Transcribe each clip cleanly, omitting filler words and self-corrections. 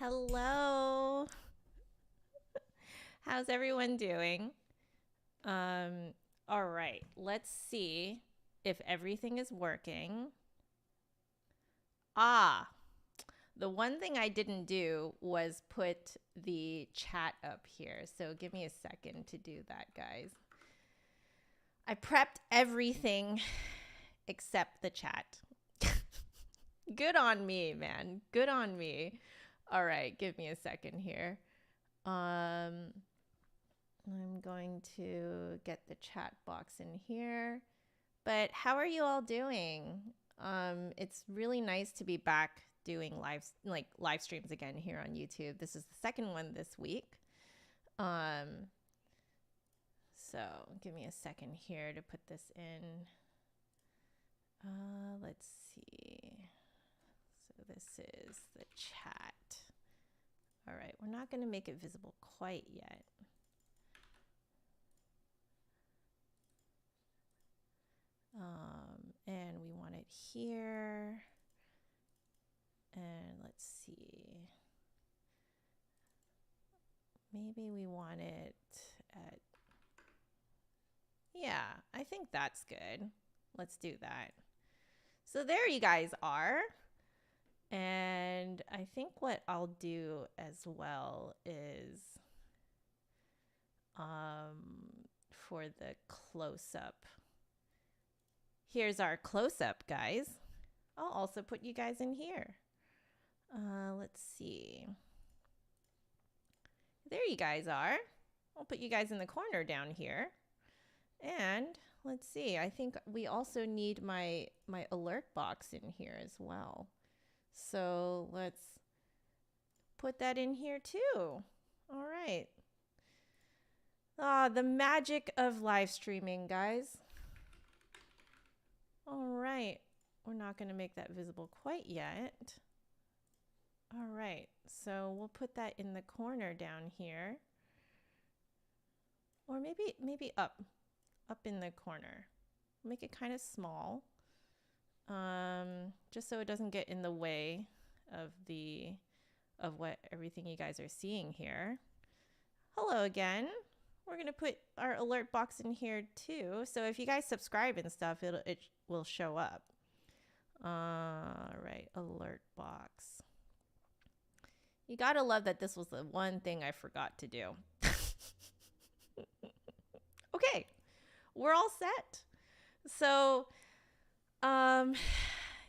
Hello. How's everyone doing? All right, let's see if everything is working. Ah, the one thing I didn't do was put the chat up here. So give me a second to do that, guys. I prepped everything except the chat. Good on me, man. Good on me. All right, give me a second here. I'm going to get the chat box in here. But how are you all doing? It's really nice to be back doing live streams again here on YouTube. This is the second one this week. So give me a second here to put this in. Let's see. So this is the chat. All right, we're not going to make it visible quite yet. And we want it here. And let's see. Maybe we want it at, yeah, I think that's good. Let's do that. So there you guys are. And I think what I'll do as well is for the close-up. Here's our close-up, guys. I'll also put you guys in here. Let's see. There you guys are. I'll put you guys in the corner down here. And let's see. I think we also need my alert box in here as well. So let's put that in here too. All right. Ah, the magic of live streaming, guys. All right. We're not going to make that visible quite yet. All right. So we'll put that in the corner down here. Or maybe up in the corner. Make it kind of small. Just so it doesn't get in the way of what everything you guys are seeing here. Hello again. We're going to put our alert box in here too. So if you guys subscribe and stuff, it will show up. All right, alert box. You got to love that this was the one thing I forgot to do. Okay, we're all set. So,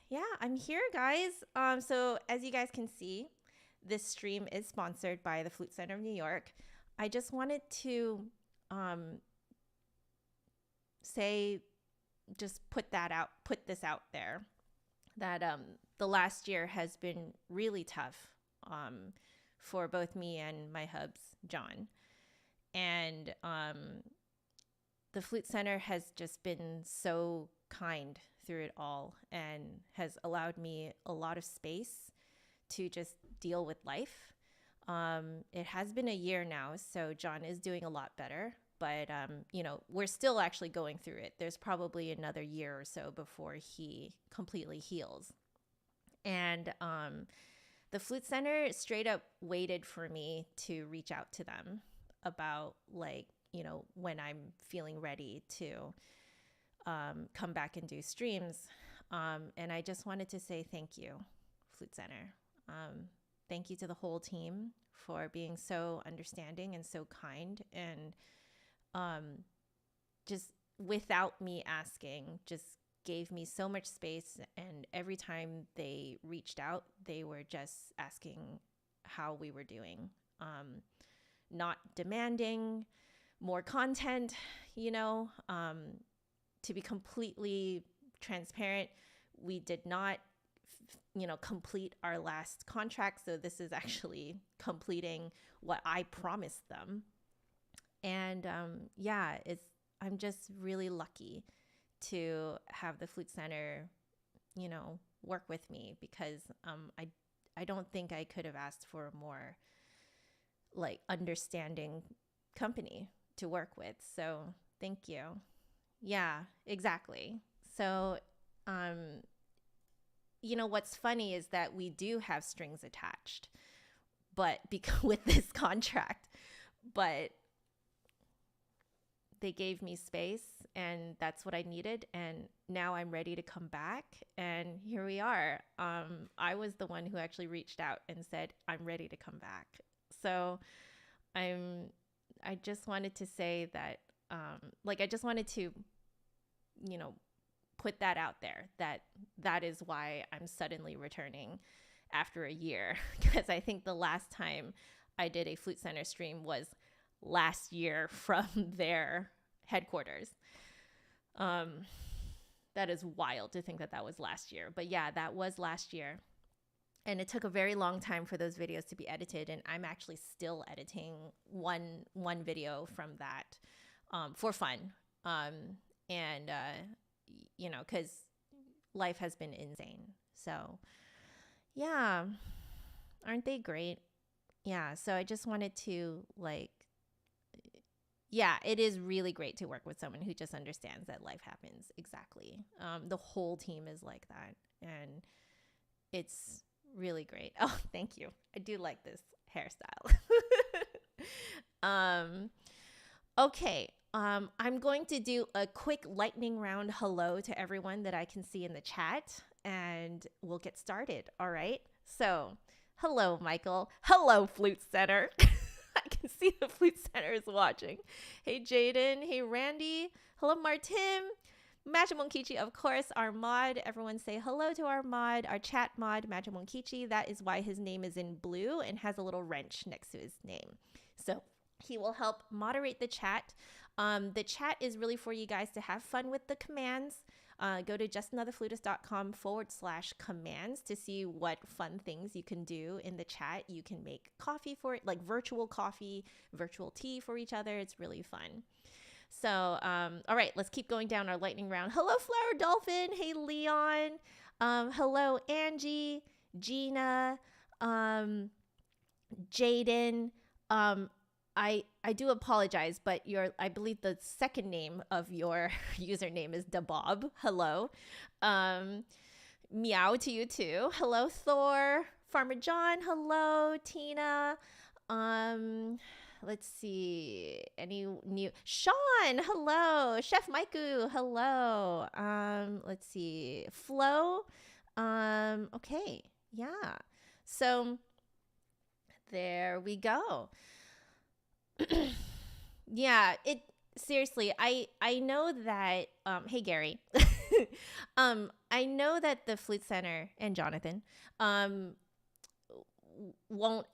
yeah, I'm here, guys. So as you guys can see, this stream is sponsored by the Flute Center of New York. I just wanted to put this out there, that the last year has been really tough for both me and my hubs, John. And the Flute Center has just been so kind through it all and has allowed me a lot of space to just deal with life. It has been a year now, so John is doing a lot better, but we're still actually going through it. There's probably another year or so before he completely heals. And the Flute Center straight up waited for me to reach out to them about when I'm feeling ready to come back and do streams. And I just wanted to say thank you, Flute Center. Thank you to the whole team for being so understanding and so kind, and just without me asking, just gave me so much space. And every time they reached out, they were just asking how we were doing, not demanding more content, to be completely transparent. We did not complete our last contract. So this is actually completing what I promised them. And I'm just really lucky to have the Flute Center, work with me, because I don't think I could have asked for a more understanding company to work with. So thank you. Yeah, exactly. So, what's funny is that we do have strings attached, but with this contract, but they gave me space, and that's what I needed. And now I'm ready to come back. And here we are. I was the one who actually reached out and said, I'm ready to come back. So I just wanted to say that, I just wanted to, put that out there, that is why I'm suddenly returning after a year. Because I think the last time I did a Flute Center stream was last year from their headquarters. That is wild to think that was last year. But yeah, that was last year. And it took a very long time for those videos to be edited. And I'm actually still editing one video from that for fun. Because life has been insane. So yeah, aren't they great? Yeah, so I just wanted to it is really great to work with someone who just understands that life happens. Exactly. The whole team is like that, and it's really great. Oh, thank you. I do like this hairstyle. Okay. I'm going to do a quick lightning round hello to everyone that I can see in the chat, and we'll get started. All right. So, hello, Michael. Hello, Flute Center. I can see the Flute Center is watching. Hey, Jaden. Hey, Randy. Hello, Martim. Majimonkichi, of course, our mod. Everyone say hello to our mod, our chat mod, Majimonkichi. That is why his name is in blue and has a little wrench next to his name. So he will help moderate the chat. The chat is really for you guys to have fun with the commands. Go to justanotherflutist.com/commands to see what fun things you can do in the chat. You can make coffee for it, like virtual coffee, virtual tea for each other. It's really fun. So, all right, let's keep going down our lightning round. Hello, Flower Dolphin. Hey, Leon. Hello, Angie, Gina, Jaden. I do apologize, but I believe the second name of your username is Dabob. Hello. Meow to you too. Hello, Thor. Farmer John. Hello, Tina. Let's see. Any new? Sean. Hello. Chef Maiku. Hello. Let's see. Flo. Okay. Yeah. So there we go. Yeah, seriously, I know that hey Gary. I know that the Flute Center and Jonathan won't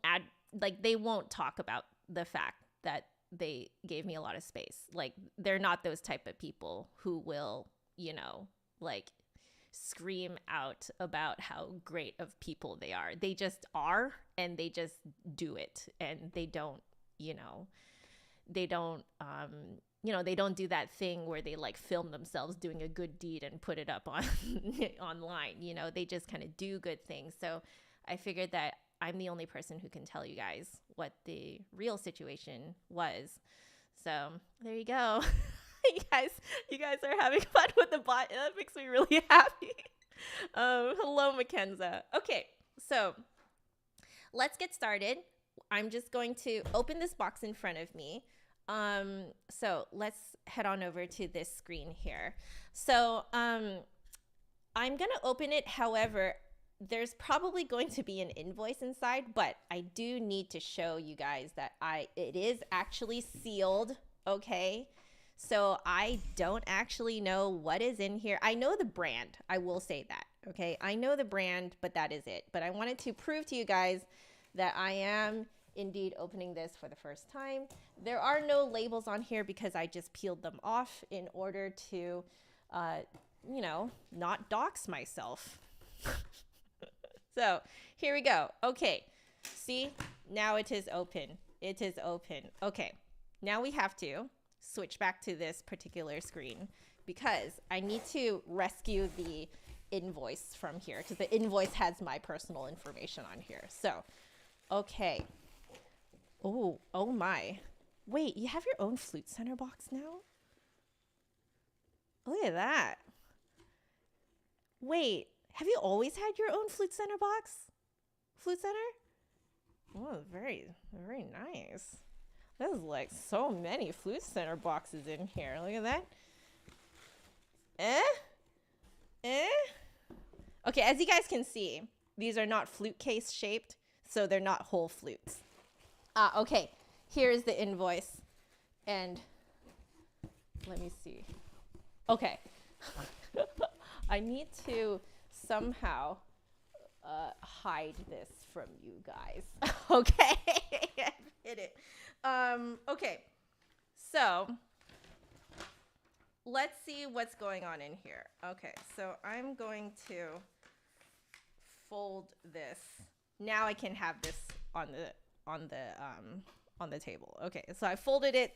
they won't talk about the fact that they gave me a lot of space. Like, they're not those type of people who will, scream out about how great of people they are. They just are, and they just do it, and they don't they don't do that thing where they film themselves doing a good deed and put it up on online. They just kind of do good things. So I figured that I'm the only person who can tell you guys what the real situation was. So there you go. You guys are having fun with the bot. That makes me really happy. Hello, Mackenza. Okay, so let's get started. I'm just going to open this box in front of me. So let's head on over to this screen here. So I'm going to open it. However, there's probably going to be an invoice inside, but I do need to show you guys that it is actually sealed. Okay. So I don't actually know what is in here. I know the brand. I will say that. Okay. I know the brand, but that is it. But I wanted to prove to you guys that I am indeed opening this for the first time. There are no labels on here because I just peeled them off in order to, not dox myself. So here we go. Okay. See, now it is open. It is open. Okay. Now we have to switch back to this particular screen because I need to rescue the invoice from here because the invoice has my personal information on here. So, okay. Oh my. Wait, you have your own Flute Center box now? Look at that. Wait, have you always had your own Flute Center box? Flute Center? Oh, very, very nice. There's like so many Flute Center boxes in here. Look at that. Eh? Eh? Okay, as you guys can see, these are not flute case shaped, so they're not whole flutes. Okay, here's the invoice. And let me see. Okay. I need to somehow hide this from you guys. Okay. I hit it. Okay. So let's see what's going on in here. Okay, so I'm going to fold this. Now I can have this on the table. Okay, so I folded it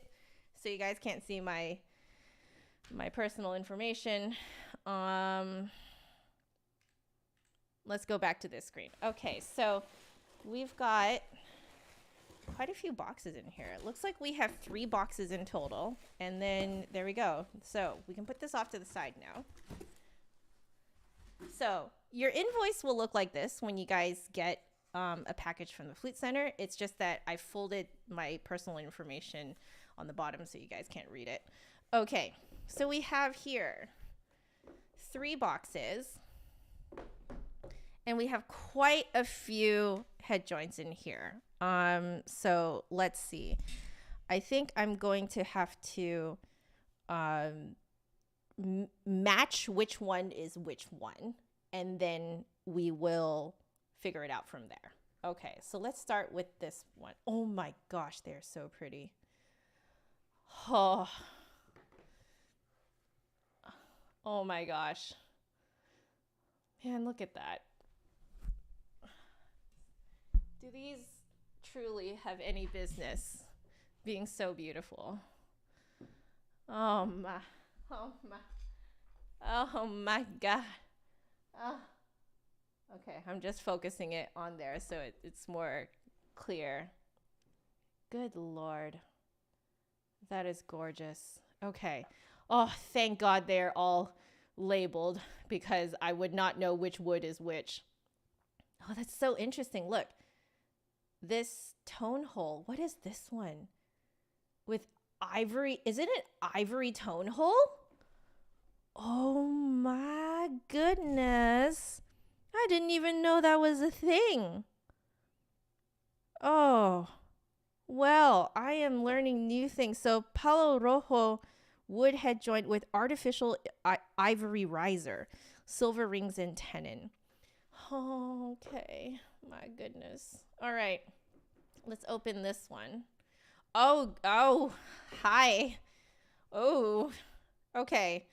so you guys can't see my personal information. Let's go back to this screen. Okay, so we've got quite a few boxes in here. It looks like we have 3 boxes in total. And then there we go. So we can put this off to the side now. So your invoice will look like this when you guys get a package from the Flute Center. It's just that I folded my personal information on the bottom so you guys can't read it. Okay, so we have here 3 boxes. And we have quite a few head joints in here. So let's see. I think I'm going to have to match which one is which one, and then we will figure it out from there. Okay, so let's start with this one. Oh my gosh, they're so pretty. Oh my gosh. Man, look at that. Do these truly have any business being so beautiful? Oh my, oh my, oh my God. Oh. Okay, I'm just focusing it on there so it's more clear. Good Lord. That is gorgeous. Okay. Oh, thank God they're all labeled because I would not know which wood is which. Oh, that's so interesting. Look. This tone hole, what is this one? With ivory, isn't it ivory tone hole? Oh my goodness. I didn't even know that was a thing. Oh, well, I am learning new things. So Palo Rojo wood head joint with artificial ivory riser, silver rings and tenon. Oh, okay. My goodness. All right. Let's open this one. Oh, hi. Oh, okay.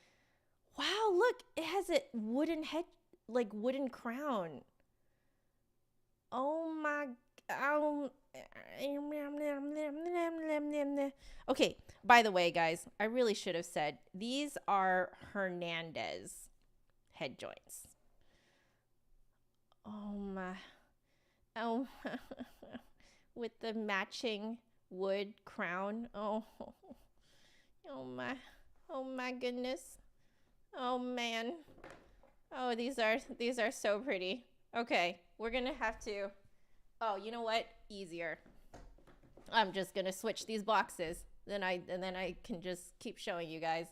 Wow, look. It has a wooden head, like wooden crown. Oh my. Okay, by the way, guys, I really should have said these are Hernandez head joints. Oh my. Oh, with the matching wood crown. Oh my goodness. Oh man. Oh, these are so pretty. Okay, we're gonna have to. Oh, you know what? Easier. I'm just gonna switch these boxes. Then I can just keep showing you guys.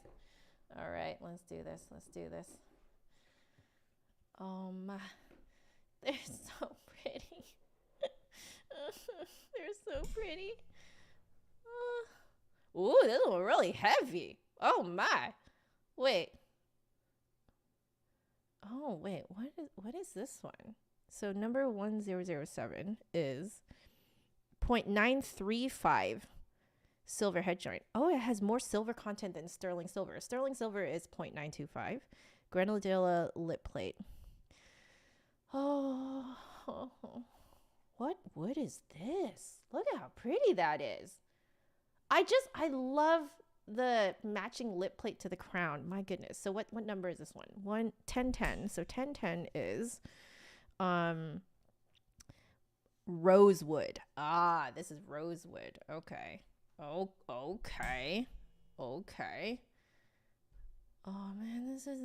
All right, let's do this. Oh my. They're so pretty. They're so pretty. Ooh, this one really heavy. Oh my. Wait. Oh wait, what is this one? So number 1007 is 0.935 silver head joint. Oh, it has more silver content than sterling silver. Sterling silver is 0.925. Grenadilla lip plate. Oh, what wood is this? Look at how pretty that is. I love the matching lip plate to the crown. My goodness. So what number is this one? 1010. So 1010 is Rosewood. Ah, this is Rosewood. Okay. Oh, okay. Oh man, this is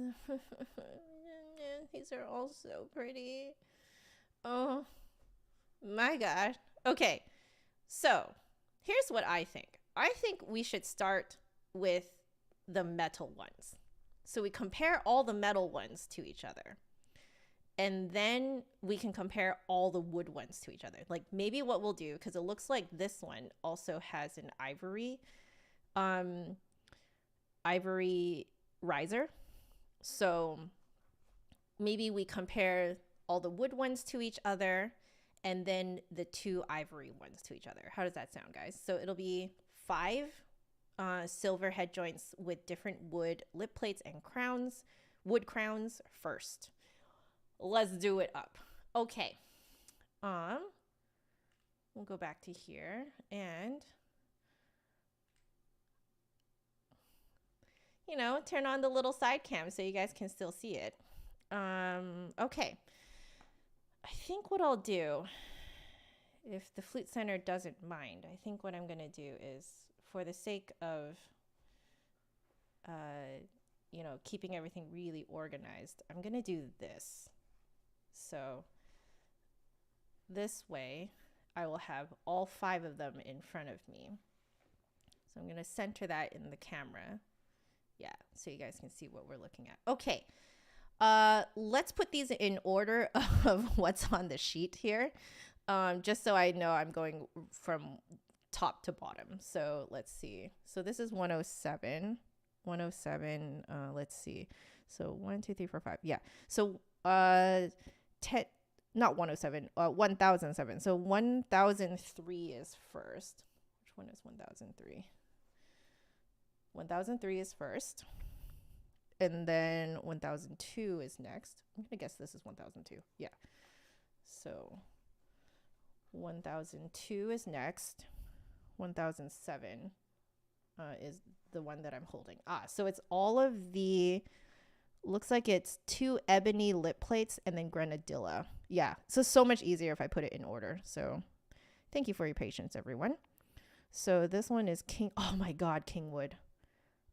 these are all so pretty. Oh my God. Okay, so here's what I think. I think we should start with the metal ones. So we compare all the metal ones to each other. And then we can compare all the wood ones to each other. Like maybe what we'll do, because it looks like this one also has an ivory riser. So maybe we compare all the wood ones to each other and then the 2 ivory ones to each other. How does that sound, guys? So it'll be 5 silver head joints with different wood lip plates and crowns, wood crowns first. Let's do it up. Okay. We'll go back to here and, you know, turn on the little side cam so you guys can still see it. Okay. I think what I'll do, if the Flute Center doesn't mind, I think what I'm going to do is, for the sake of, you know, keeping everything really organized, I'm going to do this. So this way I will have all 5 of them in front of me. So I'm going to center that in the camera. Yeah, so you guys can see what we're looking at. Okay. Let's put these in order of what's on the sheet here. Just so I know I'm going from top to bottom. So let's see. So this is 107. 107. Let's see. So 1, 2, 3, 4, 5. Yeah. So 10, not 107. 1007. So 1003 is first. Which one is 1003? 1003 is first. And then 1002 is next. I'm gonna guess this is 1002. Yeah. So 1002 is next. 1007 is the one that I'm holding. So it's all of the, looks like it's 2 ebony lip plates and then Grenadilla. Yeah, so much easier if I put it in order. So thank you for your patience, everyone. So this one is oh my God, Kingwood.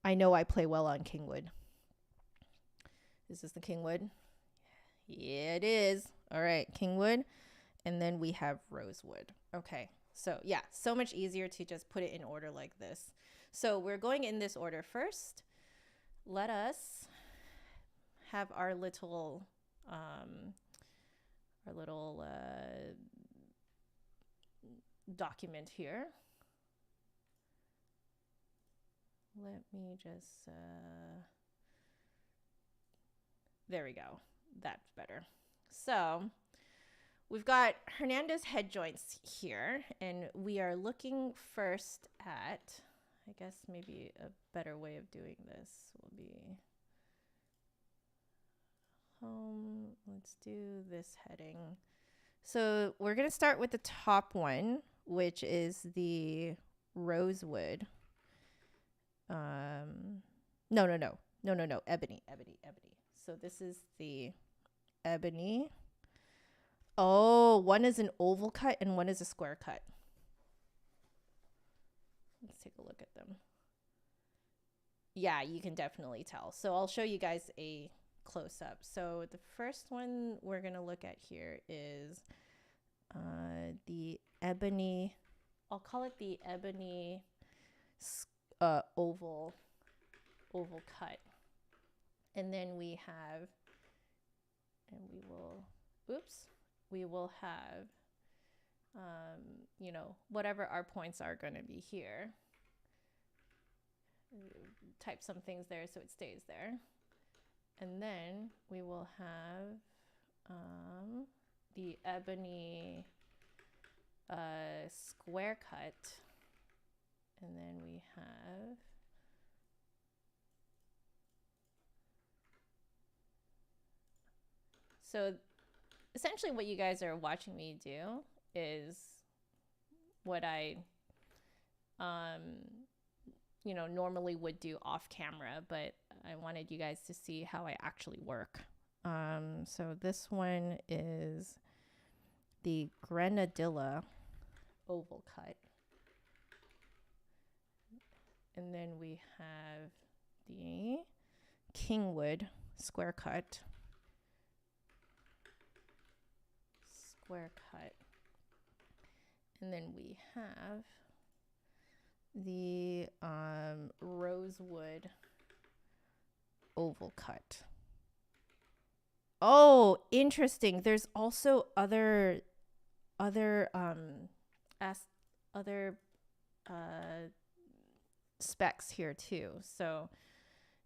I know I play well on Kingwood. Is this the Kingwood? Yeah, it is. All right, Kingwood. And then we have Rosewood. Okay, so yeah, so much easier to just put it in order like this. So we're going in this order first. Let us have our little document here. Let me just, there we go. That's better. So we've got Hernandez head joints here, and we are looking first at, I guess maybe a better way of doing this will be home. Let's do this heading. So we're going to start with the top one, which is the Rosewood. No, Ebony. So this is the Ebony. Oh, one is an oval cut and one is a square cut. Let's take a look at them. Yeah, you can definitely tell. So I'll show you guys a close-up. So the first one we're going to look at here is the Ebony. I'll call it the Ebony oval cut. And then we have, and we will have, you know, whatever our points are going to be here. Type some things there so it stays there. And then we will have the Ebony square cut. And then we have so essentially what you guys are watching me do is what I you know, normally would do off camera, but I wanted you guys to see how I actually work. So this one is the Grenadilla oval cut. And then we have the Kingwood square cut. And then we have the Rosewood oval cut. Oh, interesting. There's also other specs here too. So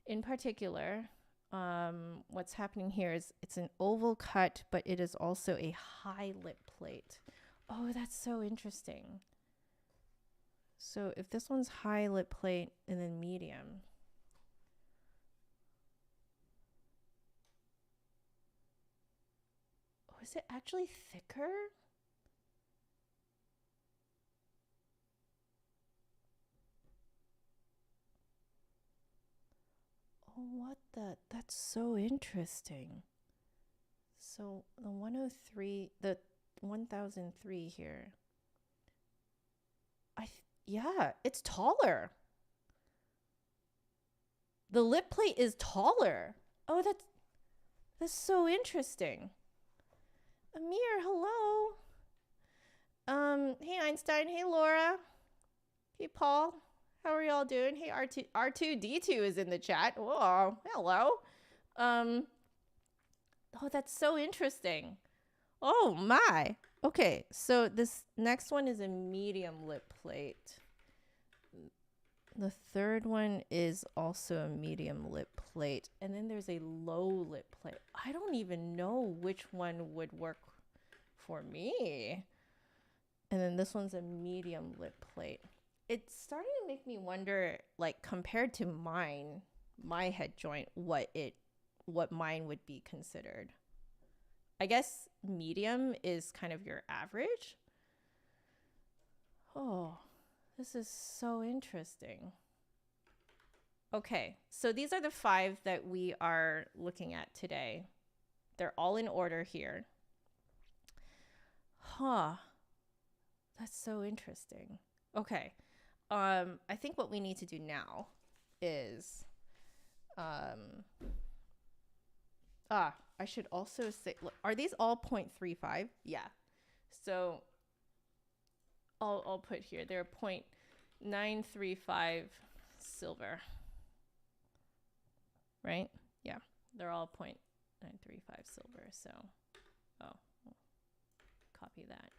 in particular, what's happening here is it's an oval cut, but it is also a high lip plate. Oh, that's so interesting. So if this one's high lip plate and then medium. Oh, is it actually thicker? Oh, that's so interesting. So the 103, the 1003 here. Yeah, it's taller. The lip plate is taller. Oh, that's so interesting. Amir, hello. Hey Einstein, hey Laura, hey Paul. How are y'all doing? Hey, R2D2 is in the chat. Whoa, hello. Oh, that's so interesting. Oh my. Okay, so this next one is a medium lip plate. The third one is also a medium lip plate. And then there's a low lip plate. I don't even know which one would work for me. And then this one's a medium lip plate. It's starting to make me wonder, like, compared to my head joint, what mine would be considered. I guess medium is kind of your average. Oh, this is so interesting. Okay, so these are the 5 that we are looking at today. They're all in order here. Huh. That's so interesting. Okay. I think what we need to do now is, I should also say, look, are these all 0.35? Yeah. So I'll put here, they're 0.935 silver, right? Yeah, they're all 0.935 silver. So, copy that.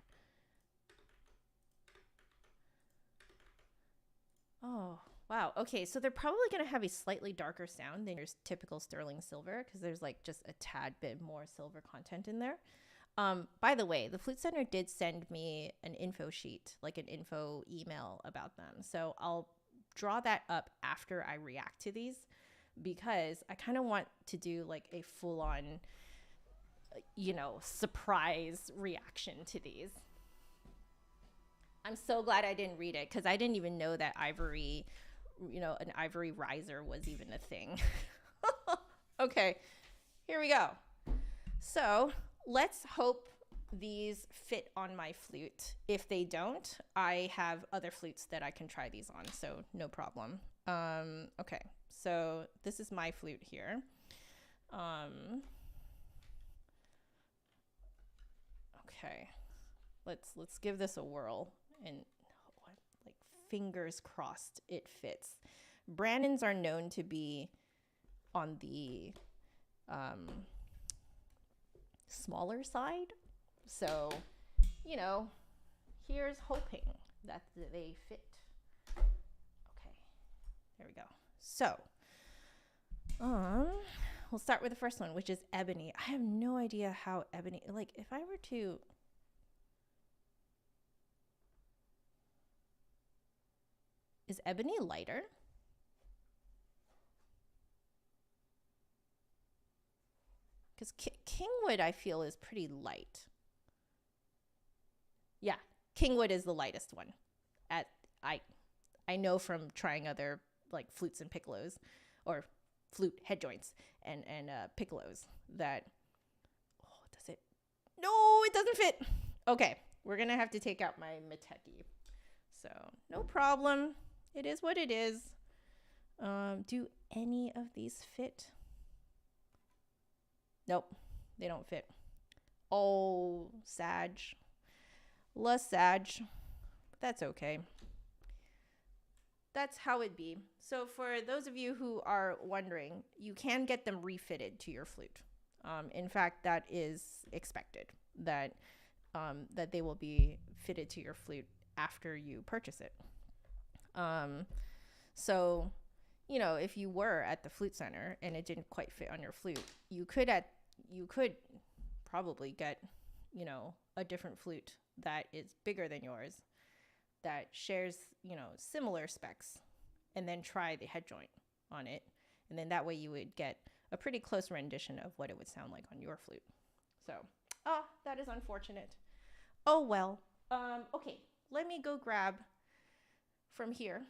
Oh, wow. Okay, so they're probably going to have a slightly darker sound than your typical sterling silver because there's like just a tad bit more silver content in there. By the way, the Flute Center did send me an info sheet, like an info email about them. So I'll draw that up after I react to these because I kind of want to do like a full-on, surprise reaction to these. I'm so glad I didn't read it because I didn't even know that ivory, an ivory riser was even a thing. Okay, here we go. So let's hope these fit on my flute. If they don't, I have other flutes that I can try these on, so no problem. Okay, so this is my flute here. Okay, let's give this a whirl. And like fingers crossed it fits. Brandons are known to be on the smaller side. So, here's hoping that they fit. Okay, there we go. So, we'll start with the first one, which is Ebony. I have no idea how Ebony, like if I were to... Is Ebony lighter? Because Kingwood, I feel, is pretty light. Yeah, Kingwood is the lightest one. I know from trying other like flutes and piccolos, or flute head joints and piccolos that. Oh, does it? No, it doesn't fit. Okay, we're gonna have to take out my Mateki. So no problem. It is what it is. Do any of these fit? Nope, they don't fit. Oh, Sag. La Sag. that's okay. That's how it be. So for those of you who are wondering, you can get them refitted to your flute. In fact, that is expected, that that they will be fitted to your flute after you purchase it. So, you know, if you were at the Flute Center and it didn't quite fit on your flute, you could probably get, you know, a different flute that is bigger than yours, that shares, you know, similar specs, and then try the head joint on it. And then that way you would get a pretty close rendition of what it would sound like on your flute. So, oh, that is unfortunate. Oh, well. Okay, let me go grab from here.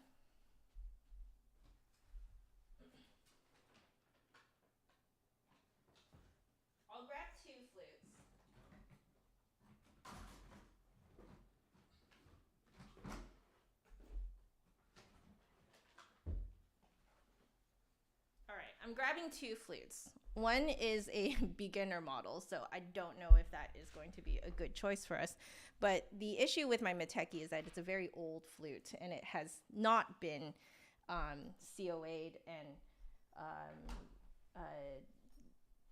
I'll grab 2 flutes. All right, I'm grabbing 2 flutes. One is a beginner model, so I don't know if that is going to be a good choice for us. But the issue with my Mateki is that it's a very old flute, and it has not been COA'd and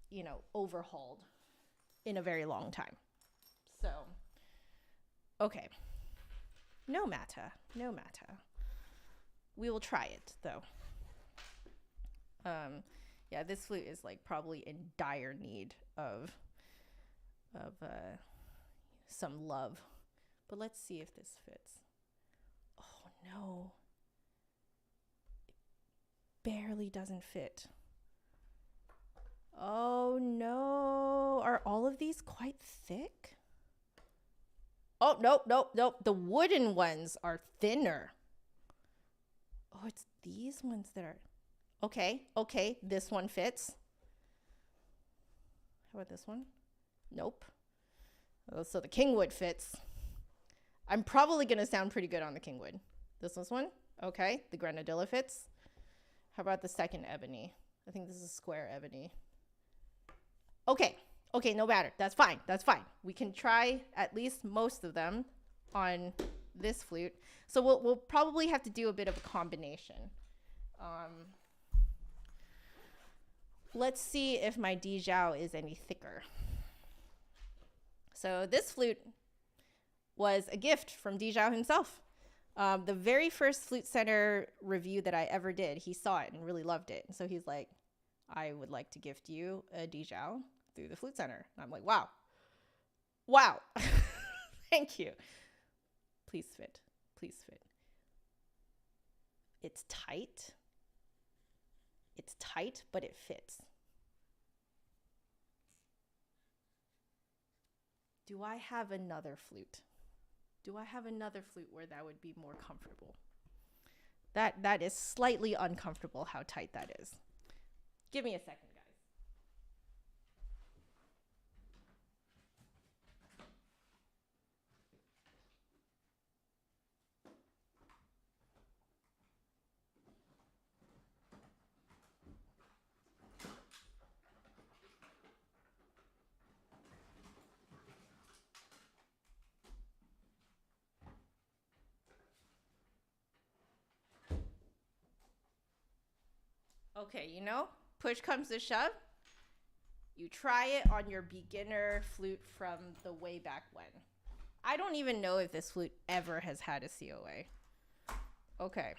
you know, overhauled in a very long time. So, okay. No matter. We will try it, though. Yeah, this flute is like probably in dire need of some love. But let's see if this fits. Oh no. It barely doesn't fit. Oh no. Are all of these quite thick? Oh, nope. The wooden ones are thinner. Oh, it's these ones that are... Okay, this one fits. How about this one? Nope. Oh, so the Kingwood fits. I'm probably going to sound pretty good on the Kingwood. This one? Okay, the Grenadilla fits. How about the second Ebony? I think this is square Ebony. Okay, no matter. That's fine. We can try at least most of them on this flute. So we'll probably have to do a bit of a combination. Let's see if my Dijau is any thicker. So this flute was a gift from Dijau himself. The very first Flute Center review that I ever did, he saw it and really loved it. And so he's like, I would like to gift you a Dijau through the Flute Center. And I'm like, wow. Thank you. Please fit. It's tight, but it fits. Do I have another flute? Where that would be more comfortable? That is slightly uncomfortable how tight that is. Give me a second, guys. Okay, you know, push comes to shove. You try it on your beginner flute from the way back when. I don't even know if this flute ever has had a COA. Okay,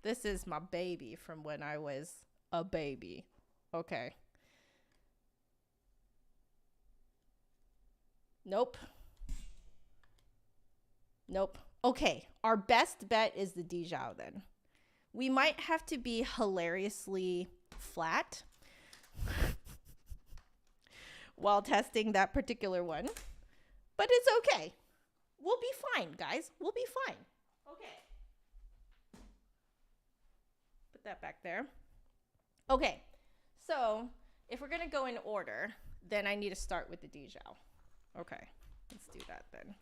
this is my baby from when I was a baby. Okay. Nope. Okay, our best bet is the Dijau then. We might have to be hilariously flat while testing that particular one, but it's okay. We'll be fine, guys. We'll be fine. Okay. Put that back there. Okay, so if we're going to go in order, then I need to start with the Dijau. Okay, let's do that then.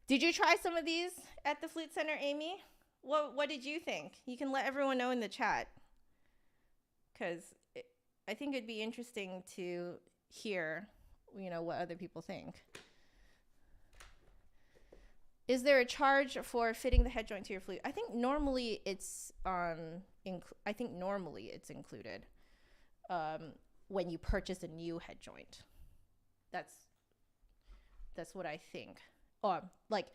Did you try some of these at the Flute Center, Amy? What did you think? You can let everyone know in the chat, because I think it'd be interesting to hear, you know, what other people think. Is there a charge for fitting the head joint to your flute? I think normally it's included when you purchase a new head joint. That's what I think. Like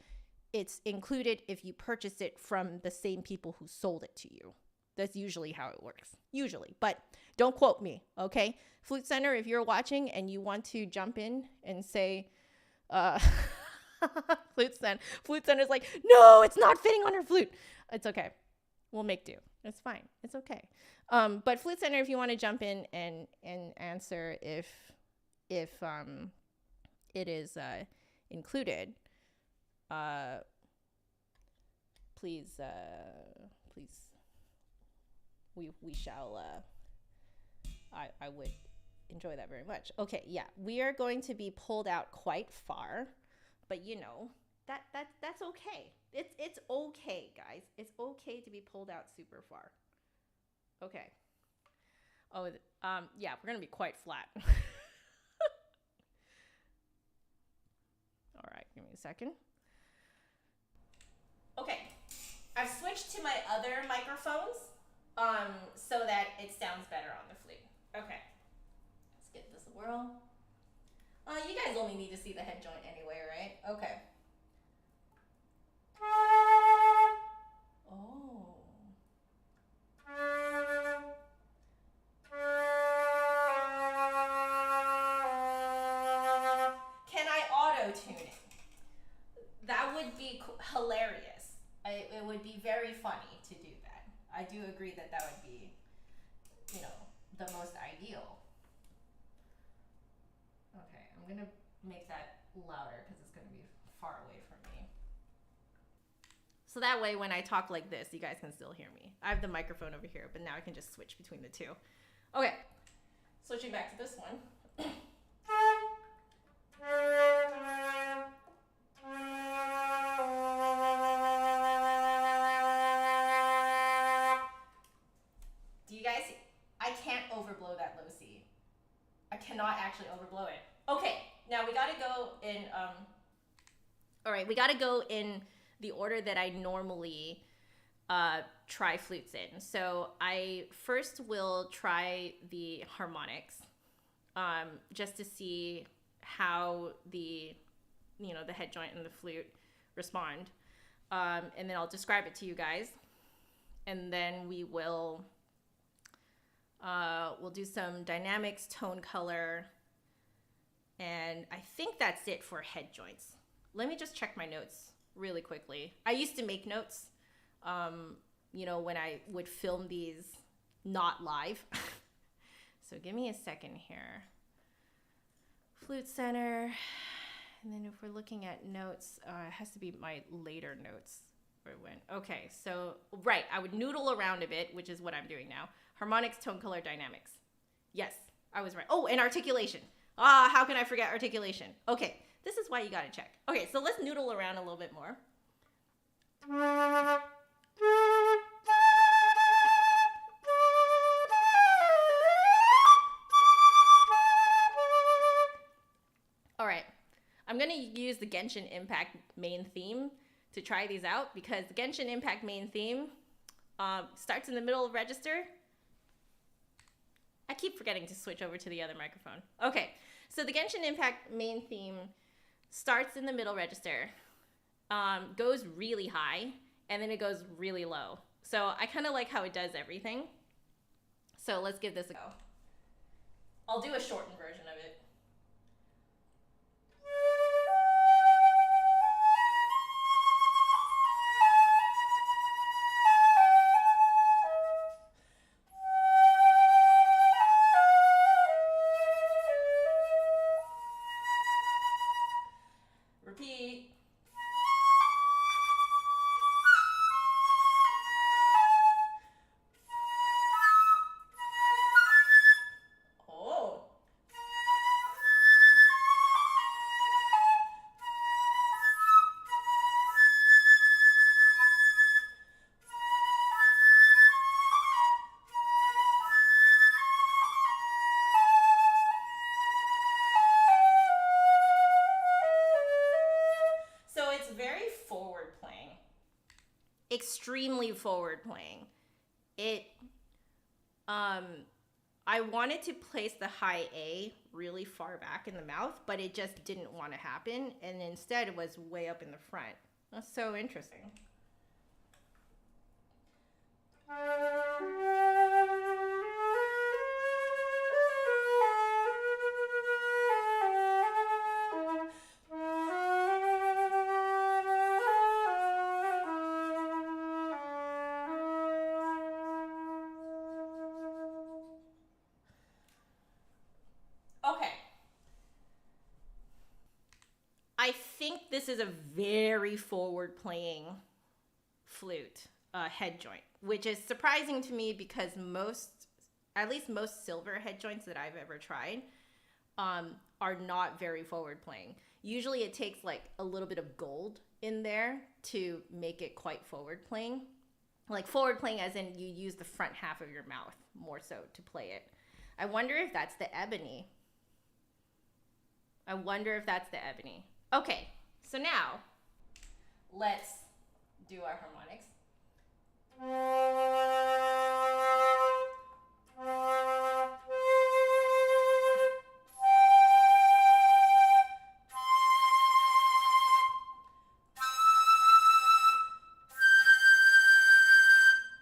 it's included if you purchase it from the same people who sold it to you. That's usually how it works. Usually, but don't quote me, okay? Flute Center, if you're watching and you want to jump in and say, Flute Center's like, no, it's not fitting on her flute. It's okay. We'll make do. It's fine. It's okay. But Flute Center, if you want to jump in and answer if it is included, please we shall I would enjoy that very much. Okay, yeah, we are going to be pulled out quite far, but you know that's okay. It's okay, guys. It's okay to be pulled out super far. Okay. Oh, yeah, we're gonna be quite flat. All right, give me a second. Okay, I've switched to my other microphones so that it sounds better on the flute. Okay, let's give this a whirl. You guys only need to see the head joint anyway, right? Okay. Oh. Can I auto-tune it? That would be hilarious. It would be very funny to do that. I do agree that that would be, you know, the most ideal. Okay, I'm gonna make that louder because it's gonna be far away from me. So that way when I talk like this, you guys can still hear me. I have the microphone over here, but now I can just switch between the two. Okay, switching back to this one. Do you guys, I can't overblow that low C. I cannot actually overblow it. Okay, now we gotta go in, all right, we gotta go in the order that I normally try flutes in. So I first will try the harmonics just to see how the head joint and the flute respond. And then I'll describe it to you guys. And then we will, we'll do some dynamics, tone color, and I think that's it for head joints. Let me just check my notes really quickly. I used to make notes, when I would film these not live. So give me a second here. Flute Center. And then if we're looking at notes, it has to be my later notes. Okay, so, right, I would noodle around a bit, which is what I'm doing now. Harmonics, tone, color, dynamics. Yes, I was right. Oh, and articulation. How can I forget articulation? Okay, this is why you gotta check. Okay, so let's noodle around a little bit more. All right, I'm gonna use the Genshin Impact main theme to try these out because the Genshin Impact main theme starts in the middle of register. I keep forgetting to switch over to the other microphone. Okay, so the Genshin Impact main theme starts in the middle register, goes really high, and then it goes really low. So I kind of like how it does everything. So let's give this a go. I'll do a shortened version of it. Repeat. Oh. So it's very forward. extremely forward playing. It, I wanted to place the high A really far back in the mouth, but it just didn't want to happen. And instead it was way up in the front. That's so interesting. Okay. I think this is a very forward playing flute head joint, which is surprising to me because at least most silver head joints that I've ever tried, are not very forward playing. Usually it takes like a little bit of gold in there to make it quite forward playing. Like forward playing as in you use the front half of your mouth more so to play it. I wonder if that's the Ebony. Okay, so now let's do our harmonics.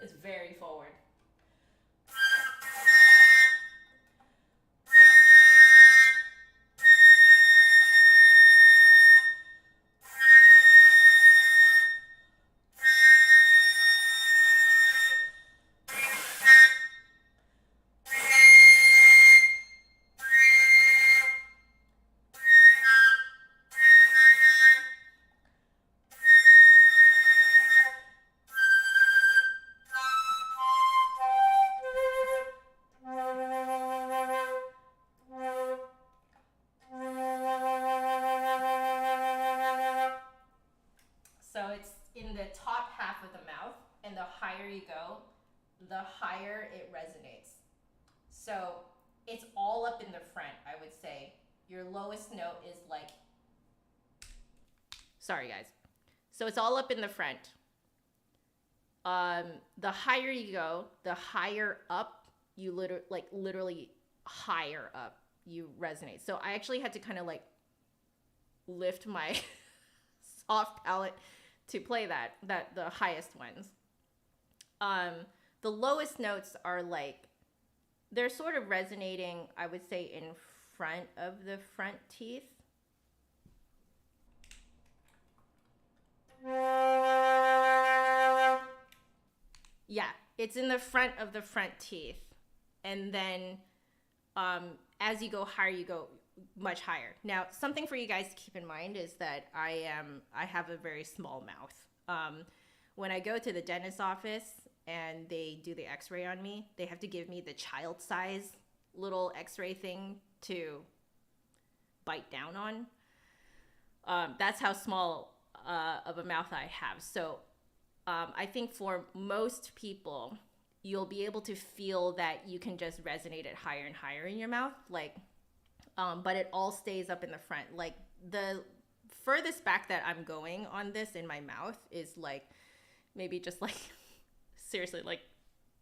It's very forward. So it's in the top half of the mouth, and the higher you go, the higher it resonates. So it's all up in the front, I would say. Your lowest note is like, sorry guys. So it's all up in the front. The higher you go, the higher up you literally higher up you resonate. So I actually had to kind of like lift my soft palate to play that the highest ones. The lowest notes are like, they're sort of resonating, I would say, in front of the front teeth. Yeah, it's in the front of the front teeth. And then as you go higher, you go much higher. Now, something for you guys to keep in mind is that I have a very small mouth. When I go to the dentist's office and they do the x-ray on me, they have to give me the child size little x-ray thing to bite down on. That's how small of a mouth I have. So I think for most people, you'll be able to feel that you can just resonate it higher and higher in your mouth. Like, but it all stays up in the front. Like the furthest back that I'm going on this in my mouth is like maybe just like seriously like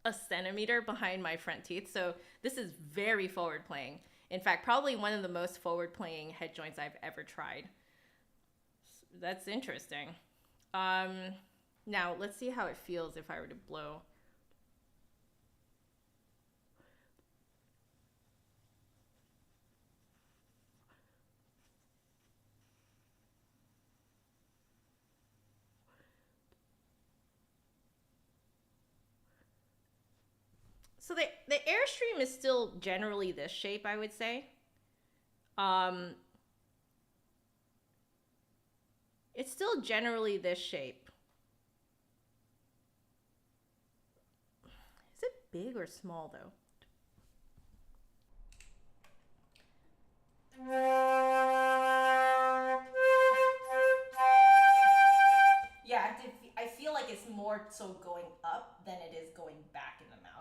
a centimeter behind my front teeth. So this is very forward playing. In fact, probably one of the most forward playing head joints I've ever tried. That's interesting. Now let's see how it feels if I were to blow. So the Airstream is still generally this shape, I would say. It's still generally this shape. Is it big or small though? Yeah, I feel like it's more so going up than it is going back in the mouth.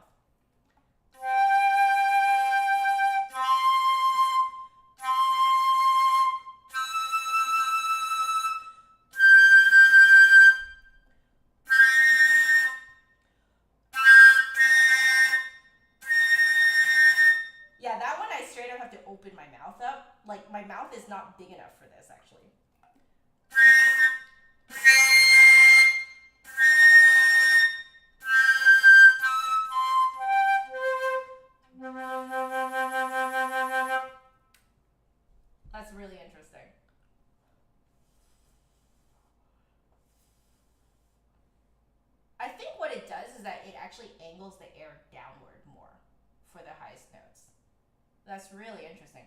open my mouth up. Like, my mouth is not big enough for this, actually. That's really interesting. I think what it does is that it actually angles the air downward more for the highest notes. That's really interesting.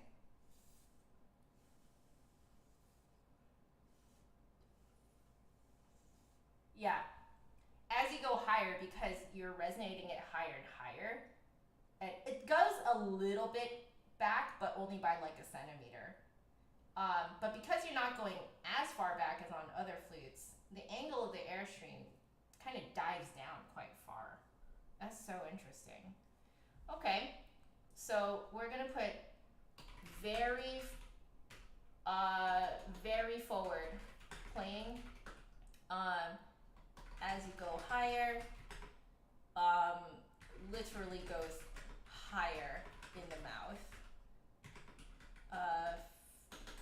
Yeah. As you go higher, because you're resonating it higher and higher, and it goes a little bit back, but only by like a centimeter. But because you're not going as far back as on other flutes, the angle of the airstream kind of dives down quite far. That's so interesting. Okay, so we're gonna put very forward playing. As you go higher, literally goes higher in the mouth.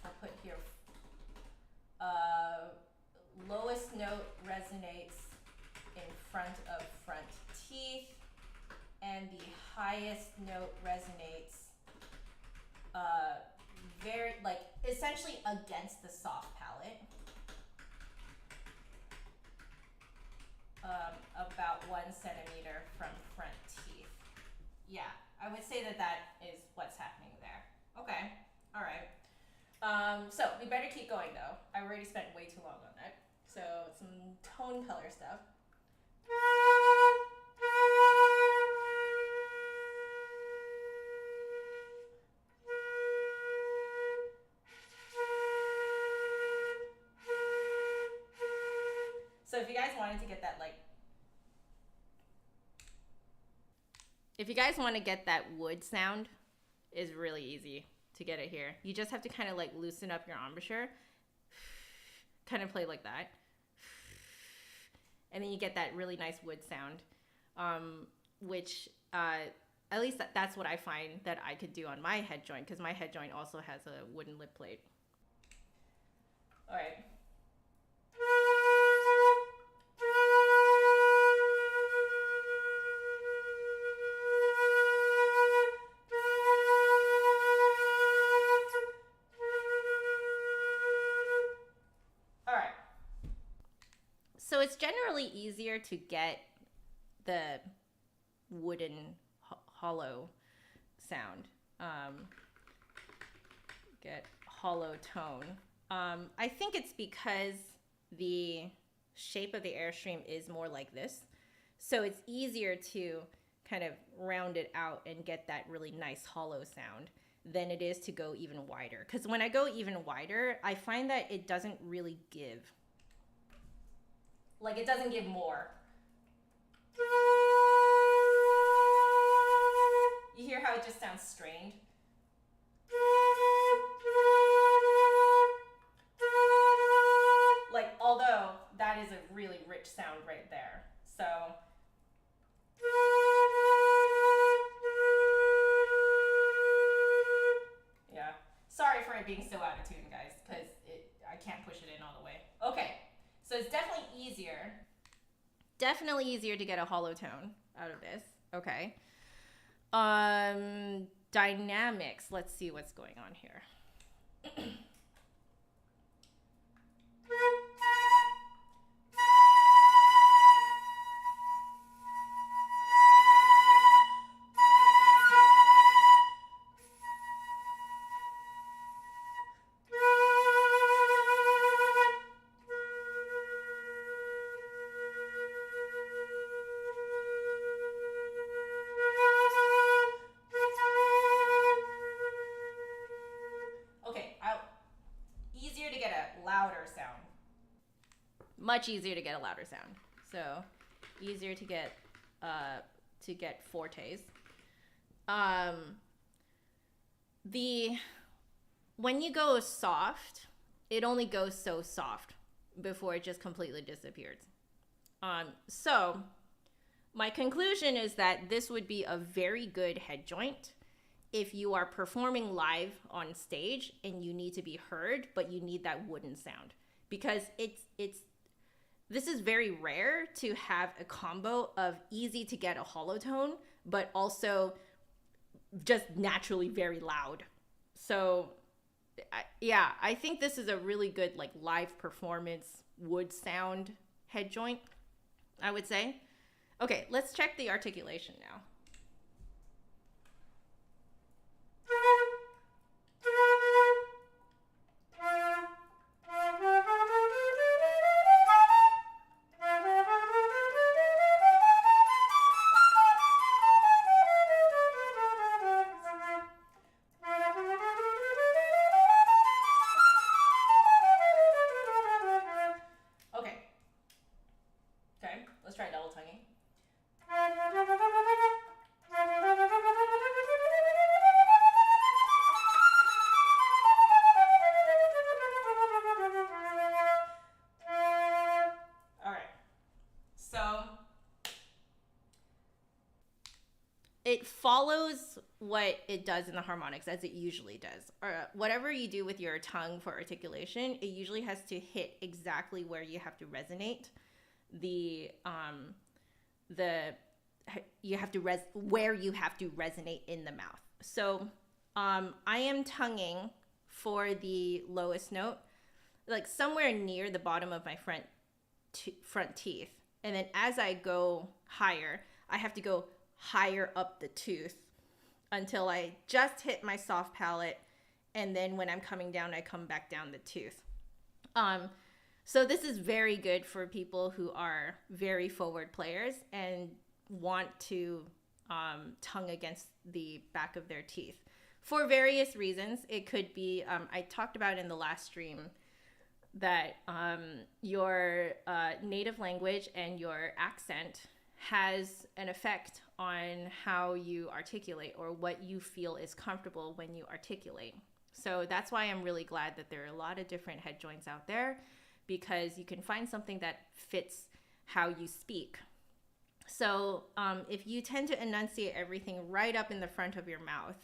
I'll put here, lowest note resonates in front of front teeth, and the highest note resonates very, like, essentially against the soft palate. About 1 centimeter from front teeth. Yeah, I would say that that is what's happening there. Okay, all right. So we better keep going though. I already spent way too long on that. So some tone color stuff. So if you guys wanted to get that, like, if you guys want to get that wood sound, is really easy to get it here. You just have to kind of like loosen up your embouchure, kind of play like that, and then you get that really nice wood sound, which at least that's what I find that I could do on my head joint, because my head joint also has a wooden lip plate. All right. So it's generally easier to get the wooden hollow sound, get hollow tone. I think it's because the shape of the airstream is more like this. So it's easier to kind of round it out and get that really nice hollow sound than it is to go even wider. Because when I go even wider, I find that it doesn't really give. Like, it doesn't give more. You hear how it just sounds strained? Like, although that is a really rich sound right there. So yeah. Sorry for it being so out of tune, guys, because I can't push it in all the way. Okay. So it's definitely easier to get a hollow tone out of this. Okay. Dynamics. Let's see what's going on here. Much easier to get a louder sound. So easier to get fortes. When you go soft, it only goes so soft before it just completely disappears. So my conclusion is that this would be a very good head joint if you are performing live on stage and you need to be heard, but you need that wooden sound, because this is very rare to have a combo of easy to get a hollow tone, but also just naturally very loud. So yeah, I think this is a really good like live performance wood sound head joint, I would say. Okay, let's check the articulation now. Let's try double tonguing. All right. So it follows what it does in the harmonics, as it usually does. Or whatever you do with your tongue for articulation, it usually has to hit exactly where you have to resonate. Where you have to resonate in the mouth. So I am tonguing for the lowest note, like somewhere near the bottom of my front teeth, and then as I go higher, I have to go higher up the tooth until I just hit my soft palate, and then when I'm coming down, I come back down the tooth. So this is very good for people who are very forward players and want to tongue against the back of their teeth for various reasons. It could be, I talked about in the last stream that your native language and your accent has an effect on how you articulate or what you feel is comfortable when you articulate. So that's why I'm really glad that there are a lot of different head joints out there, because you can find something that fits how you speak. So if you tend to enunciate everything right up in the front of your mouth,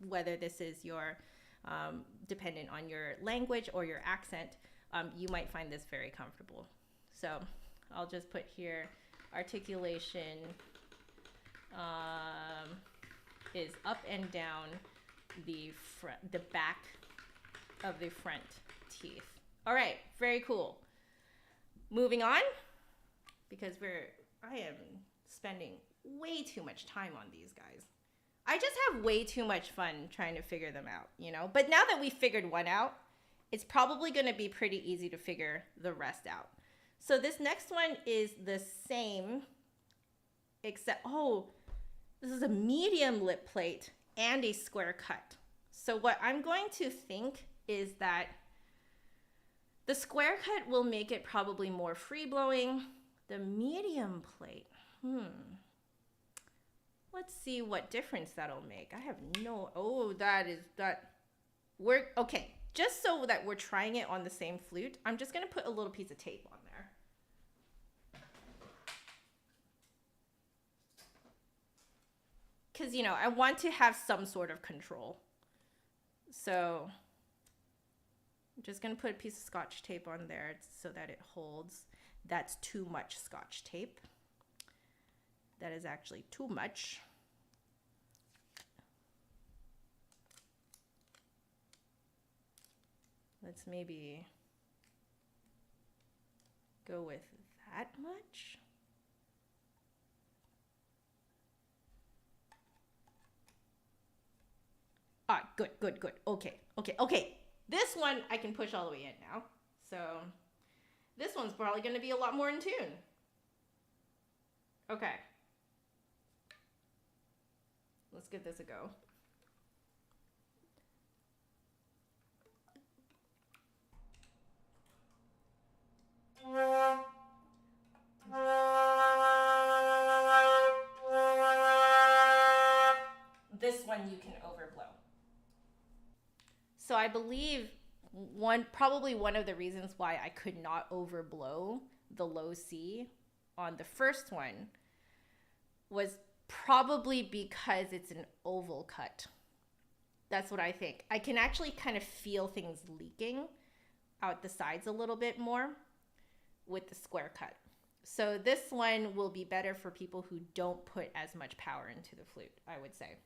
whether this is your dependent on your language or your accent, you might find this very comfortable. So I'll just put here, articulation is up and down the back of the front teeth. All right, very cool. Moving on, because I am spending way too much time on these guys. I just have way too much fun trying to figure them out, you know? But now that we figured one out, it's probably gonna be pretty easy to figure the rest out. So this next one is the same, except, this is a medium lip plate and a square cut. So what I'm going to think is that the square cut will make it probably more free-blowing. The medium plate, let's see what difference that'll make. I have okay. Just so that we're trying it on the same flute, I'm just gonna put a little piece of tape on there. Because, you know, I want to have some sort of control. So I'm just going to put a piece of Scotch tape on there so that it holds. That's too much Scotch tape. That is actually too much. Let's maybe go with that much. Good. Okay. This one I can push all the way in now. So this one's probably going to be a lot more in tune. Okay. Let's give this a go. This one you can overblow. So I believe probably one of the reasons why I could not overblow the low C on the first one was probably because it's an oval cut. That's what I think. I can actually kind of feel things leaking out the sides a little bit more with the square cut. So this one will be better for people who don't put as much power into the flute, I would say.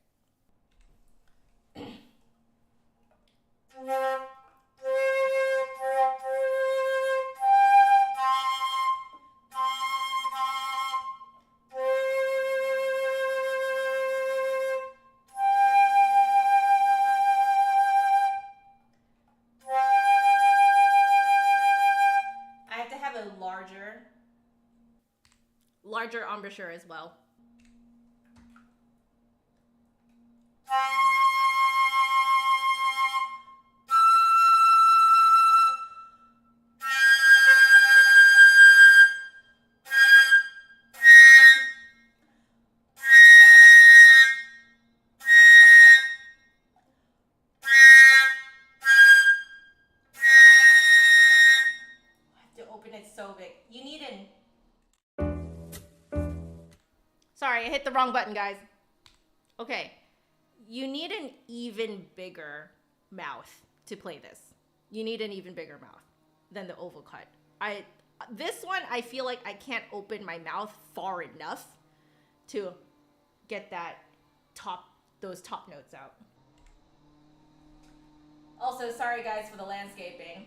Larger embouchure as well. I have to open it so big. You need an... Sorry, I hit the wrong button, guys. Okay, you need an even bigger mouth to play this. You need an even bigger mouth than the oval cut. This one, I feel like I can't open my mouth far enough to get those top notes out. Also, sorry guys for the landscaping.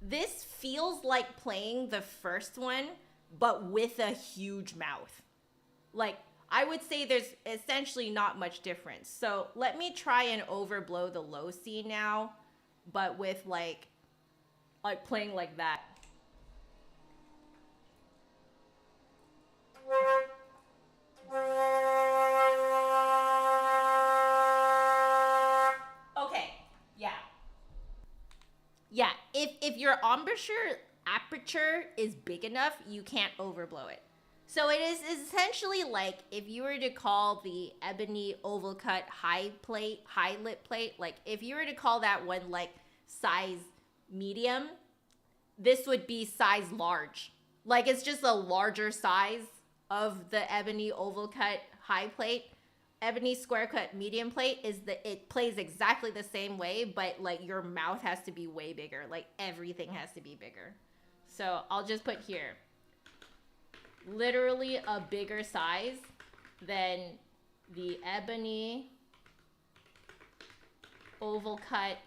This feels like playing the first one, but with a huge mouth. Like, I would say there's essentially not much difference. So let me try and overblow the low C now, but with like playing like that. Yeah, if your embouchure aperture is big enough, you can't overblow it. So it is essentially like if you were to call the Ebony oval cut high lip plate, like if you were to call that one like size medium, this would be size large. Like it's just a larger size of the Ebony oval cut high plate. Ebony square cut medium plate it plays exactly the same way, but like your mouth has to be way bigger. Like everything has to be bigger. So I'll just put here, literally a bigger size than the Ebony oval cut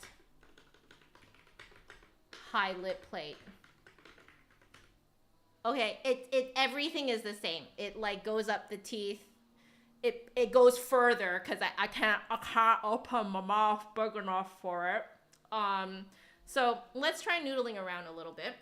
high lip plate. Okay, everything is the same. It like goes up the teeth. It goes further because I can't open my mouth big enough for it. So let's try noodling around a little bit.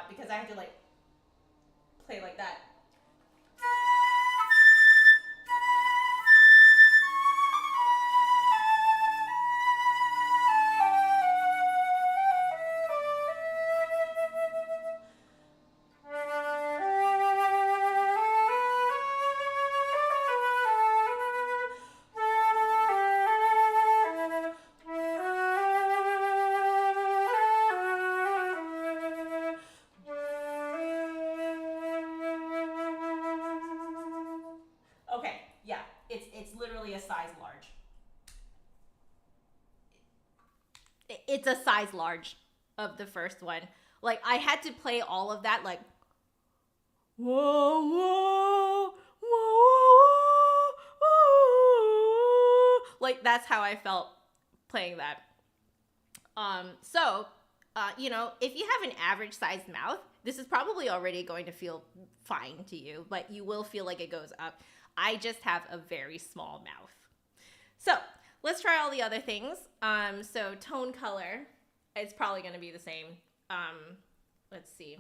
Because I have to like play like that. a size large. It's a size large of the first one. Like, I had to play all of that, like, whoa, whoa, whoa, whoa. Like, that's how I felt playing that. You know, if you have an average sized mouth, this is probably already going to feel fine to you, but you will feel like it goes up. I just have a very small mouth. So let's try all the other things. So tone color, it's probably going to be the same. Let's see.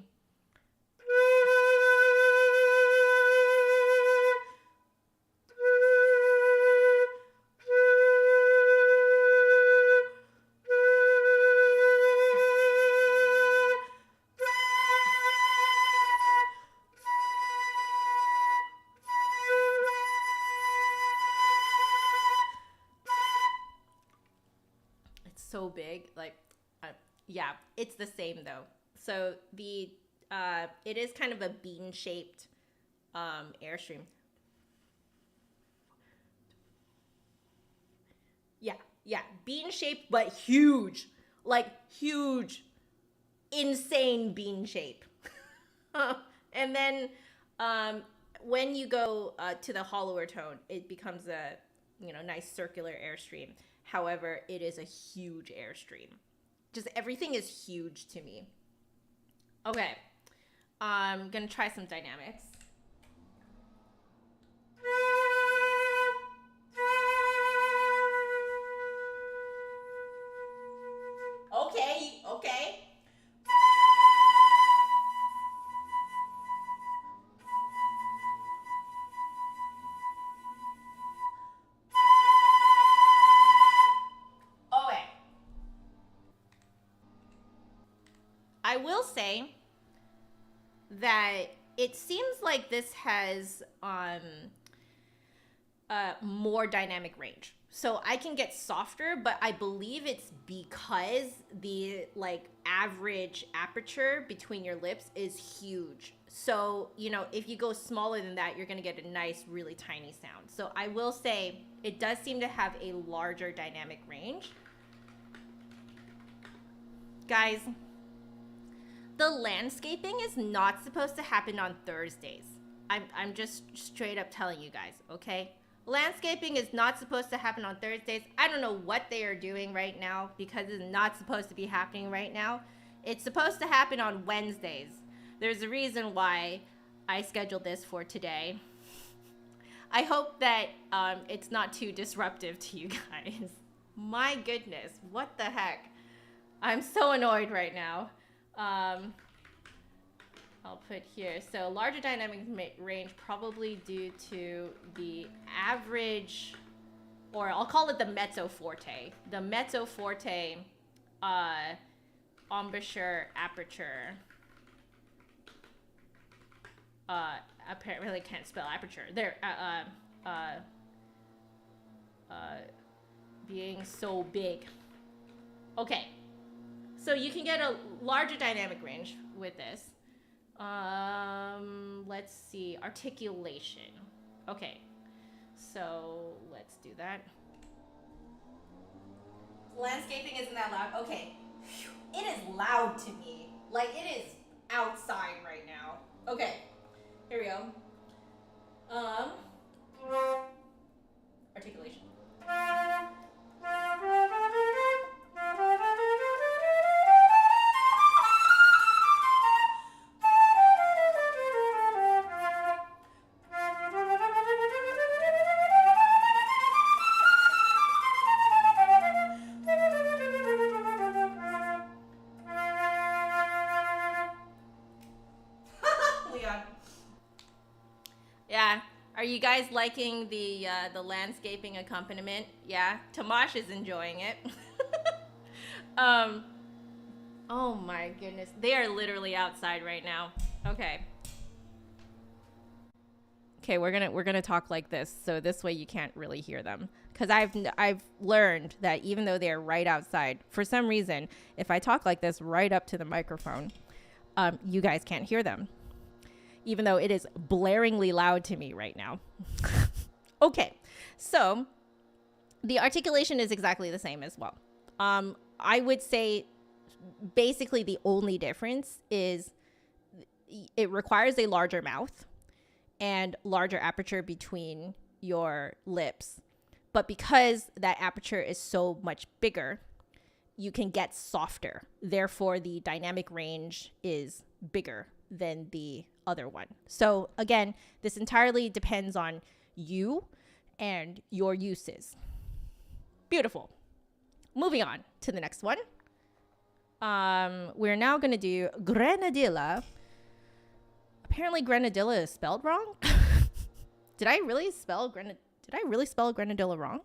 So big, like, yeah, it's the same though. So the it is kind of a bean shaped airstream. Yeah, bean shaped, but huge, like huge, insane bean shape. And then when you go to the hollower tone, it becomes a, you know, nice circular airstream. However, it is a huge airstream. Just everything is huge to me. Okay, I'm gonna try some dynamics. Okay. I will say that it seems like this has more dynamic range. So I can get softer, but I believe it's because the like average aperture between your lips is huge. So, you know, if you go smaller than that, you're going to get a nice, really tiny sound. So I will say it does seem to have a larger dynamic range. Guys, the landscaping is not supposed to happen on Thursdays. I'm just straight up telling you guys, okay? Landscaping is not supposed to happen on Thursdays. I don't know what they are doing right now because it's not supposed to be happening right now. It's supposed to happen on Wednesdays. There's a reason why I scheduled this for today. I hope that it's not too disruptive to you guys. My goodness, what the heck? I'm so annoyed right now. I'll put here, so larger dynamic range probably due to the average, or I'll call it the mezzo forte. The mezzo forte embouchure aperture. Apparently I can't spell aperture. There, being so big. Okay. So you can get a larger dynamic range with this. Let's see, articulation. Okay, so let's do that. Landscaping isn't that loud. Okay, it is loud to me. Like, it is outside right now. Okay, here we go. Articulation. Yeah, are you guys liking the landscaping accompaniment? Yeah, Tomash is enjoying it. Oh my goodness, they are literally outside right now. Okay. Okay, we're gonna talk like this, so this way you can't really hear them. Because I've learned that even though they're right outside, for some reason, if I talk like this right up to the microphone, you guys can't hear them. Even though it is blaringly loud to me right now. Okay, so The articulation is exactly the same as well. I would say basically the only difference is it requires a larger mouth and larger aperture between your lips. But because that aperture is so much bigger, you can get softer. Therefore, the dynamic range is bigger than the other one. So again, this entirely depends on you and your uses. Beautiful. Moving on to the next one. We're now going to do Grenadilla. Apparently Grenadilla is spelled wrong. Did I really spell Grenadilla wrong?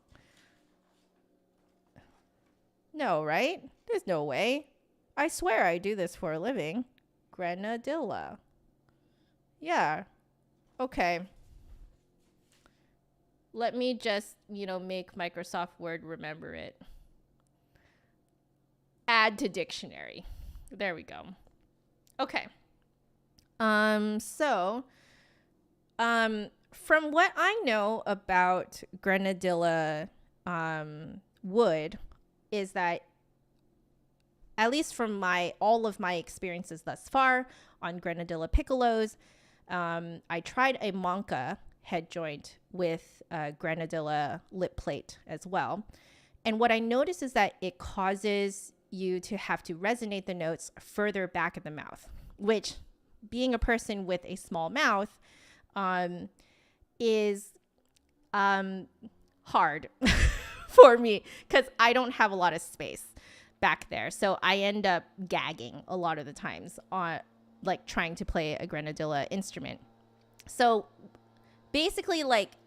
No, right? There's no way. I swear I do this for a living. Grenadilla. Yeah. Okay. Let me just, make Microsoft Word remember it. Add to dictionary. There we go. Okay. From what I know about Grenadilla wood is that, at least from all of my experiences thus far on Grenadilla piccolos, I tried a Monka head joint with Grenadilla lip plate as well. And what I noticed is that it causes you to have to resonate the notes further back in the mouth, which, being a person with a small mouth, is hard for me because I don't have a lot of space back there. So I end up gagging a lot of the times on trying to play a Grenadilla instrument. So basically,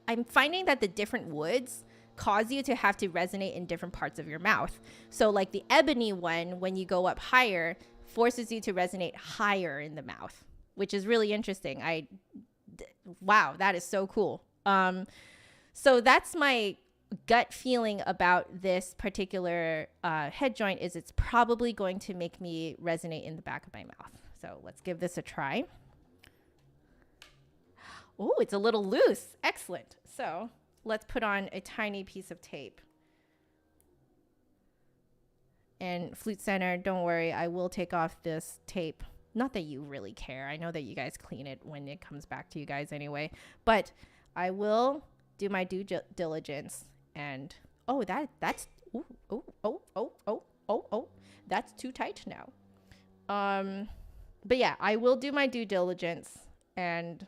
I'm finding that the different woods cause you to have to resonate in different parts of your mouth. So the ebony one, when you go up higher, forces you to resonate higher in the mouth, which is really interesting. Wow, that is so cool. So that's my gut feeling about this particular head joint is it's probably going to make me resonate in the back of my mouth. So let's give this a try. Oh, it's a little loose. Excellent. So let's put on a tiny piece of tape. And Flute Center, don't worry, I will take off this tape. Not that you really care. I know that you guys clean it when it comes back to you guys anyway. But I will do my due diligence. And that's that's too tight now. But yeah, I will do my due diligence and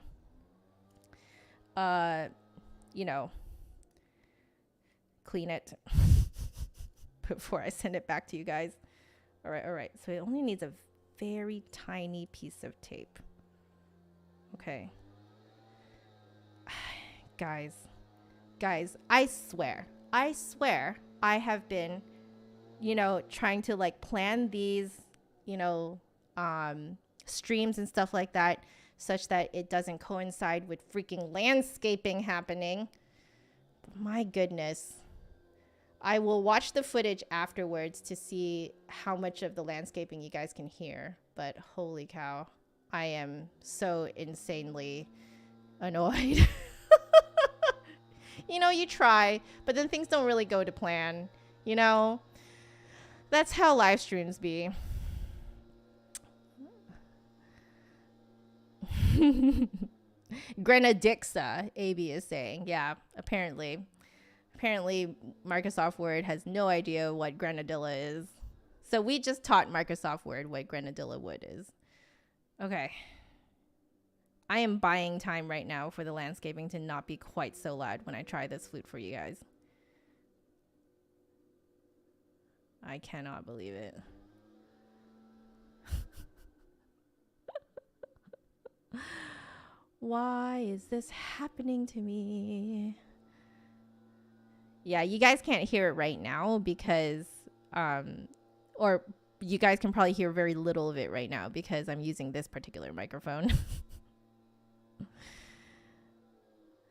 clean it before I send it back to you guys. All right. So it only needs a very tiny piece of tape. Okay. Guys, I swear I have been, trying to plan these, streams and stuff like that such that it doesn't coincide with freaking landscaping happening. My goodness. I will watch the footage afterwards to see how much of the landscaping you guys can hear. But holy cow, I am so insanely annoyed. You try, but then things don't really go to plan. That's how live streams be. Grenadixa, AB is saying. Yeah, apparently Microsoft Word has no idea what Grenadilla is. So we just taught Microsoft Word what Grenadilla wood is. Okay. I am buying time right now for the landscaping to not be quite so loud when I try this flute for you guys. I cannot believe it. Why is this happening to me? Yeah, you guys can't hear it right now because, or you guys can probably hear very little of it right now because I'm using this particular microphone.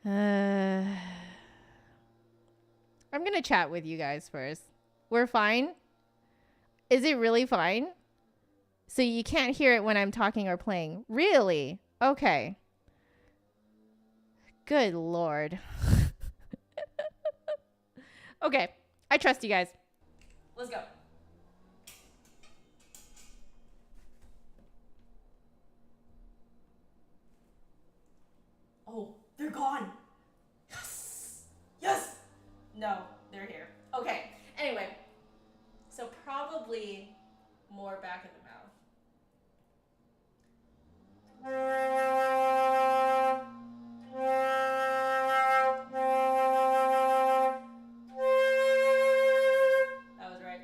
I'm going to chat with you guys first. We're fine? Is it really fine? So you can't hear it when I'm talking or playing? Really? Okay. Good Lord. Okay, I trust you guys. Let's go. Oh, they're gone. Yes. Yes. No, they're here. Okay. Anyway, so probably more back of the mouth. That was right.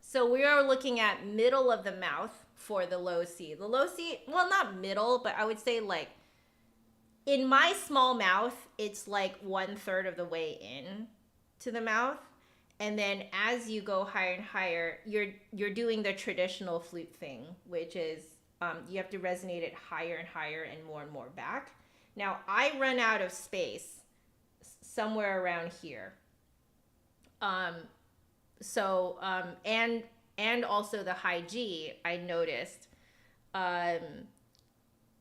So we are looking at middle of the mouth for the low C. The low C, well, not middle, but I would say like in my small mouth, it's like 1/3 of the way in to the mouth. And then as you go higher and higher, you're doing the traditional flute thing, which is you have to resonate it higher and higher and more back. Now I run out of space somewhere around here. And also the high G, I noticed,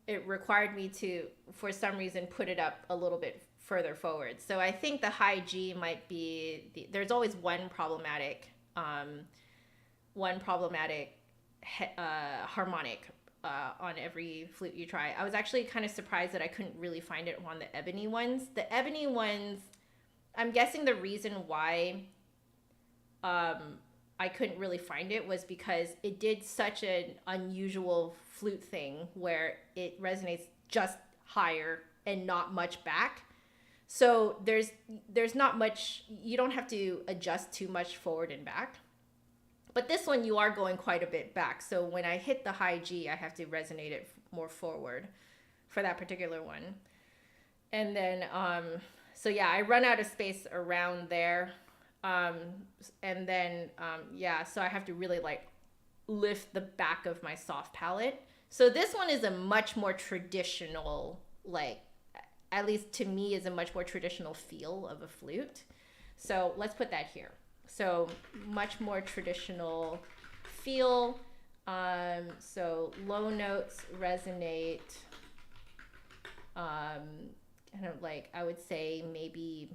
it required me to, for some reason, put it up a little bit further forward. So I think the high G might be, there's always one problematic harmonic on every flute you try. I was actually kind of surprised that I couldn't really find it on the Ebony ones. The Ebony ones, I'm guessing the reason why I couldn't really find it was because it did such an unusual flute thing where it resonates just higher and not much back. So there's not much, you don't have to adjust too much forward and back. But this one you are going quite a bit back. So when I hit the high G, I have to resonate it more forward for that particular one. And then, so yeah, I run out of space around there. And then, so I have to really like lift the back of my soft palate. So this one is a much more traditional, like, at least to me, is a much more traditional feel of a flute. So let's put that here. So much more traditional feel. So low notes resonate, kind of like, I would say maybe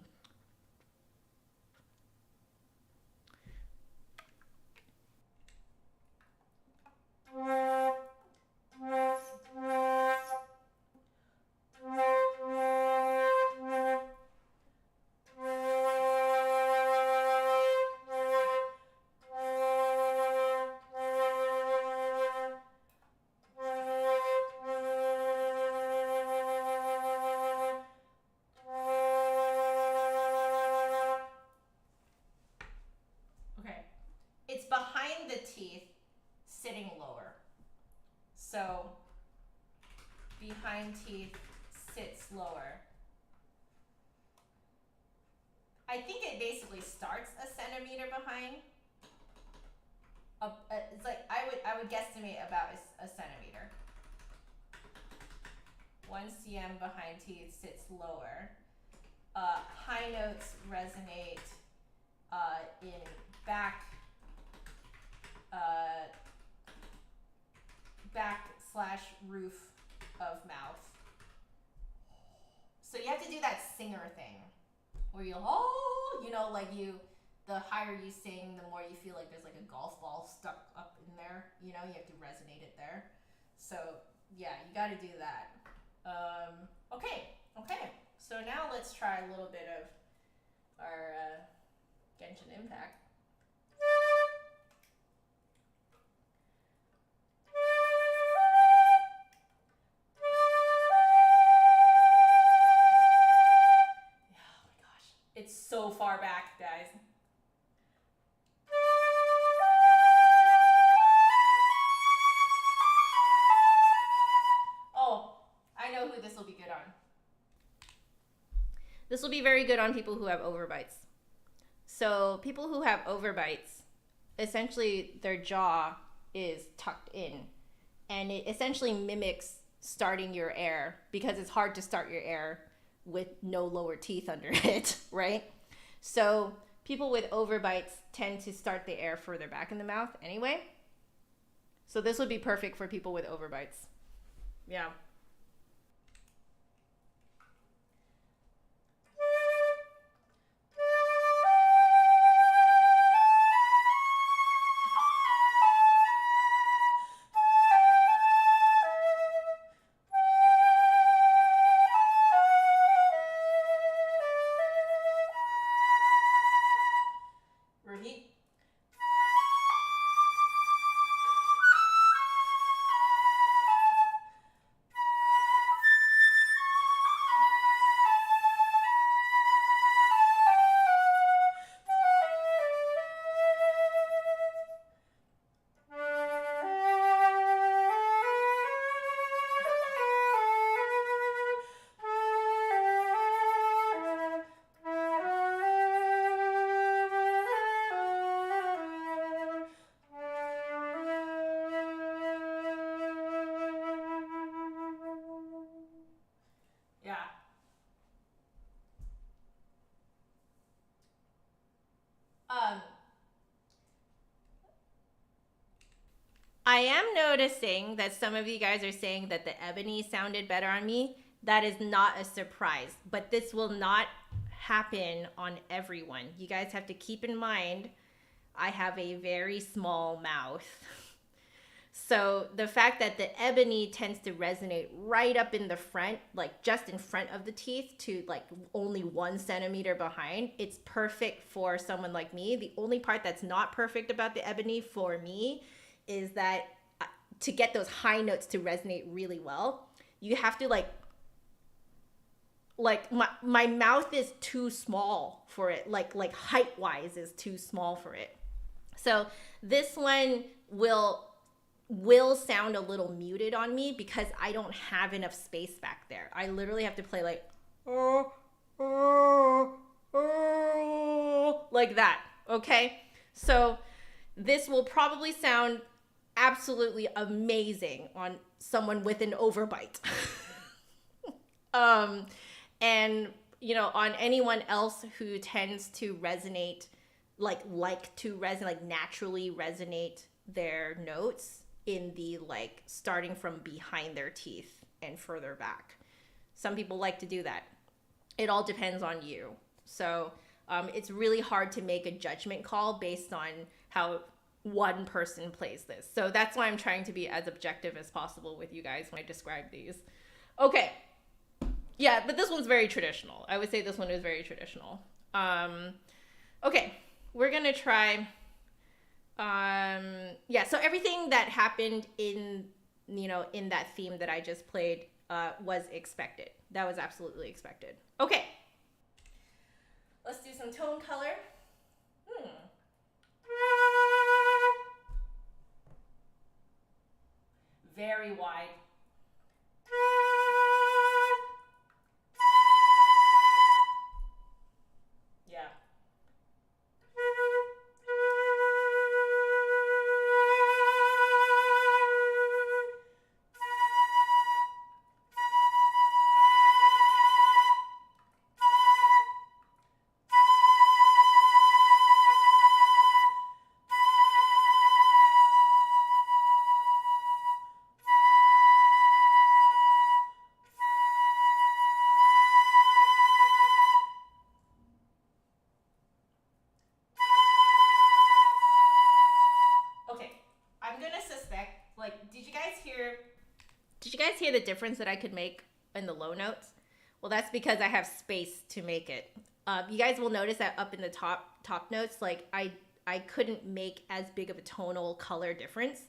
it's behind the teeth, sitting lower. So behind teeth sits lower. I think it basically starts a centimeter behind. It's like I would guesstimate about a centimeter. 1 cm behind teeth sits lower. High notes resonate in back/roof of mouth. So you have to do that singer thing where you'll, like the higher you sing, the more you feel like there's like a golf ball stuck up in there. You have to resonate it there. So yeah, you got to do that. Okay. So now let's try a little bit of our Genshin Impact. far back, guys. Oh, I know who this will be good on. This will be very good on people who have overbites. So people who have overbites, essentially their jaw is tucked in, and it essentially mimics starting your air, because it's hard to start your air with no lower teeth under it, right? So people with overbites tend to start the air further back in the mouth anyway. So this would be perfect for people with overbites. Yeah. Repeat. Yeah. I am noticing that some of you guys are saying that the Ebony sounded better on me. That is not a surprise, but this will not happen on everyone. You guys have to keep in mind, I have a very small mouth. So the fact that the Ebony tends to resonate right up in the front, like just in front of the teeth, to like only 1 centimeter behind, it's perfect for someone like me. The only part that's not perfect about the Ebony for me is that to get those high notes to resonate really well, you have to like my mouth is too small for it, like height wise is too small for it. So this one will sound a little muted on me because I don't have enough space back there. I literally have to play like like that, okay? So this will probably sound absolutely amazing on someone with an overbite. And you know, on anyone else who tends to resonate, like naturally resonate their notes in the like starting from behind their teeth and further back. Some people like to do that. It all depends on you. So it's really hard to make a judgment call based on how one person plays this. So that's why I'm trying to be as objective as possible with you guys when I describe these. Okay. Yeah, but this one's very traditional. I would say this one is very traditional. Okay, we're gonna try. Yeah, so everything that happened in that theme that I just played was expected. That was absolutely expected. Okay, let's do some tone color. Very wide. Yeah. Did you guys hear the difference that I could make in the low notes? Well, that's because I have space to make it. You guys will notice that up in the top notes, like I couldn't make as big of a tonal color difference.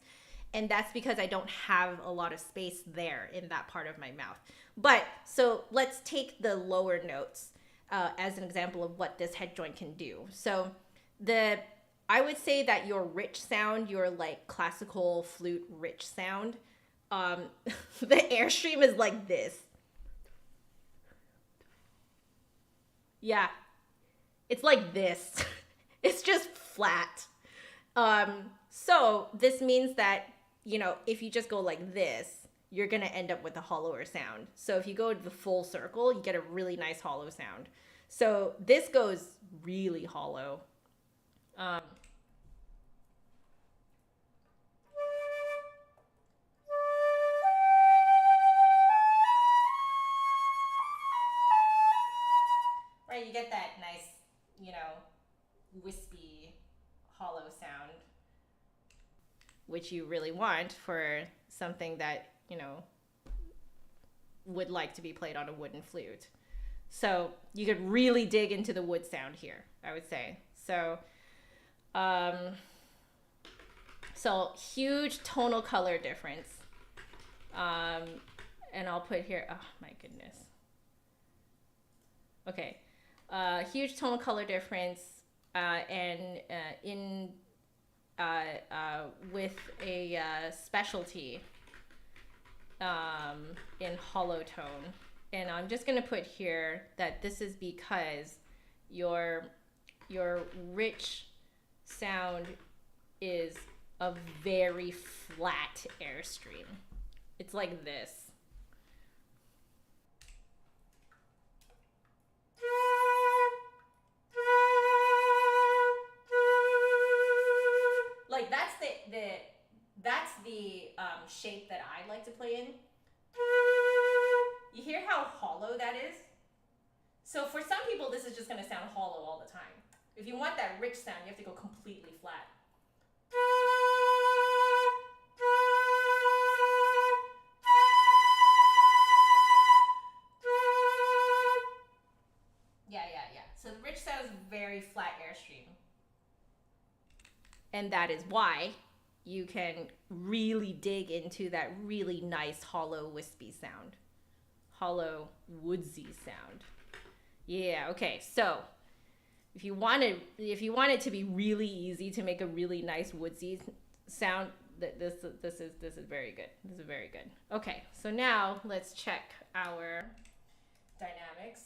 And that's because I don't have a lot of space there in that part of my mouth. But so let's take the lower notes. as an example of what this head joint can do. So I would say that your rich sound, your like classical flute rich sound, the airstream is like this. Yeah, it's like this. It's just flat. So this means that, you know, if you just go like this, you're going to end up with a hollower sound. So if you go to the full circle, you get a really nice hollow sound. So this goes really hollow. Right, you get that nice, you know, wispy, hollow sound, which you really want for something that, you know, would like to be played on a wooden flute. So you could really dig into the wood sound here, I would say. So, so huge tonal color difference. And I'll put here, oh my goodness. Okay, huge tonal color difference, and with a specialty in hollow tone. And I'm just going to put here that this is because your rich sound is a very flat airstream. It's like this. Like that's the shape that I like to play in. You hear how hollow that is? So for some people, this is just going to sound hollow all the time. If you want that rich sound, you have to go completely flat. Yeah. So the rich sound is very flat airstream. And that is why you can really dig into that really nice hollow wispy sound. Hollow woodsy sound. Yeah, okay. So if you want it to be really easy to make a really nice woodsy sound, this is very good. This is very good. Okay, so now let's check our dynamics.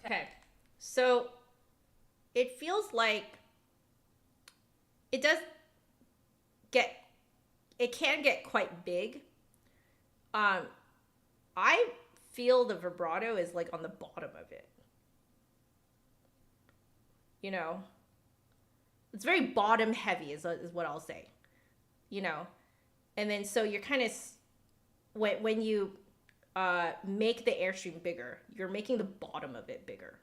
Okay, so it feels like it can get quite big. I feel the vibrato is like on the bottom of it. You know, it's very bottom heavy is what I'll say, you know, and then so you're kind of, when you make the airstream bigger, you're making the bottom of it bigger.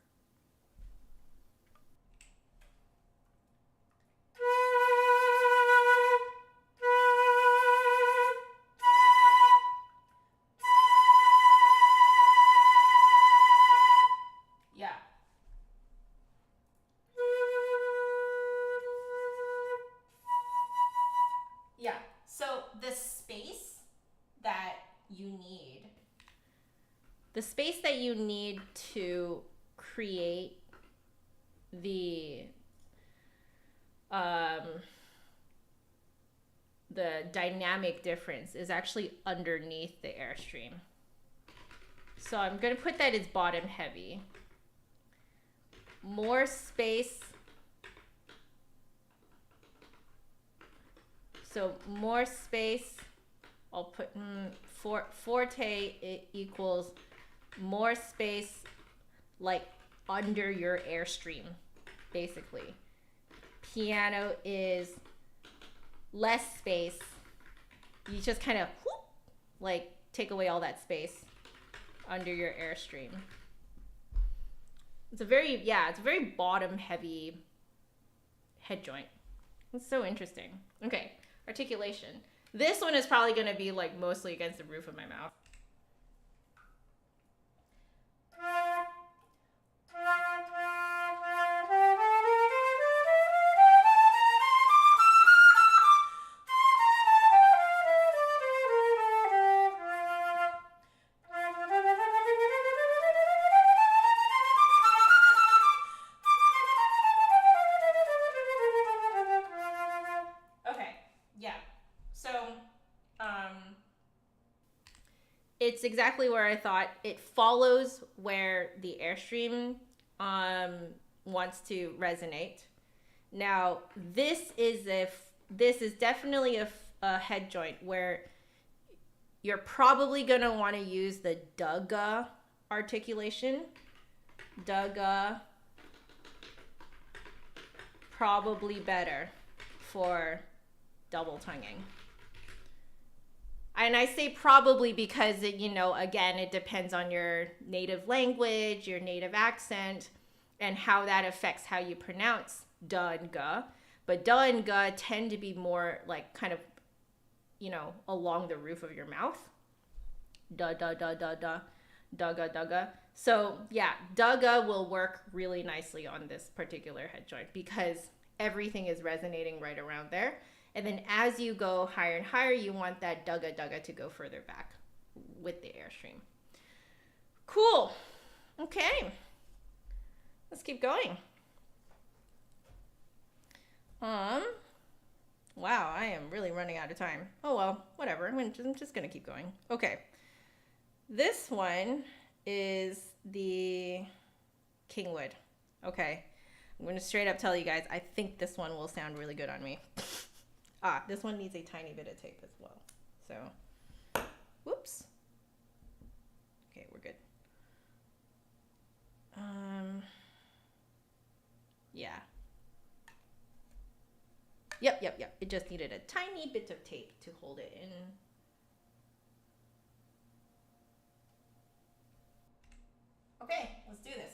Yeah. Yeah. So the space that you need to create the dynamic difference is actually underneath the airstream. So I'm going to put that as bottom heavy. More space. So more space I'll put forte, it equals more space like under your airstream, basically. Piano is less space. You just kind of like take away all that space under your airstream. It's a very bottom heavy head joint. It's so interesting. Okay, articulation. This one is probably going to be like mostly against the roof of my mouth. It's exactly where I thought. It follows where the airstream wants to resonate. Now, this is definitely a head joint where you're probably going to want to use the da-ga articulation. Da-ga, probably better for double tonguing. And I say probably because, again, it depends on your native language, your native accent, and how that affects how you pronounce da and ga. But da and ga tend to be more like kind of, along the roof of your mouth. Da, da, da, da, da, da, ga, da, ga. So, yeah, da, ga will work really nicely on this particular head joint because everything is resonating right around there. And then as you go higher and higher, you want that dugga dugga to go further back with the airstream. Cool. Okay. Let's keep going. Wow, I am really running out of time. Oh well, whatever. I'm just gonna keep going. Okay. This one is the Kingwood. Okay. I'm gonna straight up tell you guys, I think this one will sound really good on me. This one needs a tiny bit of tape as well. So, whoops. Okay, we're good. Yeah. Yep. It just needed a tiny bit of tape to hold it in. Okay, let's do this.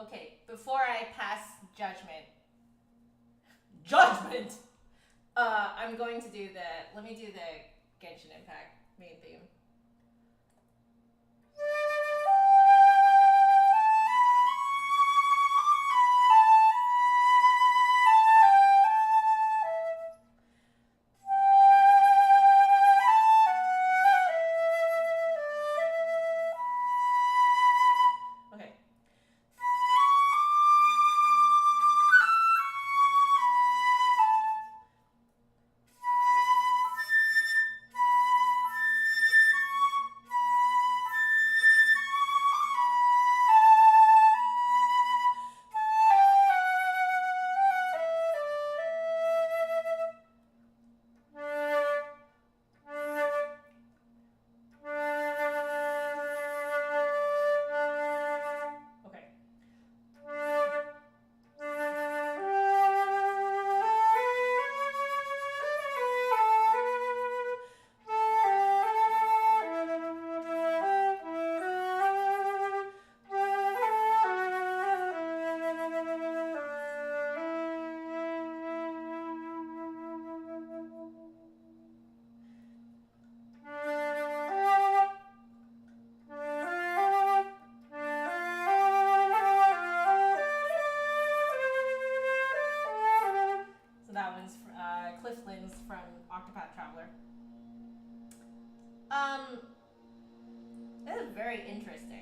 Okay, before I pass judgment, I'm going to let me do the Genshin Impact main theme. from Octopath Traveler. This is very interesting.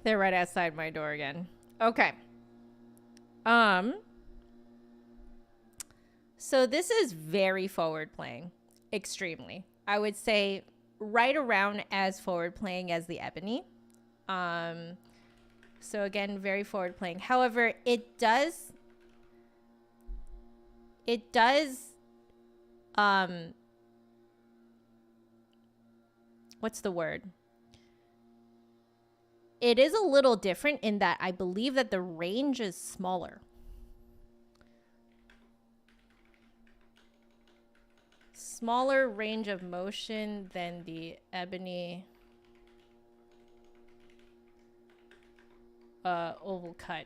They're right outside my door again. Okay. So this is very forward playing. Extremely. I would say right around as forward playing as the Ebony. So again, very forward playing. However, it does what's the word? It is a little different in that I believe that the range is smaller. Smaller range of motion than the Ebony oval cut.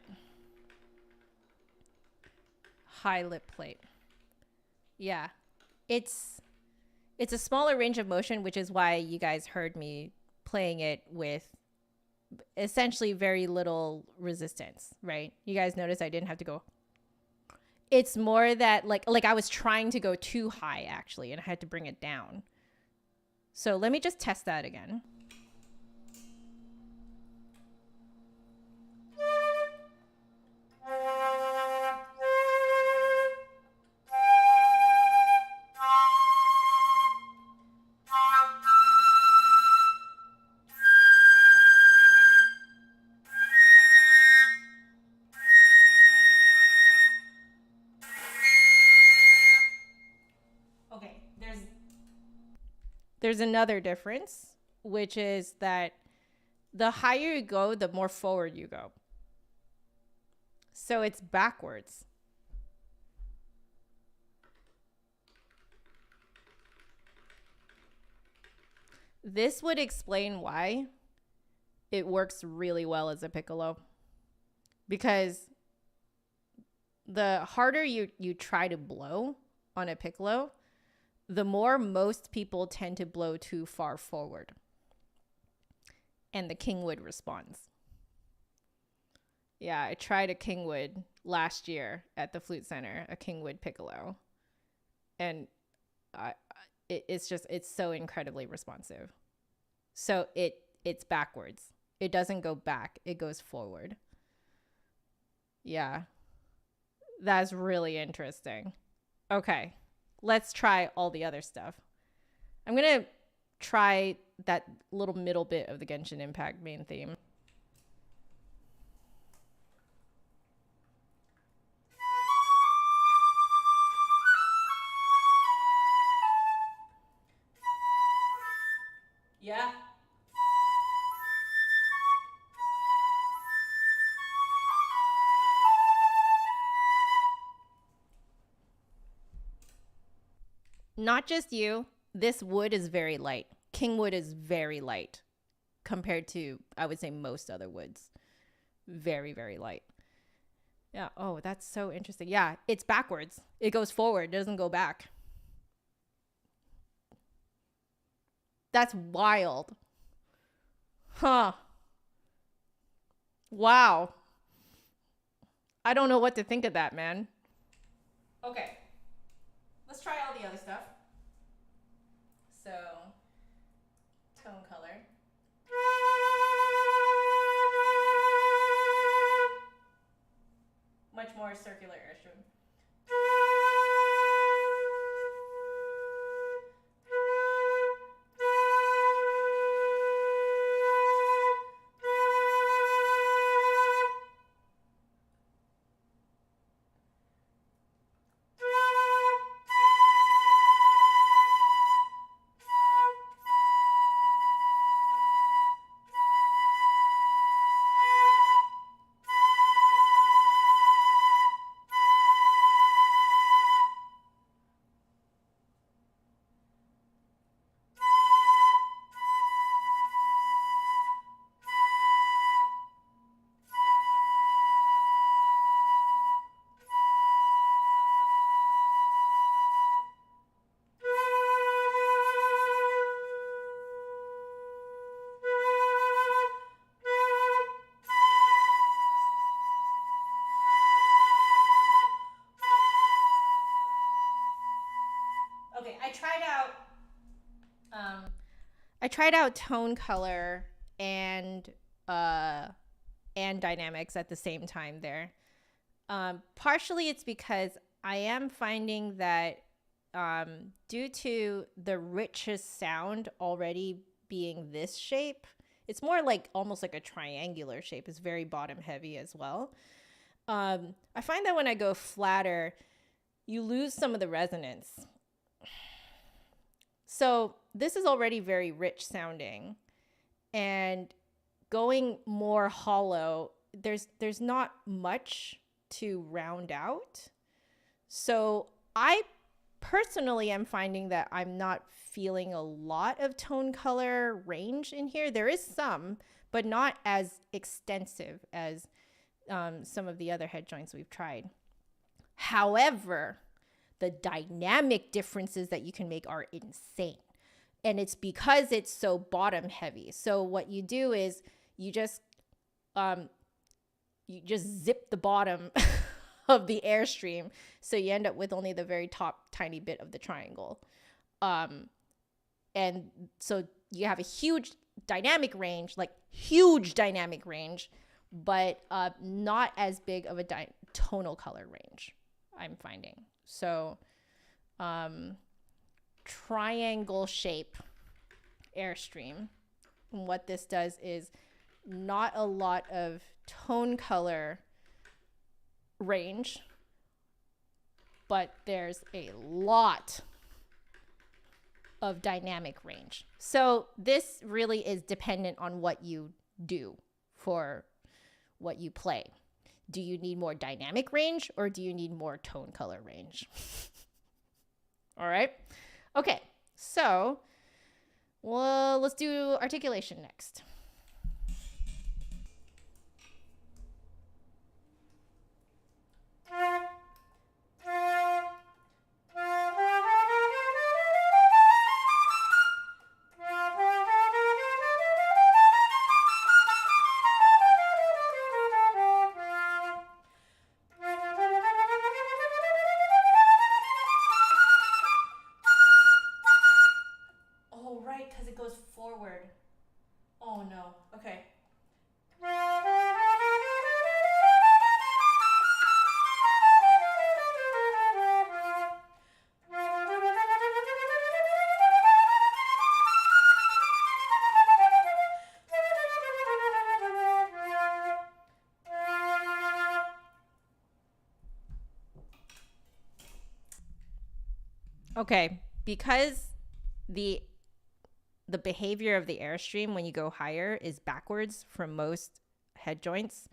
High lip plate. Yeah. It's a smaller range of motion, which is why you guys heard me playing it with essentially very little resistance, right? You guys notice I didn't have to go. It's more that like I was trying to go too high actually, and I had to bring it down. So let me just test that again. There's another difference, which is that the higher you go, the more forward you go. So it's backwards. This would explain why it works really well as a piccolo. Because the harder you try to blow on a piccolo, the more most people tend to blow too far forward. And the Kingwood responds. Yeah, I tried a Kingwood last year at the Flute Center, a Kingwood piccolo. And it's so incredibly responsive. So it's backwards. It doesn't go back, it goes forward. Yeah. That's really interesting. Okay. Let's try all the other stuff. I'm going to try that little middle bit of the Genshin Impact main theme. Yeah. Not just you, this wood is very light. Kingwood is very light compared to, I would say, most other woods. Very, very light. Yeah. Oh, that's so interesting. Yeah, it's backwards. It goes forward. It doesn't go back. That's wild. Huh. Wow. I don't know what to think of that, man. Okay. Let's try all the other stuff. So, tone color. Much more circular airstream. I tried out tone color and dynamics at the same time there. Partially it's because I am finding that due to the richest sound already being this shape, it's more like almost like a triangular shape. It's very bottom heavy as well. I find that when I go flatter, you lose some of the resonance. So this is already very rich sounding, and going more hollow, there's not much to round out. So I personally am finding that I'm not feeling a lot of tone color range in here. There is some, but not as extensive as some of the other head joints we've tried. However, the dynamic differences that you can make are insane. And it's because it's so bottom heavy. So what you do is you just zip the bottom of the airstream. So you end up with only the very top tiny bit of the triangle. And so you have a huge dynamic range, but not as big of a tonal color range, I'm finding. So triangle shape airstream. And what this does is not a lot of tone color range, but there's a lot of dynamic range. So this really is dependent on what you do for what you play. Do you need more dynamic range or do you need more tone color range? All right. Okay. So, well, let's do articulation next. Okay, because the behavior of the airstream when you go higher is backwards from most head joints,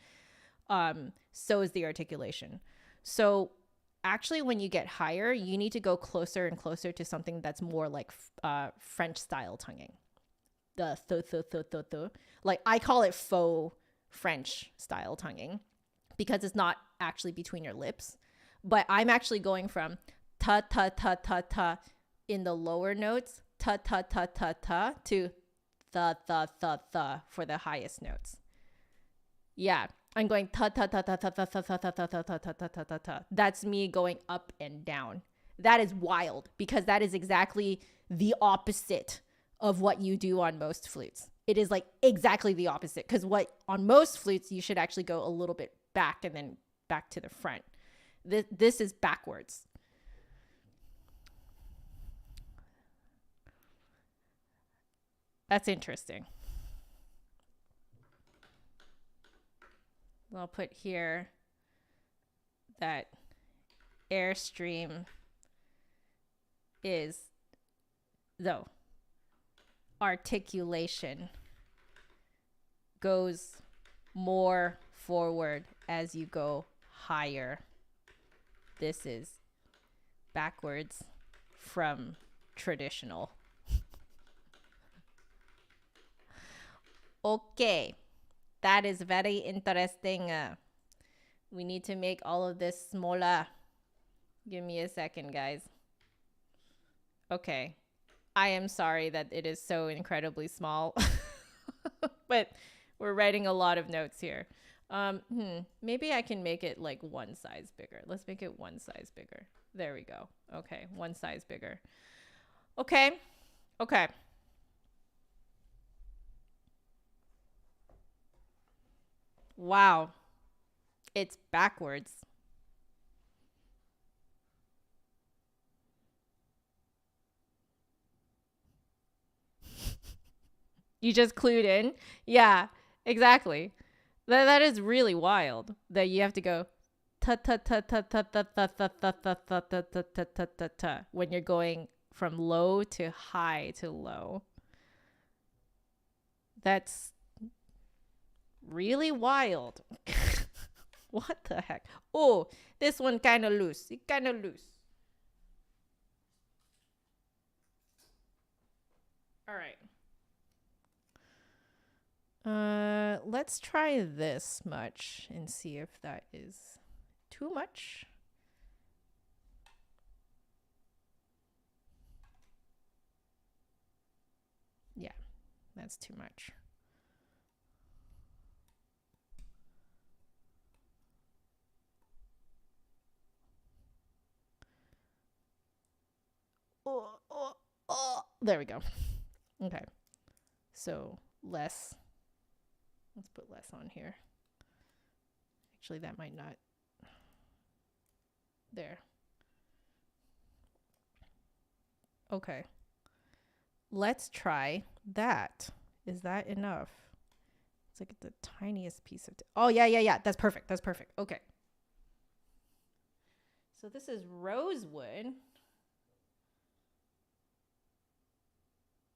so is the articulation. So actually when you get higher, you need to go closer and closer to something that's more like French style tonguing. The th. Like I call it faux French style tonguing because it's not actually between your lips. But I'm actually going from ta ta ta ta ta in the lower notes, ta ta ta ta ta, to the for the highest notes. Yeah, I'm going ta ta ta ta ta ta ta ta ta ta ta ta ta ta ta ta. That's me going up and down. That is wild because that is exactly the opposite of what you do on most flutes. It is like exactly the opposite because what on most flutes you should actually go a little bit back and then back to the front. This is backwards. That's interesting. I'll put here that airstream is, though, articulation goes more forward as you go higher. This is backwards from traditional. Okay, that is very interesting. We need to make all of this smaller. Give me a second, guys. Okay, I am sorry that it is so incredibly small, but we're writing a lot of notes here. Maybe I can make it like one size bigger. Let's make it one size bigger. There we go. Okay, one size bigger. Okay. Wow. It's backwards. You just clued in? Yeah, exactly. That is really wild that you have to go ta ta ta ta ta ta ta ta ta ta ta ta ta ta ta ta ta when you're going from low to high to low. That's really wild. What the heck? Oh, this one kind of loose. It kind of loose. All right. Let's try this much and see if that is too much. Yeah, that's too much. Oh, there we go. Okay. So less. Let's put less on here. Actually, that might not. There. Okay. Let's try that. Is that enough? It's like the tiniest piece of. Oh, yeah. That's perfect. That's perfect. Okay. So this is rosewood.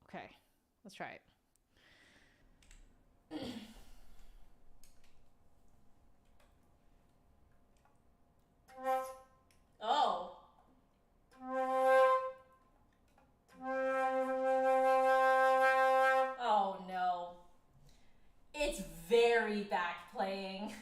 Okay. Let's try it. Oh. Oh no. It's very back playing.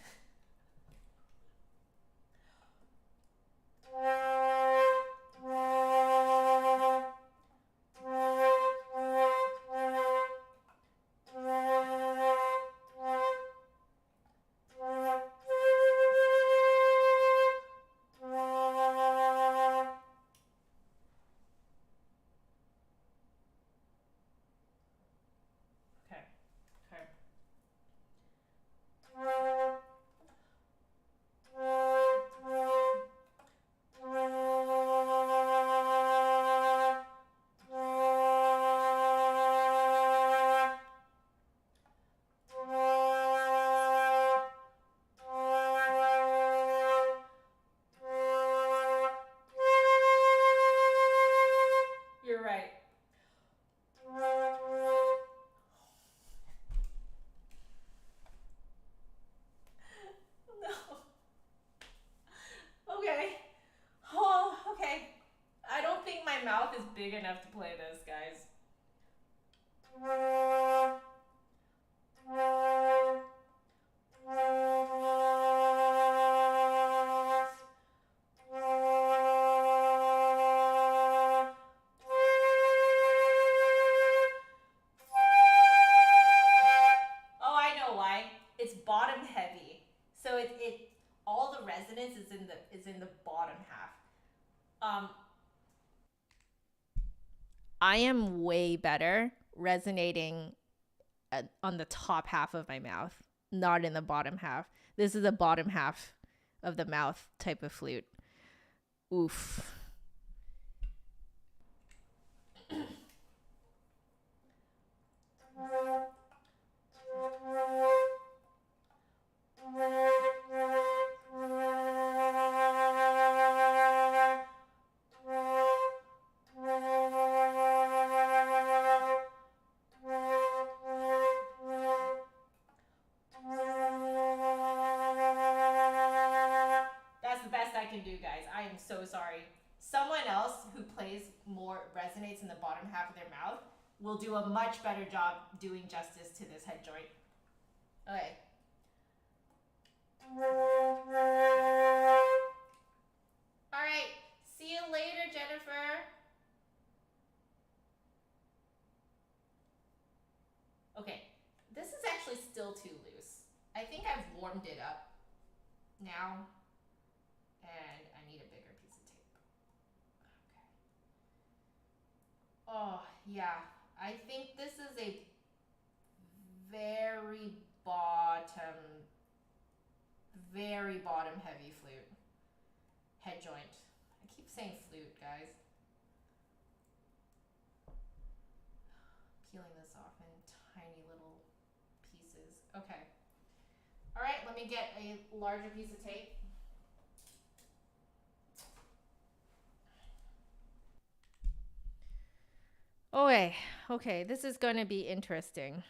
You're right. No. Okay. Oh, okay. I don't think my mouth is big enough to play this, guys. Oh, I know why. It's bottom heavy. So it all the resonance is in the bottom half. Um I am way better resonating on the top half of my mouth, not in the bottom half. This is a bottom half of the mouth type of flute. Oof. That's the best I can do, guys. I am so sorry. Someone else who plays more resonates in the bottom half of their mouth will do a much better job doing justice to this head joint. Okay. All right. See you later, Jennifer. Okay. This is actually still too loose. I think I've warmed it up now, and I need a bigger piece of tape. Okay. Oh, yeah. I think this is a very bottom very bottom heavy flute. Head joint. I keep saying flute, guys. Peeling this off in tiny little pieces. Okay. All right, let me get a larger piece of tape. Okay, okay, this is going to be interesting.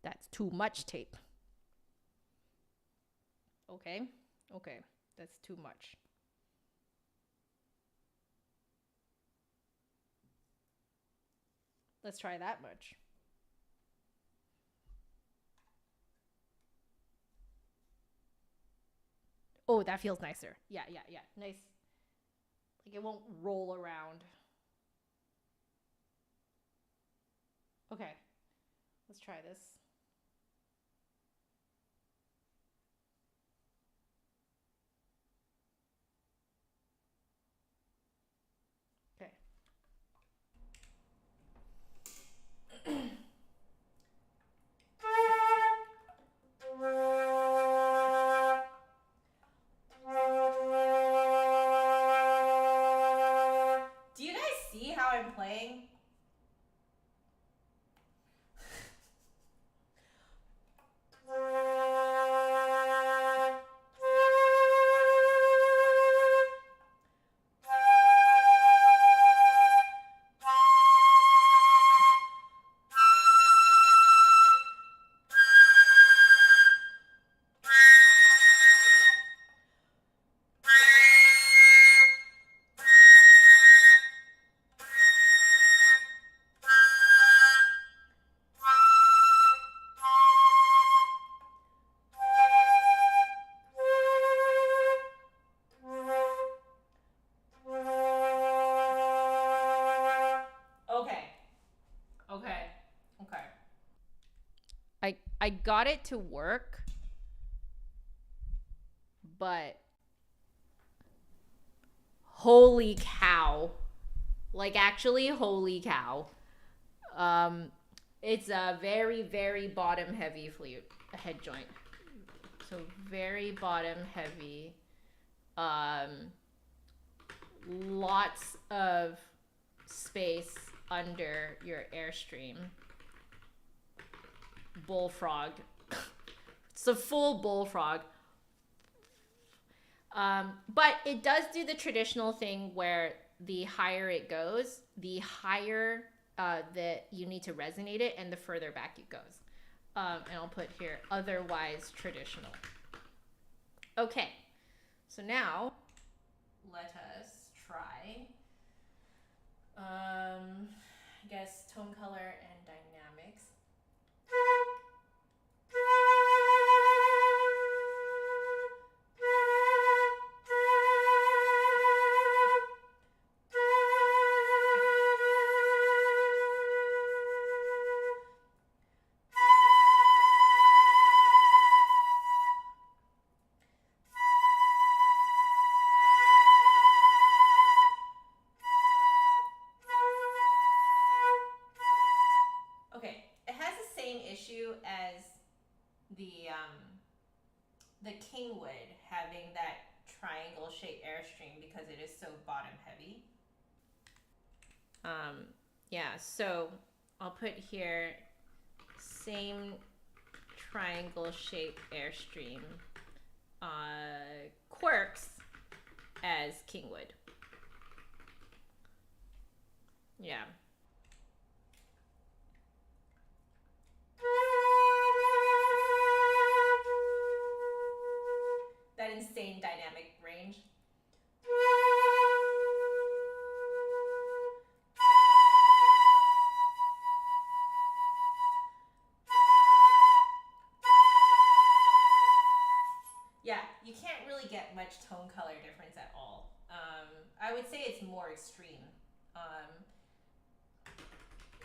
That's too much tape. Okay, okay, that's too much. Let's try that much. Oh, that feels nicer. Yeah, yeah, yeah. Nice. Like it won't roll around. Okay, let's try this. Okay. Do you guys see how I'm playing? I got it to work, but holy cow. Like actually holy cow. It's a very, very bottom heavy flute, a head joint. So very bottom heavy. Lots of space under your airstream. Bullfrog. It's a full bullfrog. But it does do the traditional thing where the higher it goes, the higher that you need to resonate it, and the further back it goes. And I'll put here otherwise traditional. Okay, so now let us try I guess tone color and dynamics. As the Kingwood having that triangle shaped airstream because it is so bottom heavy. Yeah, so I'll put here same triangle shaped airstream quirks as Kingwood. Yeah. That insane dynamic range. Yeah, you can't really get much tone color difference at all. I would say it's more extreme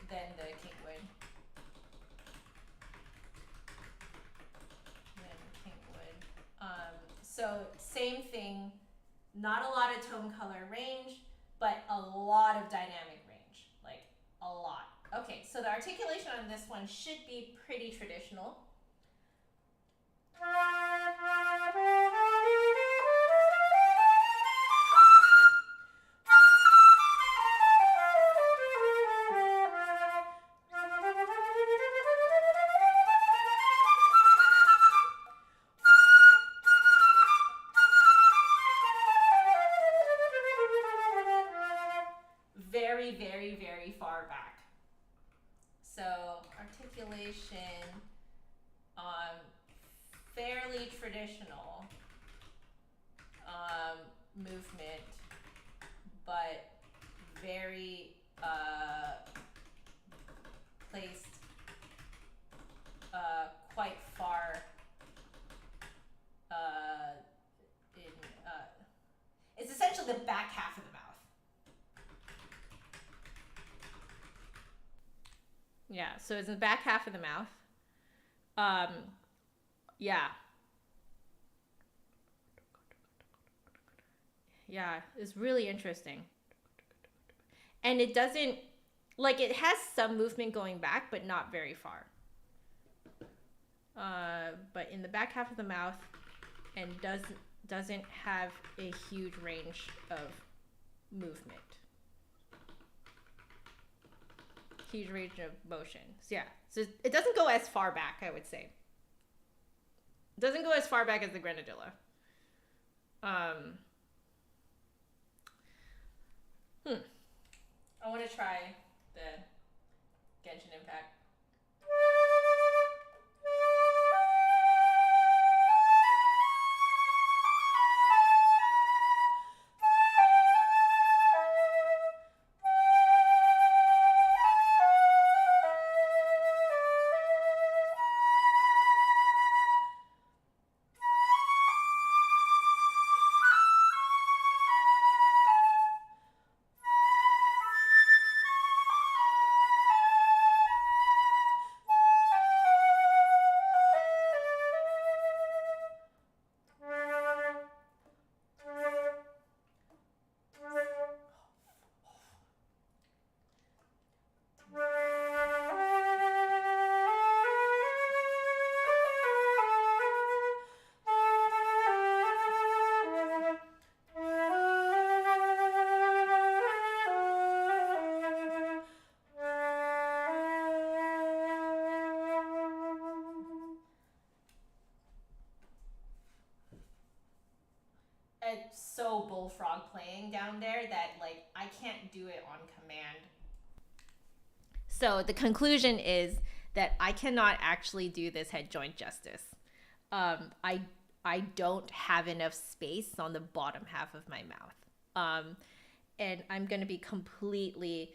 than the Kingwood. So same thing, not a lot of tone color range, but a lot of dynamic range, like a lot. Okay, so the articulation on this one should be pretty traditional. Very, very, very far back. So articulation, fairly traditional movement, but very placed quite far in. It's essentially the back half of the mouth. Yeah, so it's in the back half of the mouth. Yeah. Yeah, it's really interesting. And it doesn't, like, it has some movement going back, but not very far. But in the back half of the mouth, and doesn't have a huge range of movement. Huge range of motion. So yeah, so it doesn't go as far back, I would say. It doesn't go as far back as the Grenadilla. I want to try the Genshin Impact. It's so bullfrog playing down there that, like, I can't do it on command. So the conclusion is that I cannot actually do this head joint justice. I don't have enough space on the bottom half of my mouth. And I'm going to be completely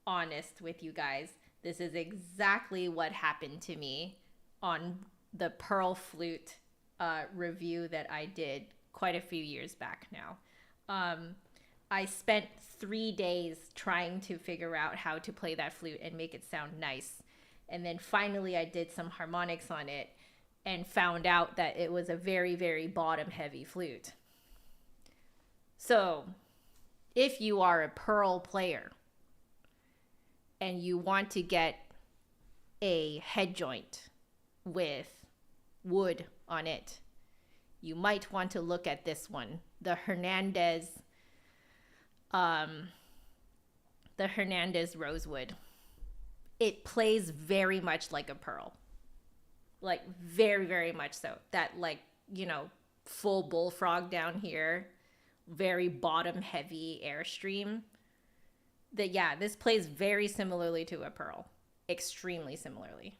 honest with you guys. This is exactly what happened to me on the pearl flute review that I did quite a few years back now. I spent 3 days trying to figure out how to play that flute and make it sound nice. And then finally I did some harmonics on it and found out that it was a very, very bottom heavy flute. So if you are a pearl player and you want to get a head joint with wood on it, you might want to look at this one, the Hernandez Rosewood. It plays very much like a pearl, like very, very much so. That, like, you know, full bullfrog down here, very bottom heavy airstream. This plays very similarly to a pearl, extremely similarly.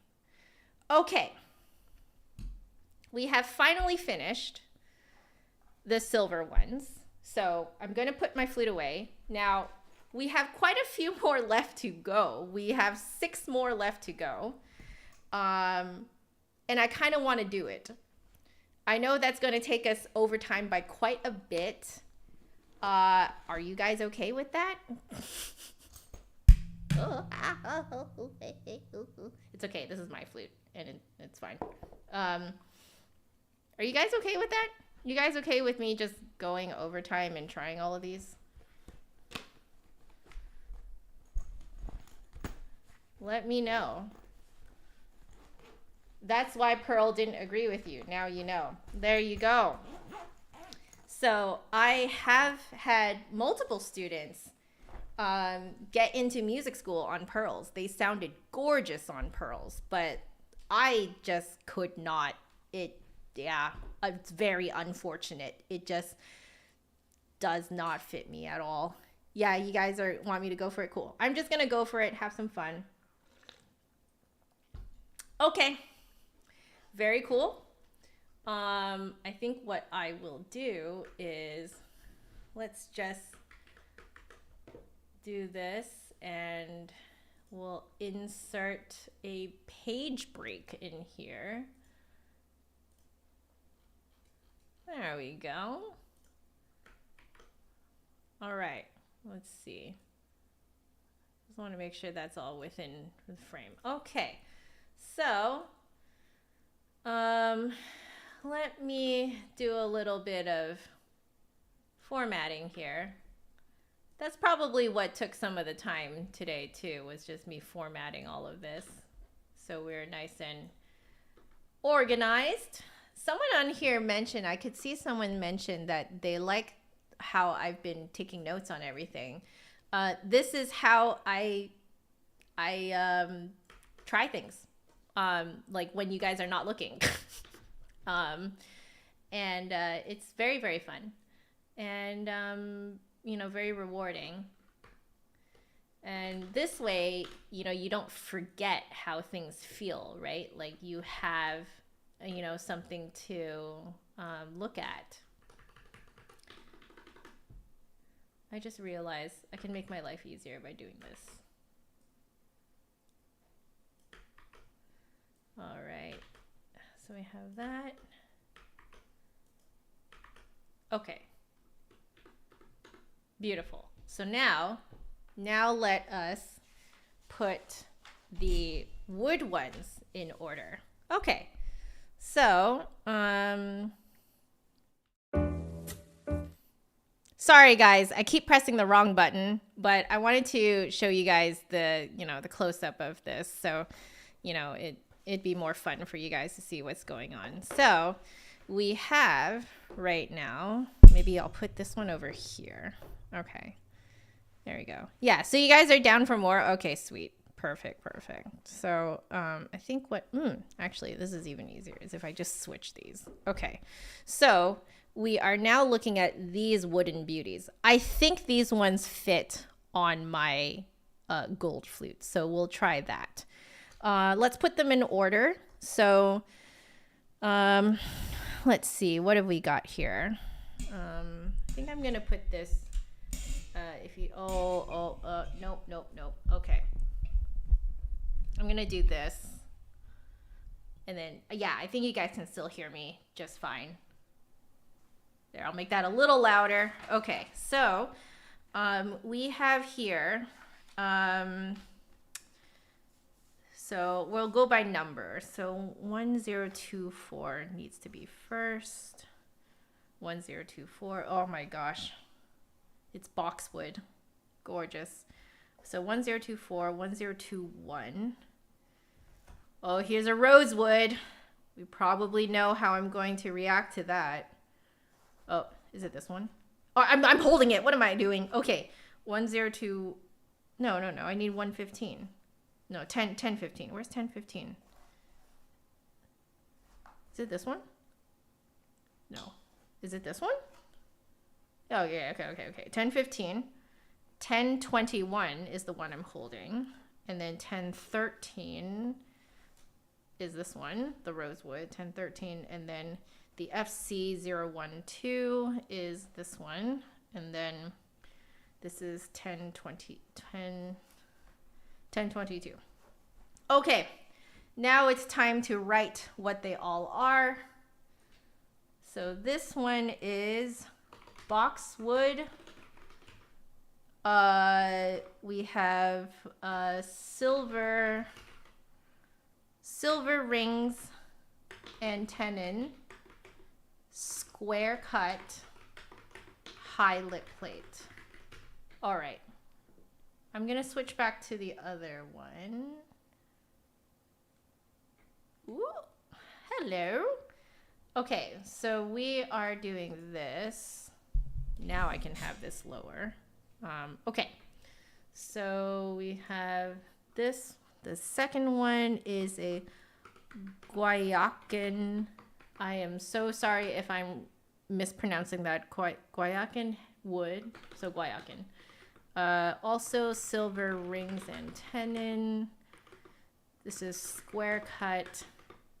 Okay. We have finally finished the silver ones. So I'm going to put my flute away. Now, we have quite a few more left to go. We have 6 more left to go. And I kind of want to do it. I know that's going to take us over time by quite a bit. Are you guys okay with that? It's okay. This is my flute, and it's fine. Are you guys okay with that? You guys okay with me just going overtime and trying all of these? Let me know. That's why Pearl didn't agree with you. Now you know. There you go. So I have had multiple students get into music school on pearls. They sounded gorgeous on pearls, but I just could not. It's very unfortunate. It just does not fit me at all. Yeah, you guys want me to go for it? Cool. I'm just going to go for it. Have some fun. Okay. Very cool. I think what I will do is let's just do this and we'll insert a page break in here. There we go. All right, let's see. Just want to make sure that's all within the frame. Okay, so let me do a little bit of formatting here. That's probably what took some of the time today too, was just me formatting all of this. So we're nice and organized. Someone on here mentioned, I could see someone mention that they like how I've been taking notes on everything. This is how I try things, like when you guys are not looking. And it's very, very fun and, you know, very rewarding. And this way, you know, you don't forget how things feel, right? Like you have, you know, something to look at. I just realized I can make my life easier by doing this. All right, so we have that. Okay, beautiful. So now let us put the wood ones in order. Okay, so sorry guys, I keep pressing the wrong button, but I wanted to show you guys the, you know, the close-up of this, so, you know, it'd be more fun for you guys to see what's going on. So we have right now, maybe I'll put this one over here. Okay, there we go. Yeah, so you guys are down for more? Okay, sweet. Perfect. So I think actually this is even easier, is if I just switch these. Okay, so we are now looking at these wooden beauties. I think these ones fit on my gold flute, so we'll try that. Let's put them in order. So let's see, what have we got here? I think I'm gonna put this, nope. Okay. I'm gonna do this. And then, yeah, I think you guys can still hear me just fine. There, I'll make that a little louder. Okay, so we have here, so we'll go by number. So 1024 needs to be first. 1024, oh my gosh. It's Boxwood, gorgeous. So 1024, 1021. Oh, here's a Rosewood. We probably know how I'm going to react to that. Oh, is it this one? Oh, I'm holding it. What am I doing? Okay, 102. No. I need 115. No, 1015. Where's 1015? Is it this one? No. Is it this one? Oh, yeah. Okay. 1015. 1021 is the one I'm holding. And then 1013 is this one, the Rosewood, 1013. And then the FC012 is this one. And then this is 1022. Okay, now it's time to write what they all are. So this one is Boxwood. We have silver rings and tenon, square cut high lip plate. All right. I'm going to switch back to the other one. Ooh, hello. Okay, so we are doing this. Now I can have this lower. Okay, so we have this. The second one is a Guayacan. I am so sorry if I'm mispronouncing that. Guayacan wood. So Guayacan. Also silver rings and tenon. This is square cut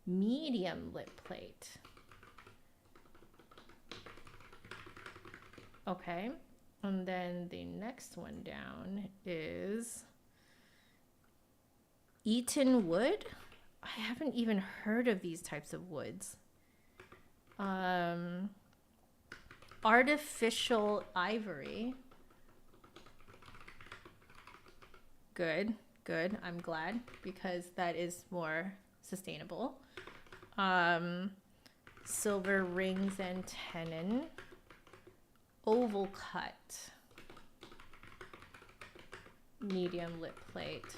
medium lip plate. Okay, and then the next one down is Itin wood. I haven't even heard of these types of woods. Artificial ivory. Good, good. I'm glad because that is more sustainable. Silver rings and tenon. Oval cut. Medium lip plate.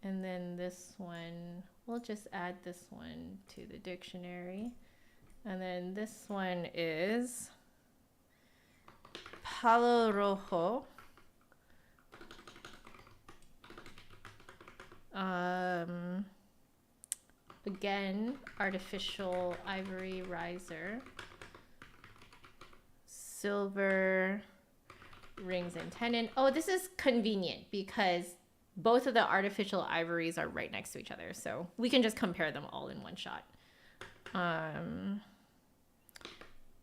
And then this one, we'll just add this one to the dictionary. And then this one is Palo Rojo. Again, artificial ivory riser. Silver rings and tenon. Oh, this is convenient because both of the artificial ivories are right next to each other. So we can just compare them all in one shot.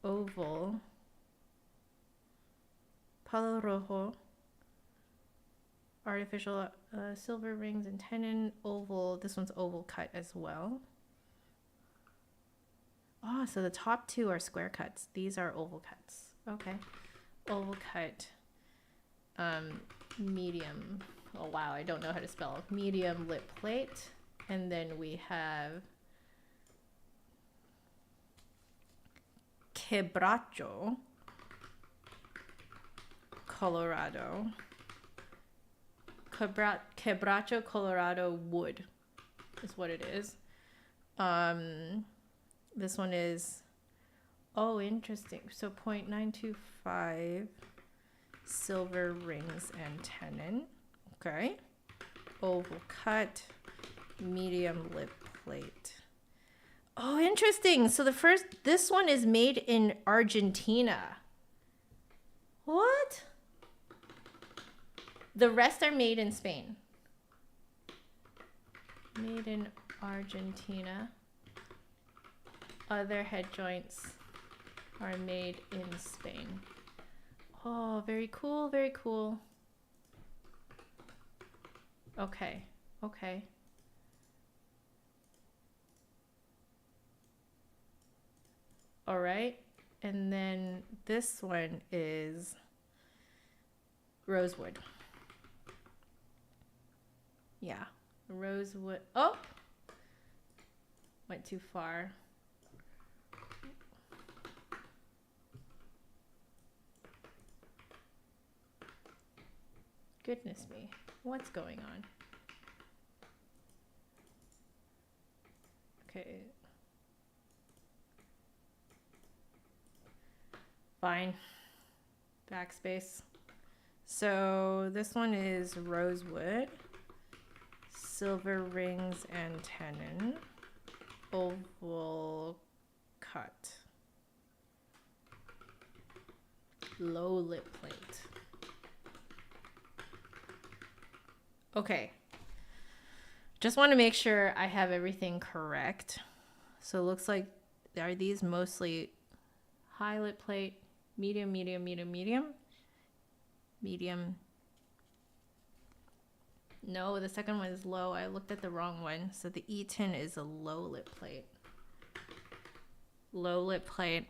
Oval. Palo Rojo. Artificial silver rings and tenon. Oval. This one's oval cut as well. Oh, so the top two are square cuts. These are oval cuts. Okay. Oval cut. Medium. Oh, wow. I don't know how to spell. Medium lip plate. And then we have Quebracho Colorado. Quebracho Colorado wood is what it is. This one is, oh, interesting. So 0.925 silver rings and tenon. Okay. Oval cut, medium lip plate. Oh, interesting. So this one is made in Argentina. What? The rest are made in Spain. Made in Argentina. Other head joints are made in Spain. Oh, very cool, very cool. Okay, okay. All right, and then this one is Rosewood. Yeah, Rosewood. Oh, went too far. Goodness me, what's going on? Okay. Fine. Backspace. So this one is Rosewood. Silver rings and tenon. Oval cut. Low lip plate. Okay. Just want to make sure I have everything correct. So it looks like, are these mostly high lip plate, medium, medium, medium, medium, medium. No, the second one is low. I looked at the wrong one. So the Itin is a low lip plate. Low lip plate.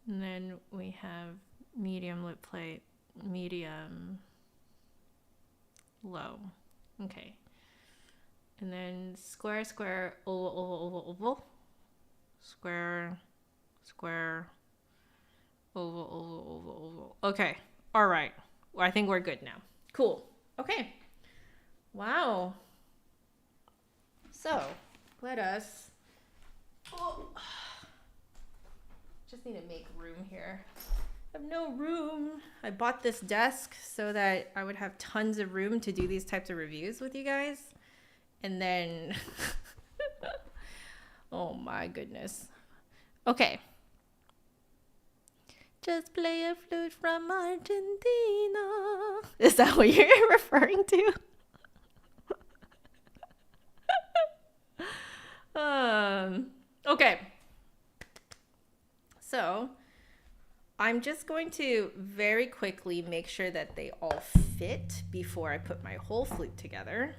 And then we have medium lip plate, medium, low. Okay. And then square, square, oval, oval, oval, oval. square, square, oval, oval, oval, oval. Okay. All right. Well, I think we're good now. Cool. Okay. Wow. So, let us... Oh. Just need to make room here. I have no room. I bought this desk so that I would have tons of room to do these types of reviews with you guys. And then... oh my goodness. Okay. Just play a flute from Argentina. Is that what you're referring to? Okay. So, I'm just going to very quickly make sure that they all fit before I put my whole flute together.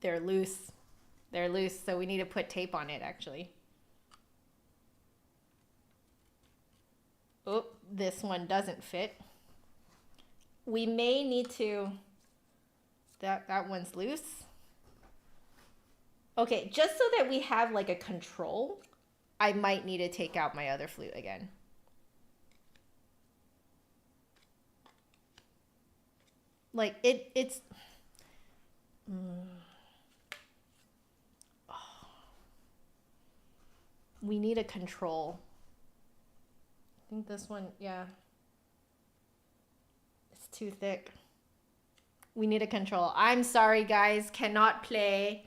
They're loose. They're loose, so we need to put tape on it, actually. Oh, this one doesn't fit. We may need to... That one's loose. Okay, just so that we have like a control, I might need to take out my other flute again. Like it's... Oh. We need a control. I think this one, yeah. It's too thick. We need a control. I'm sorry, guys. Cannot play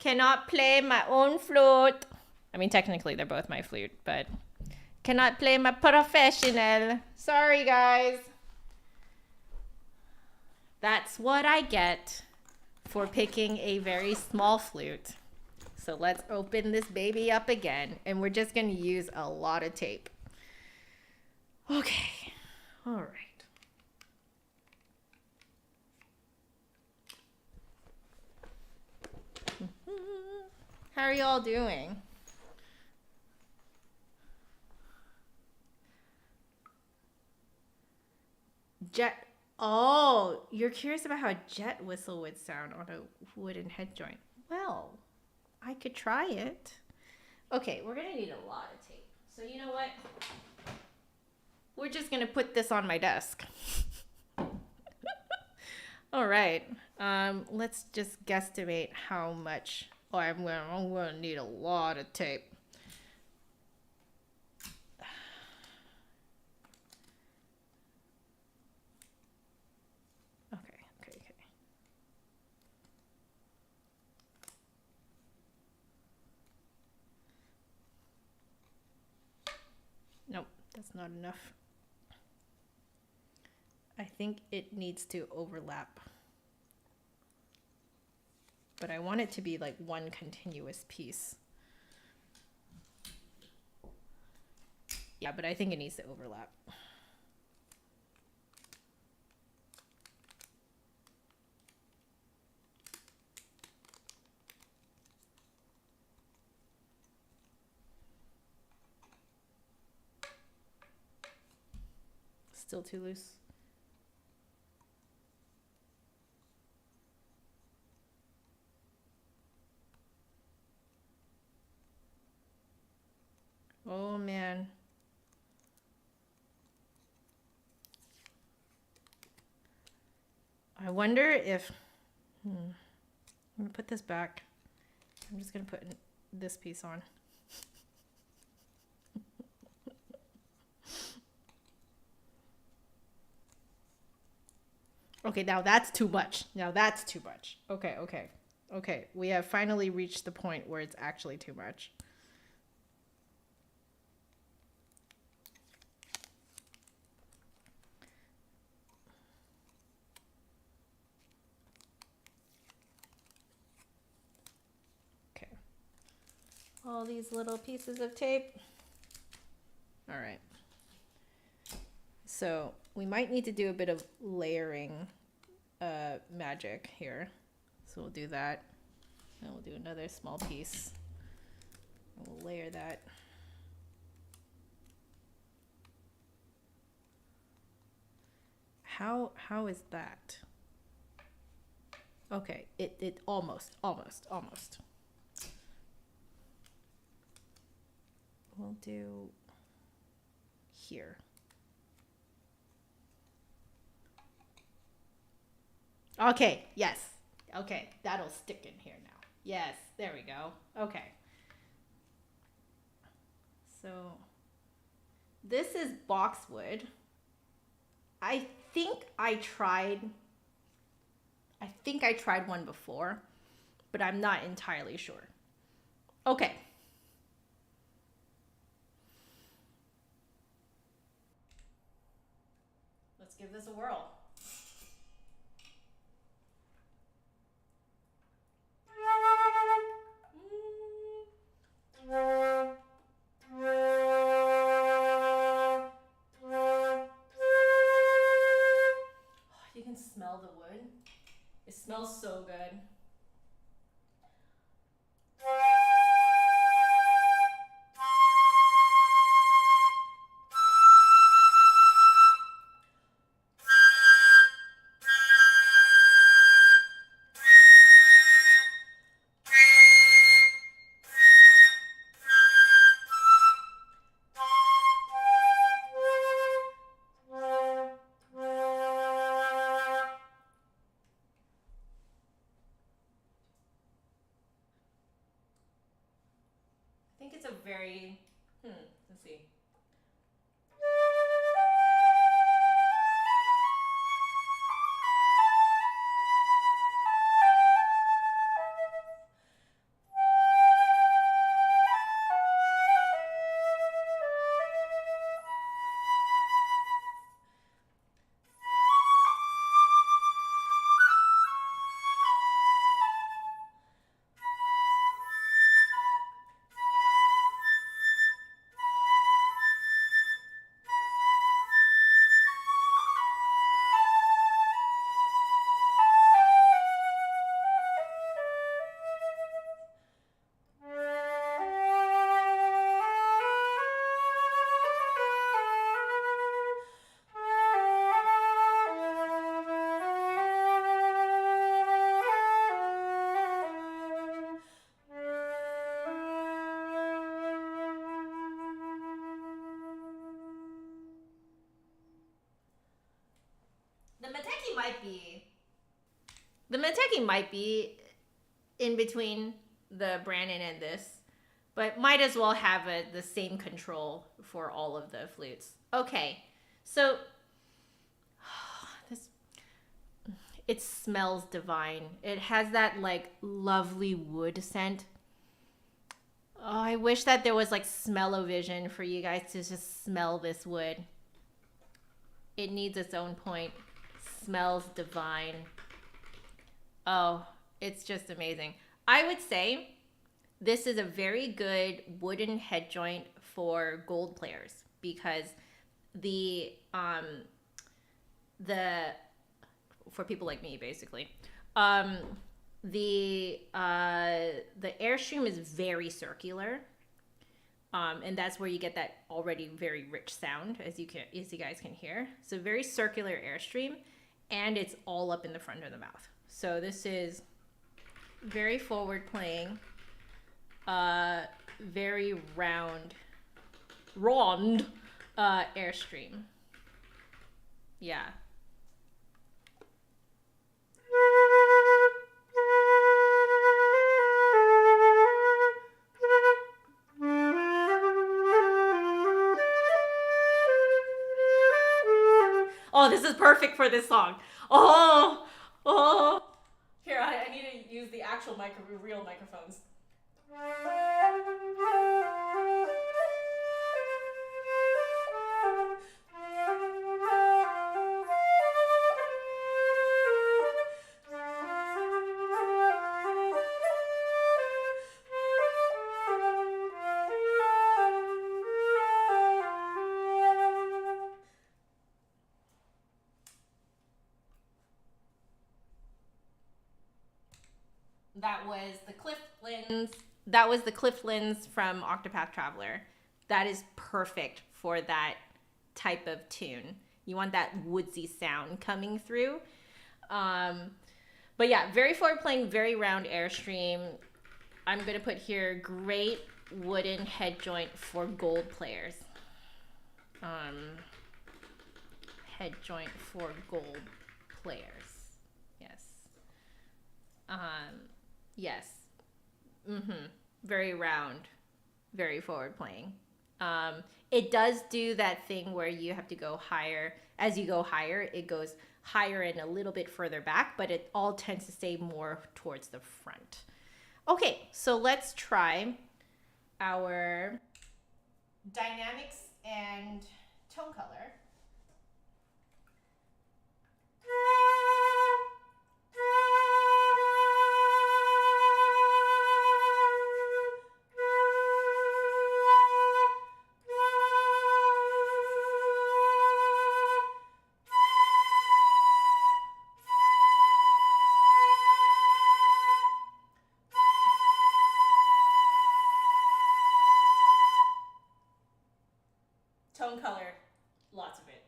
my own flute. I mean, technically, they're both my flute, but cannot play my professional. Sorry, guys. That's what I get for picking a very small flute. So let's open this baby up again, and we're just going to use a lot of tape. Okay. All right. How are y'all doing? Jet. Oh, you're curious about how a jet whistle would sound on a wooden head joint. Well, I could try it. Okay, we're going to need a lot of tape. So you know what? We're just going to put this on my desk. All right. Let's just guesstimate how much. Oh, I'm going to need a lot of tape. Okay. Nope, that's not enough. I think it needs to overlap. But I want it to be like one continuous piece. Yeah, but I think it needs to overlap. Still too loose. Oh man. I wonder if I'm gonna put this back. I'm just gonna put this piece on. Okay, now that's too much. Okay. We have finally reached the point where it's actually too much. Okay. All these little pieces of tape. All right. So we might need to do a bit of layering magic here. So we'll do that. And we'll do another small piece. And we'll layer that. How is that? Okay, it almost. We'll do here. Okay, yes. Okay, that'll stick in here now. Yes, there we go. Okay. So this is Boxwood. I think I tried one before, but I'm not entirely sure. Okay. Let's give this a whirl. You can smell the wood. It smells so good. I think it's a very, let's see. The Mateki might be in between the Brandon and this, but might as well have the same control for all of the flutes. Okay, so it smells divine. It has that like lovely wood scent. Oh, I wish that there was like smell-o-vision for you guys to just smell this wood. It needs its own point. Smells divine. Oh, it's just amazing. I would say this is a very good wooden head joint for gold players because the for people like me basically, the airstream is very circular, and that's where you get that already very rich sound as you guys can hear. So very circular airstream, and it's all up in the front of the mouth. So this is very forward playing, very round airstream. Yeah. Oh, this is perfect for this song. Oh. Here, I need to use the actual real microphones. That was the Cliff Lins from Octopath Traveler. That is perfect for that type of tune. You want that woodsy sound coming through. But yeah, very forward playing, very round Airstream. I'm going to put here great wooden head joint for gold players. Head joint for gold players. Yes. Yes. Very round, very forward playing. It does do that thing where you have to go higher. As you go higher, it goes higher and a little bit further back, but it all tends to stay more towards the front. Okay, so let's try our dynamics and tone color. Tone color, lots of it.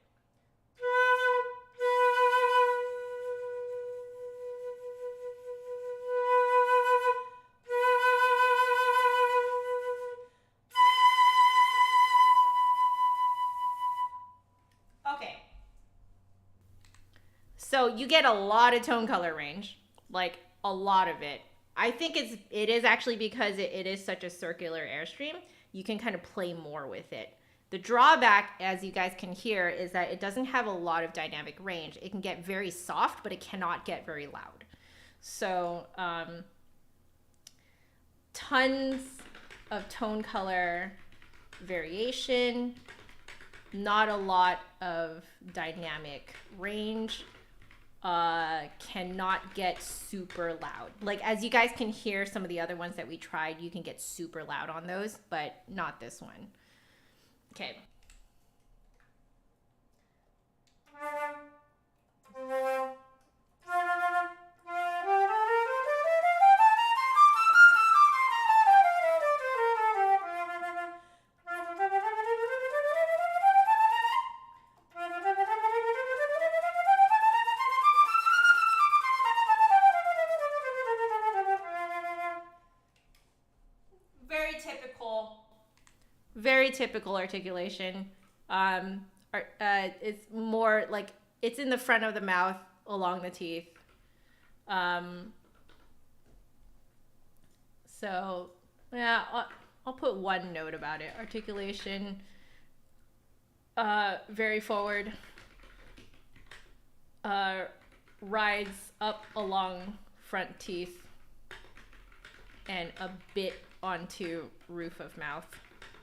Okay. So you get a lot of tone color range, like a lot of it. I think it is actually because it is such a circular Airstream, you can kind of play more with it. The drawback, as you guys can hear, is that it doesn't have a lot of dynamic range. It can get very soft, but it cannot get very loud. So tons of tone color variation, not a lot of dynamic range, cannot get super loud. Like, as you guys can hear, some of the other ones that we tried, you can get super loud on those, but not this one. Okay. Very typical articulation. It's more like it's in the front of the mouth along the teeth. So yeah, I'll put one note about it. Articulation, very forward, rides up along front teeth and a bit onto roof of mouth.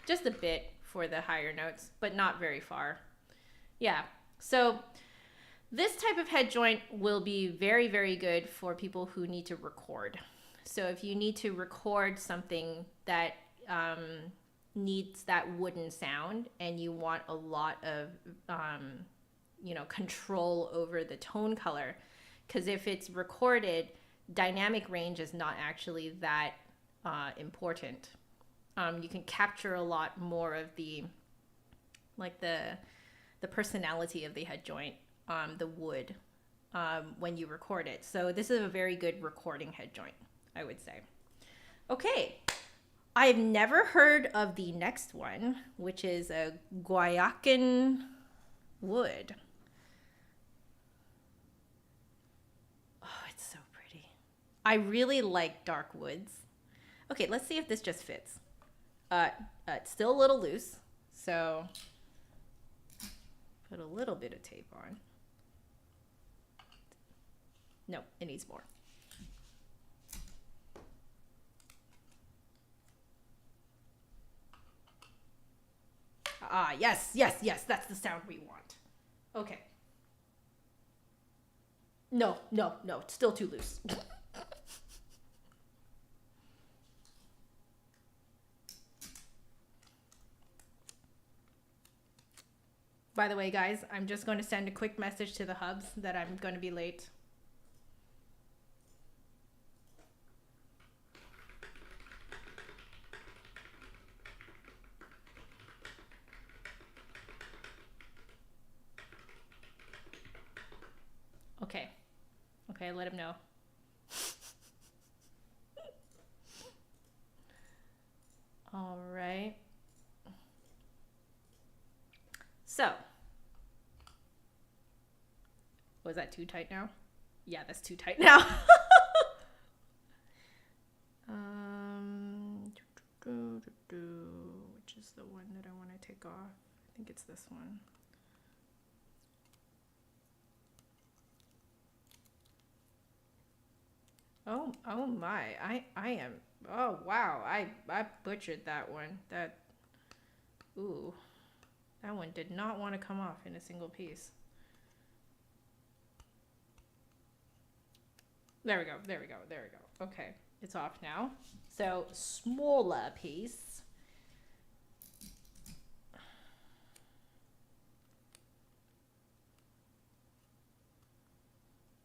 Just a bit for the higher notes, but not very far. Yeah, so this type of head joint will be very, very good for people who need to record. So if you need to record something that needs that wooden sound and you want a lot of, control over the tone color, because if it's recorded, dynamic range is not actually that important. You can capture a lot more of the personality of the head joint, the wood, when you record it. So this is a very good recording head joint, I would say. Okay, I've never heard of the next one, which is a Guayacan wood. Oh, it's so pretty. I really like dark woods. Okay, let's see if this just fits. It's still a little loose, so put a little bit of tape on. No, it needs more. Ah, yes, that's the sound we want. Okay. No, it's still too loose. By the way, guys, I'm just going to send a quick message to the hubs that I'm going to be late. Okay, let him know. All right. So, was that too tight now? Yeah, that's too tight now. Which is the one that I want to take off? I think it's this one. Oh my! I am. Oh wow! I butchered that one. That one did not want to come off in a single piece. There we go. There we go. There we go. Okay, it's off now. So smaller piece.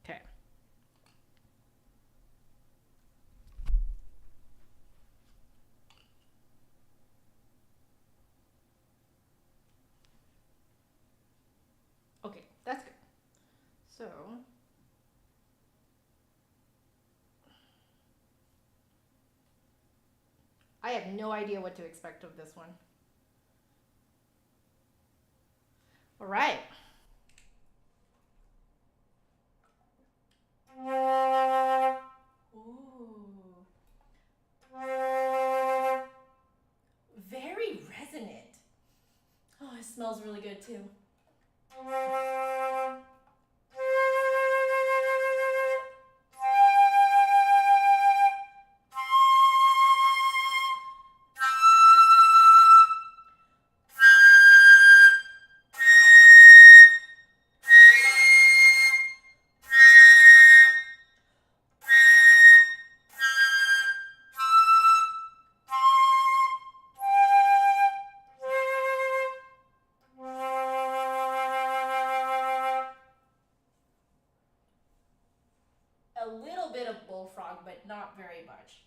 Okay. Okay, that's good. So I have no idea what to expect of this one. All right. Ooh. Very resonant. Oh, it smells really good too. A little bit of bullfrog, but not very much.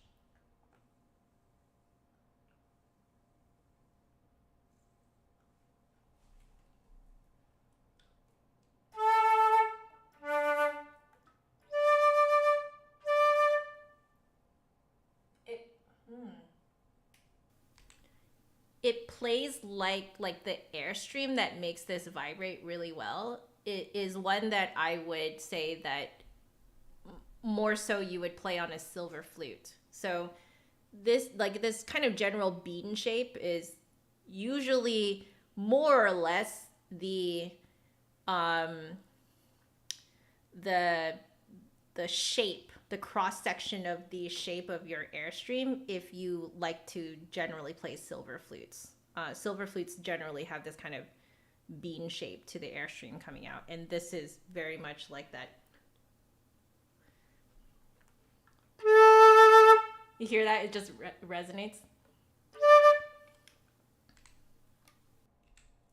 It plays like the airstream that makes this vibrate really well. It is one that I would say that more so you would play on a silver flute. So this kind of general bean shape is usually more or less the shape, the cross section of the shape of your airstream if you like to generally play silver flutes. Silver flutes generally have this kind of bean shape to the airstream coming out, and this is very much like that. You hear that? It just resonates.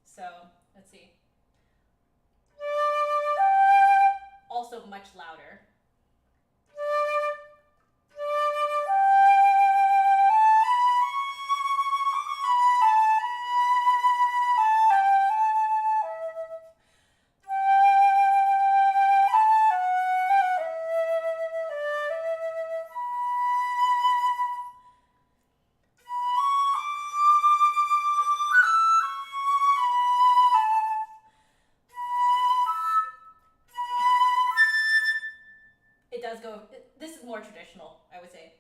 So let's see. Also much louder. It does go, this is more traditional, I would say.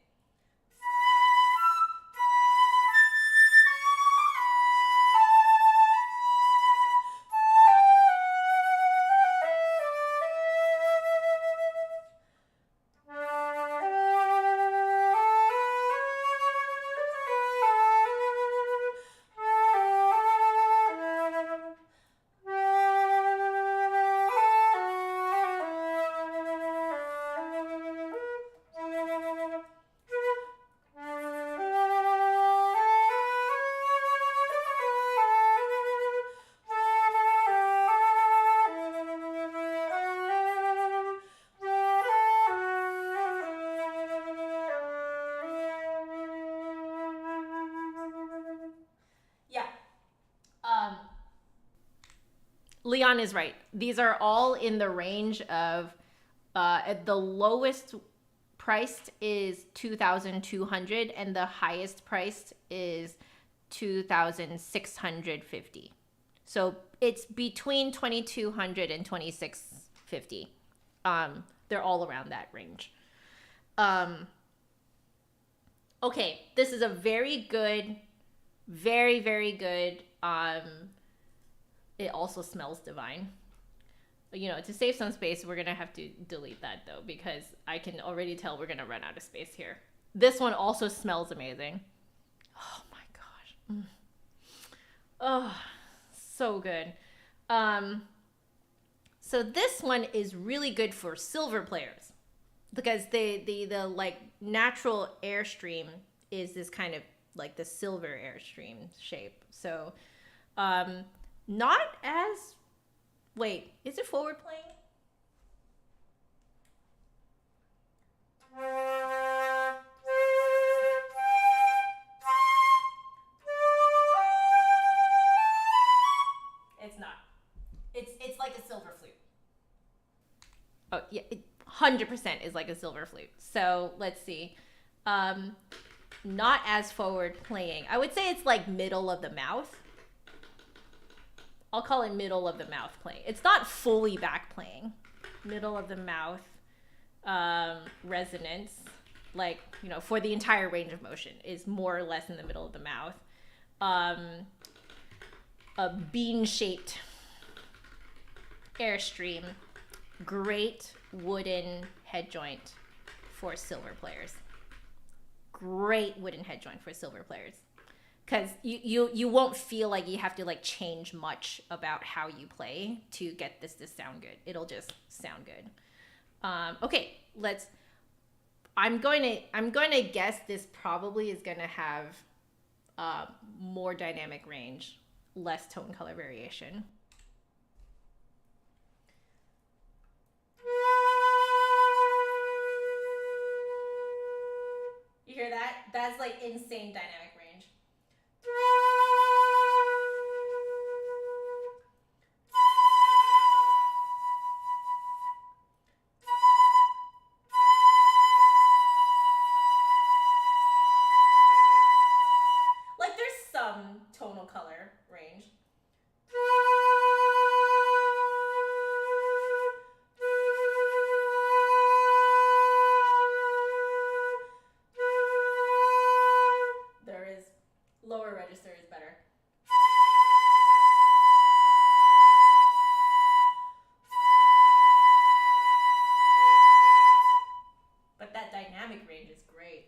Leon is right. These are all in the range of at the lowest priced is $2,200 and the highest priced is $2,650. So it's between $2,200 and $2,650. They're all around that range. Okay, this is a very good, very, very good. It also smells divine. You know, to save some space, we're going to have to delete that though, because I can already tell we're going to run out of space here. This one also smells amazing. Oh my gosh. Oh, so good. So this one is really good for silver players because the like natural airstream is this kind of like the silver airstream shape. So, not as, wait, is it forward playing? It's not. It's like a silver flute. Oh yeah, 100% is like a silver flute. So let's see. Not as forward playing. I would say it's like middle of the mouth. I'll call it middle of the mouth playing. It's not fully back playing. Middle of the mouth resonance, like, you know, for the entire range of motion is more or less in the middle of the mouth. A bean-shaped airstream, great wooden head joint for silver players. Great wooden head joint for silver players. Because you won't feel like you have to like change much about how you play to get this to sound good. It'll just sound good. Okay, I'm going to guess this probably is going to have more dynamic range, less tone color variation. You hear that? That's like insane dynamic range. Like there's some tonal color range. There is lower register is better. But that dynamic range is great.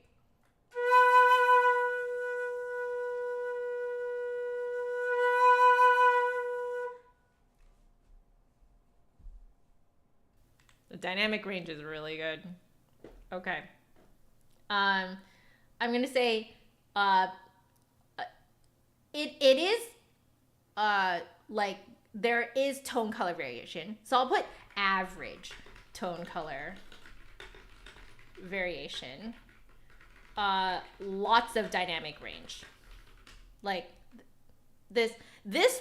The dynamic range is really good. Okay. I'm gonna say it is like there is tone color variation. So I'll put average tone color variation. Lots of dynamic range. Like this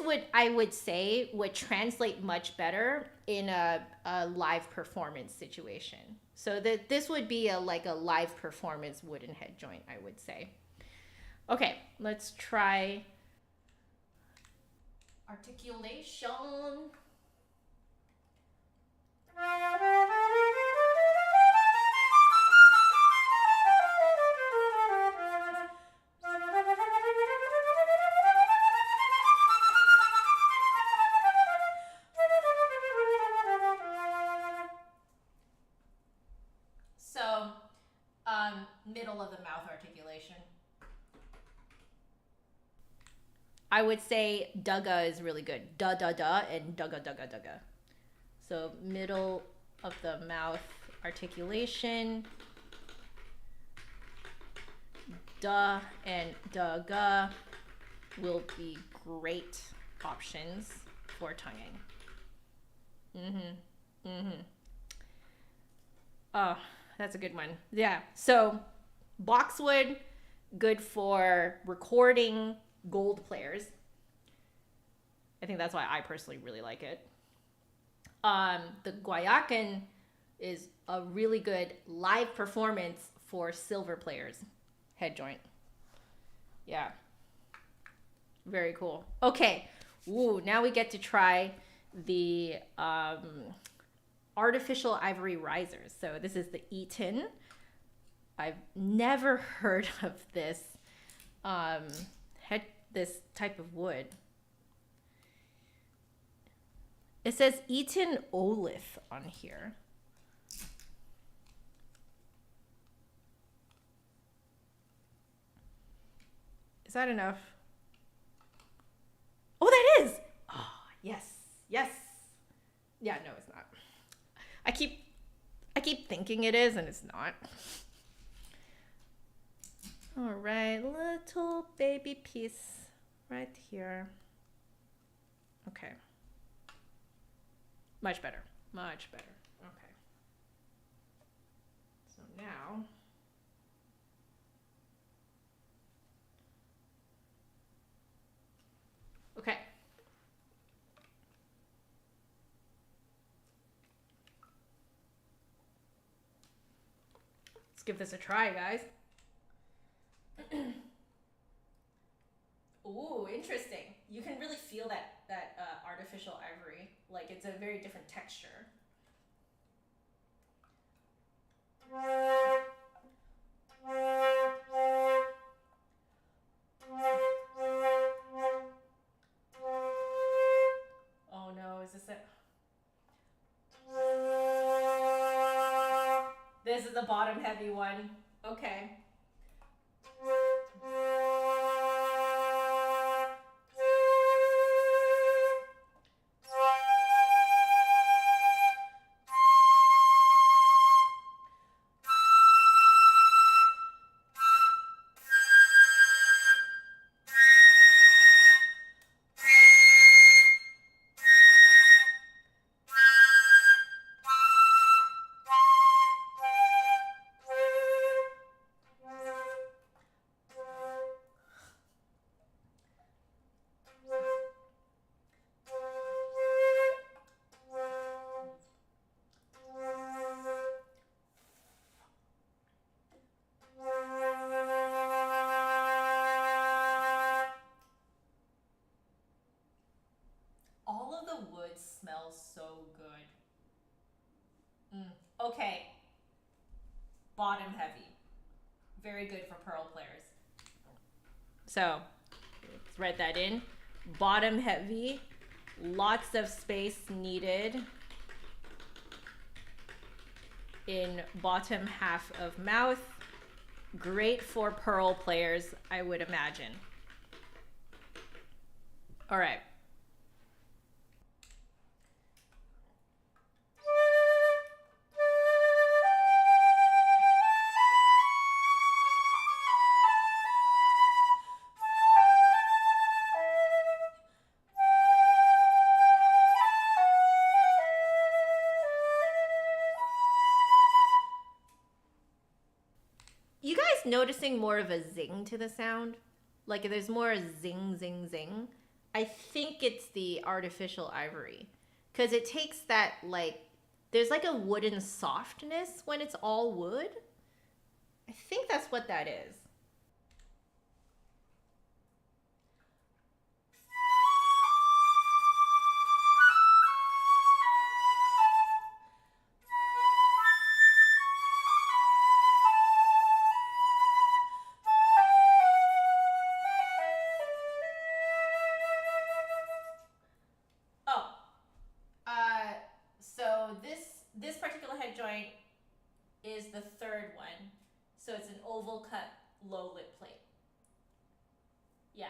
would, I would say, would translate much better in a live performance situation. So that this would be like a live performance wooden head joint, I would say. Okay, let's try articulation. So, middle of the mouth articulation. I would say dugga is really good. Da da da and dugga dugga dugga. So middle of the mouth articulation. Da and dugga will be great options for tonguing. Oh, that's a good one. Yeah. So Boxwood, good for recording gold players. I think that's why I personally really like it. The Guayacan is a really good live performance for silver players. Head joint. Yeah. Very cool. Okay. Ooh, now we get to try the artificial ivory risers. So this is the Itin. I've never heard of this this type of wood. It says Itin Olith on here. Is that enough? Oh, that is. Oh, yes. Yes. Yeah, no, it's not. I keep thinking it is and it's not. All right, little baby piece right here. Okay. Much better. Much better. Okay. So now okay. Let's give this a try, guys. Ooh, interesting. You can really feel that artificial ivory. Like it's a very different texture. Oh no, is this it? This is the bottom heavy one. Okay. Smells so good. Okay. Bottom heavy. Very good for pearl players. So, let's write that in. Bottom heavy. Lots of space needed in bottom half of mouth. Great for pearl players, I would imagine. All right. You guys noticing more of a zing to the sound? Like there's more zing, zing, zing. I think it's the artificial ivory. Because it takes that like, there's like a wooden softness when it's all wood. I think that's what that is. So this particular head joint is the third one. So it's an oval cut low lip plate. Yeah.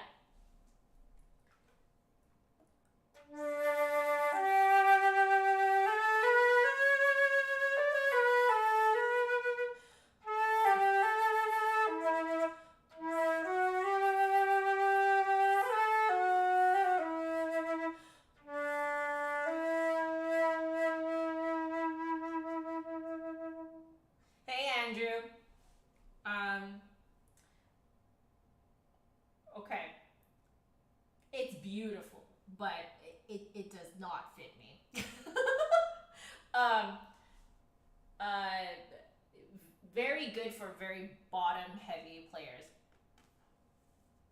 Okay. It's beautiful, but it does not fit me. Very good for very bottom heavy players.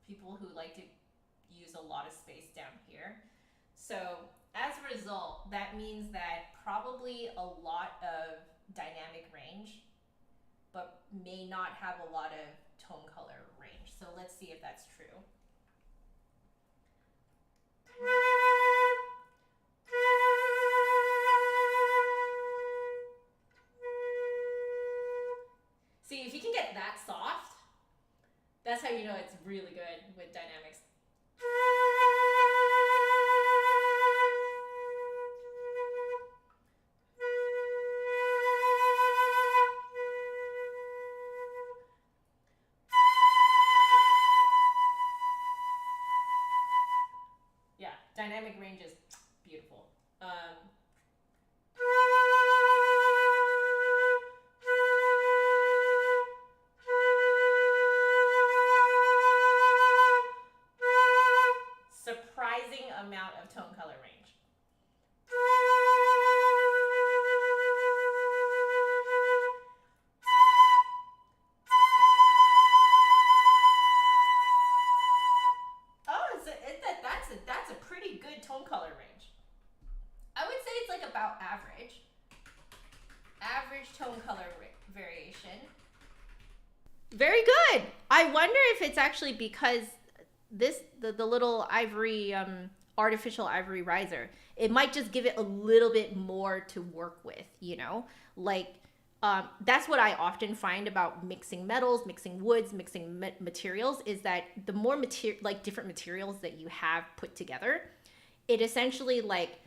People who like to use a lot of space down here. So as a result, that means that probably a lot of dynamic range, but may not have a lot of tone color range. So let's see if that's true. See, if you can get that soft, that's how you know it's really good with dynamics. Yeah, dynamic range is beautiful. Surprising amount of tone color range. Oh, that's a pretty good tone color range. I would say it's like about average. Average tone color variation. Very good. I wonder if it's actually because the little ivory artificial ivory riser, it might just give it a little bit more to work with, you know? Like that's what I often find about mixing metals, mixing woods, mixing materials, is that the more different materials that you have put together, it essentially like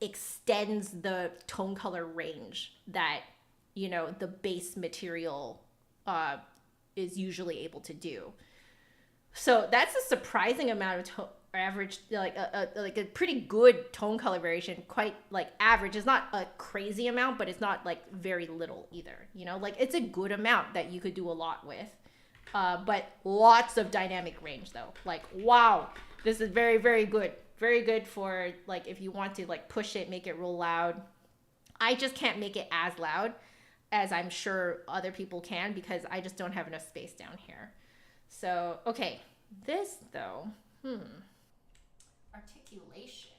extends the tone color range that, you know, the base material is usually able to do. So that's a surprising amount of average, like a pretty good tone color variation. Quite like average. It's not a crazy amount, but it's not like very little either. You know, like it's a good amount that you could do a lot with. But lots of dynamic range though. Like, wow, this is very, very good. Very good for like if you want to like push it, make it real loud. I just can't make it as loud as I'm sure other people can because I just don't have enough space down here. So, okay, this though, articulation.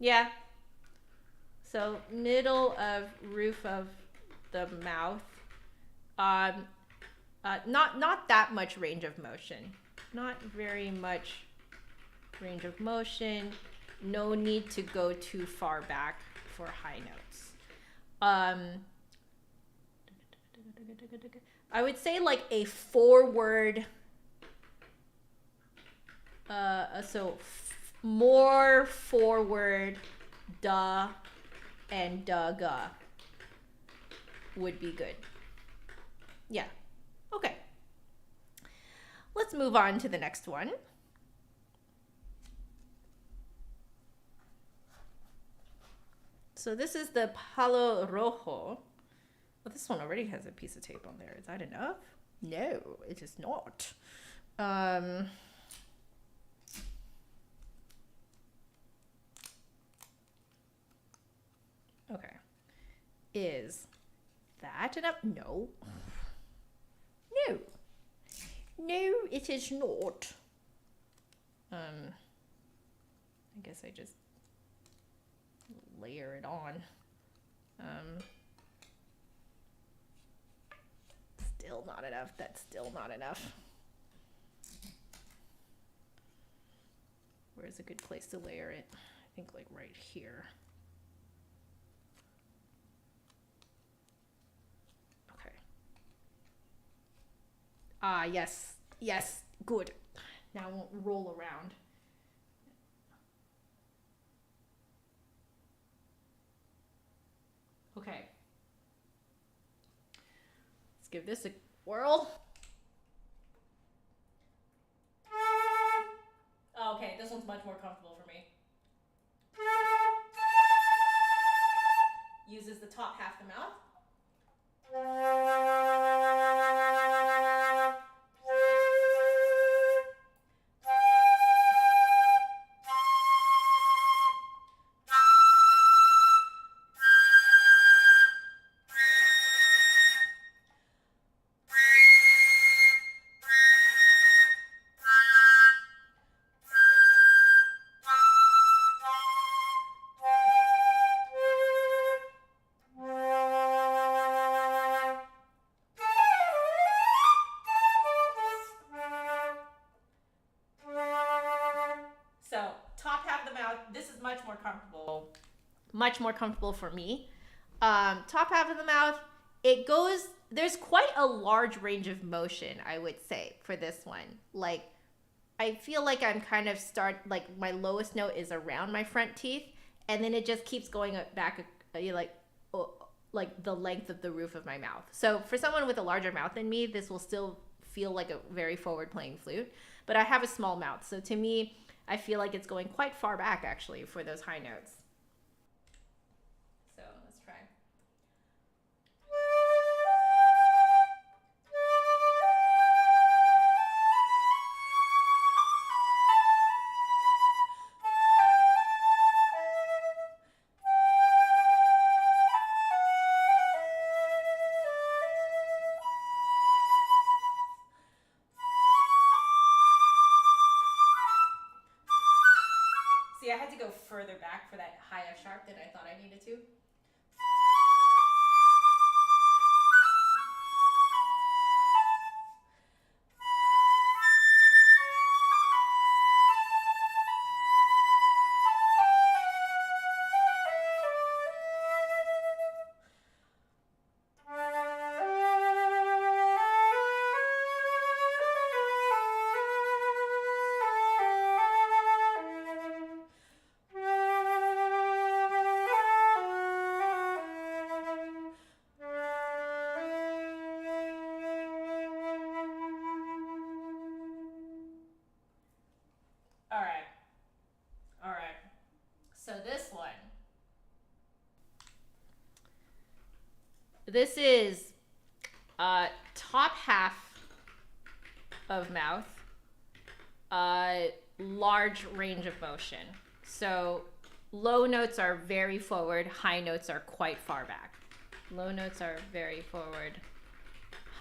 Yeah. So middle of roof of the mouth. Not that much range of motion. Not very much range of motion. No need to go too far back for high notes. I would say like a forward. More forward da and da ga would be good. Yeah. Okay. Let's move on to the next one. So this is the Palo Rojo. Well, this one already has a piece of tape on there. Is that enough? No, it is not. Okay. Is that enough? No. No. No, it is not. I guess I just layer it on. Still not enough. That's still not enough. Where's a good place to layer it? I think like right here. Okay. Ah, yes. Yes. Good. Now I won't roll around. Okay. Let's give this a whirl. Okay, this one's much more comfortable for me. Uses the top half of the mouth. Much more comfortable for me. Top half of the mouth, there's quite a large range of motion, I would say, for this one. Like, I feel like I'm kind of my lowest note is around my front teeth, and then it just keeps going back, like the length of the roof of my mouth. So for someone with a larger mouth than me, this will still feel like a very forward playing flute, but I have a small mouth. So to me, I feel like it's going quite far back actually for those high notes. So let's try. See, I had to go further back for that high F sharp than I thought I needed to. So this is top half of mouth, large range of motion. So low notes are very forward, high notes are quite far back. Low notes are very forward,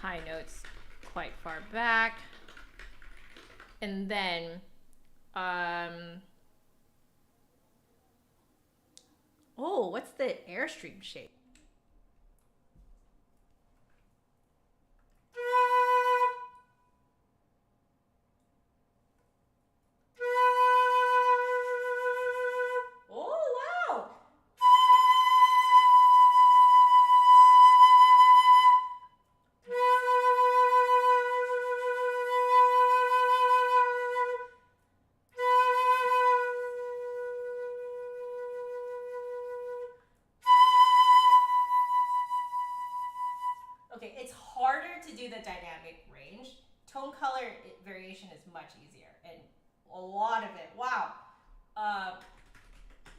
high notes quite far back. And then oh, what's the airstream shape? Okay, it's harder to do the dynamic range. Tone color variation is much easier, and a lot of it, wow.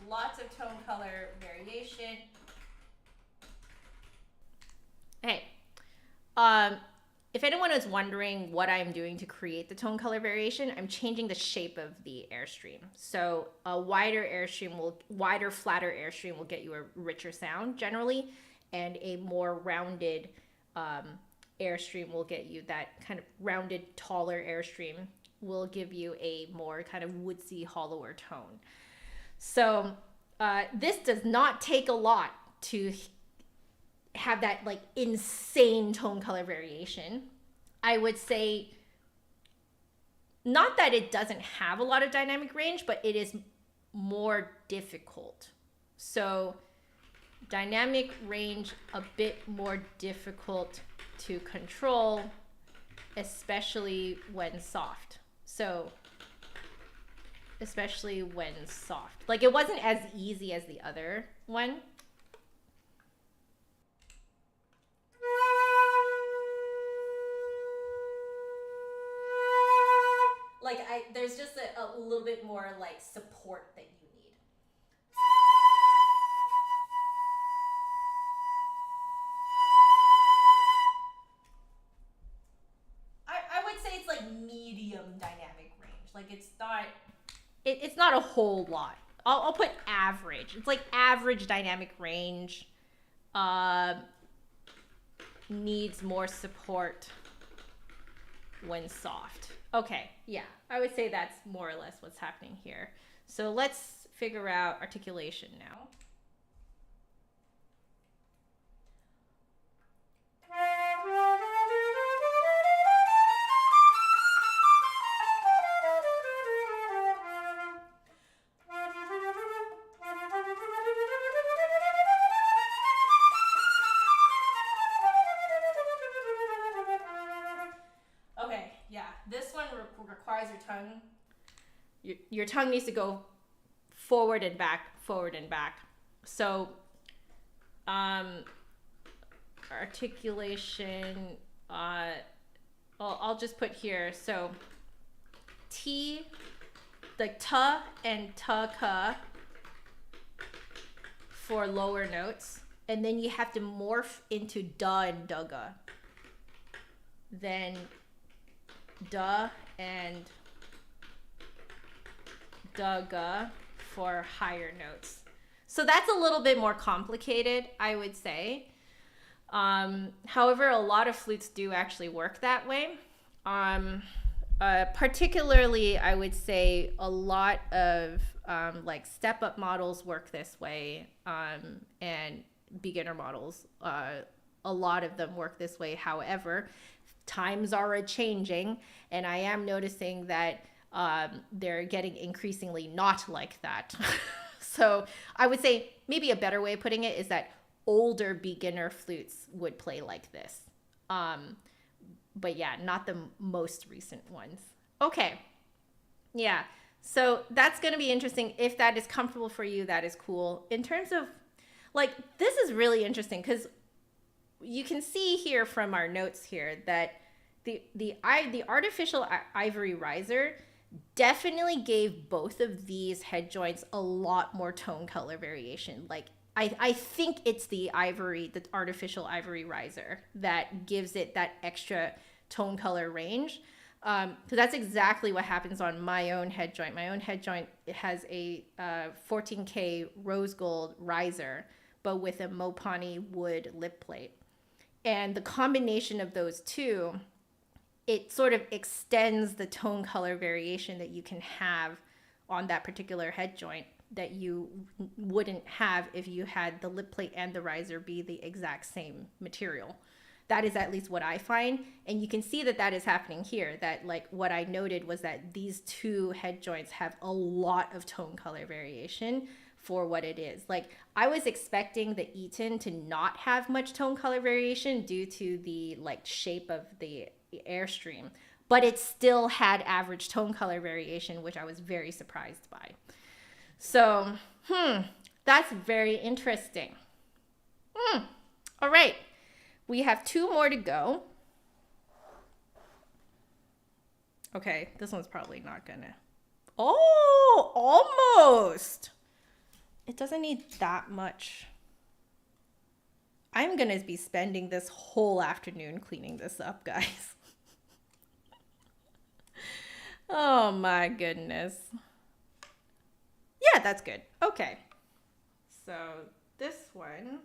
Lots of tone color variation. Hey, if anyone is wondering what I'm doing to create the tone color variation, I'm changing the shape of the airstream. So a wider, flatter airstream will get you a richer sound generally, and a more rounded airstream will get you that kind of rounded, taller airstream will give you a more kind of woodsy, hollower tone. So this does not take a lot to have that like insane tone color variation. I would say not that it doesn't have a lot of dynamic range, but it is more difficult. So dynamic range a bit more difficult to control, especially when soft. So especially when soft. Like it wasn't as easy as the other one. there's just a little bit more like support that you need. I would say it's like medium dynamic range. Like it's not a whole lot. I'll put average. It's like average dynamic range. Needs more support when soft. Okay, yeah, I would say that's more or less what's happening here. So let's figure out articulation now. Requires your tongue. Your tongue needs to go forward and back, forward and back. So, articulation. I'll just put here. So, T, like ta and ta-ka for lower notes, and then you have to morph into da and dugga. Then da and dugga for higher notes. So that's a little bit more complicated, I would say. However, a lot of flutes do actually work that way. Particularly, I would say a lot of like step-up models work this way, and beginner models, a lot of them work this way. However, times are a-changing, and I am noticing that they're getting increasingly not like that. So I would say maybe a better way of putting it is that older beginner flutes would play like this. But yeah, not the most recent ones. Okay. Yeah. So that's going to be interesting. If that is comfortable for you, that is cool. In terms of, like, this is really interesting because you can see here from our notes here that the artificial ivory riser definitely gave both of these head joints a lot more tone color variation. Like, I think it's the artificial ivory riser that gives it that extra tone color range. So that's exactly what happens on my own head joint. My own head joint, it has a 14K rose gold riser, but with a Mopani wood lip plate. And the combination of those two, it sort of extends the tone color variation that you can have on that particular head joint that you wouldn't have if you had the lip plate and the riser be the exact same material. That is at least what I find. And you can see that that is happening here. That, like, what I noted was that these two head joints have a lot of tone color variation for what it is. Like, I was expecting the Itin to not have much tone color variation due to the, like, shape of the airstream, but it still had average tone color variation, which I was very surprised by. So, that's very interesting. All right. We have two more to go. Okay, this one's probably not gonna. Oh, almost. It doesn't need that much. I'm gonna be spending this whole afternoon cleaning this up, guys. Oh my goodness. Yeah, that's good. Okay. So this one.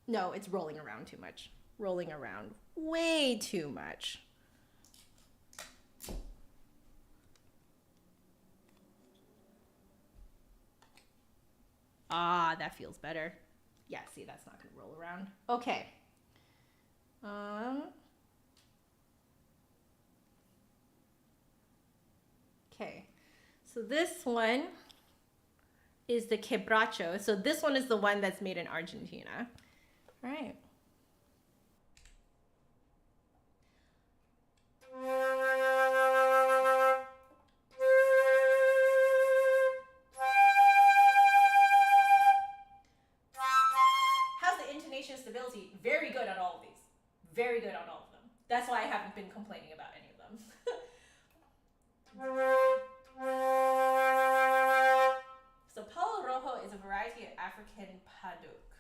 No, it's rolling around too much. Rolling around way too much. Ah, that feels better. Yeah, see, that's not going to roll around. Okay. Okay. So this one is the Quebracho. So this one is the one that's made in Argentina. All right. How's the intonation stability? Very good on all of these. Very good on all of them. That's why I haven't been complaining about any of them. So Palo Rojo is a variety of African paduk.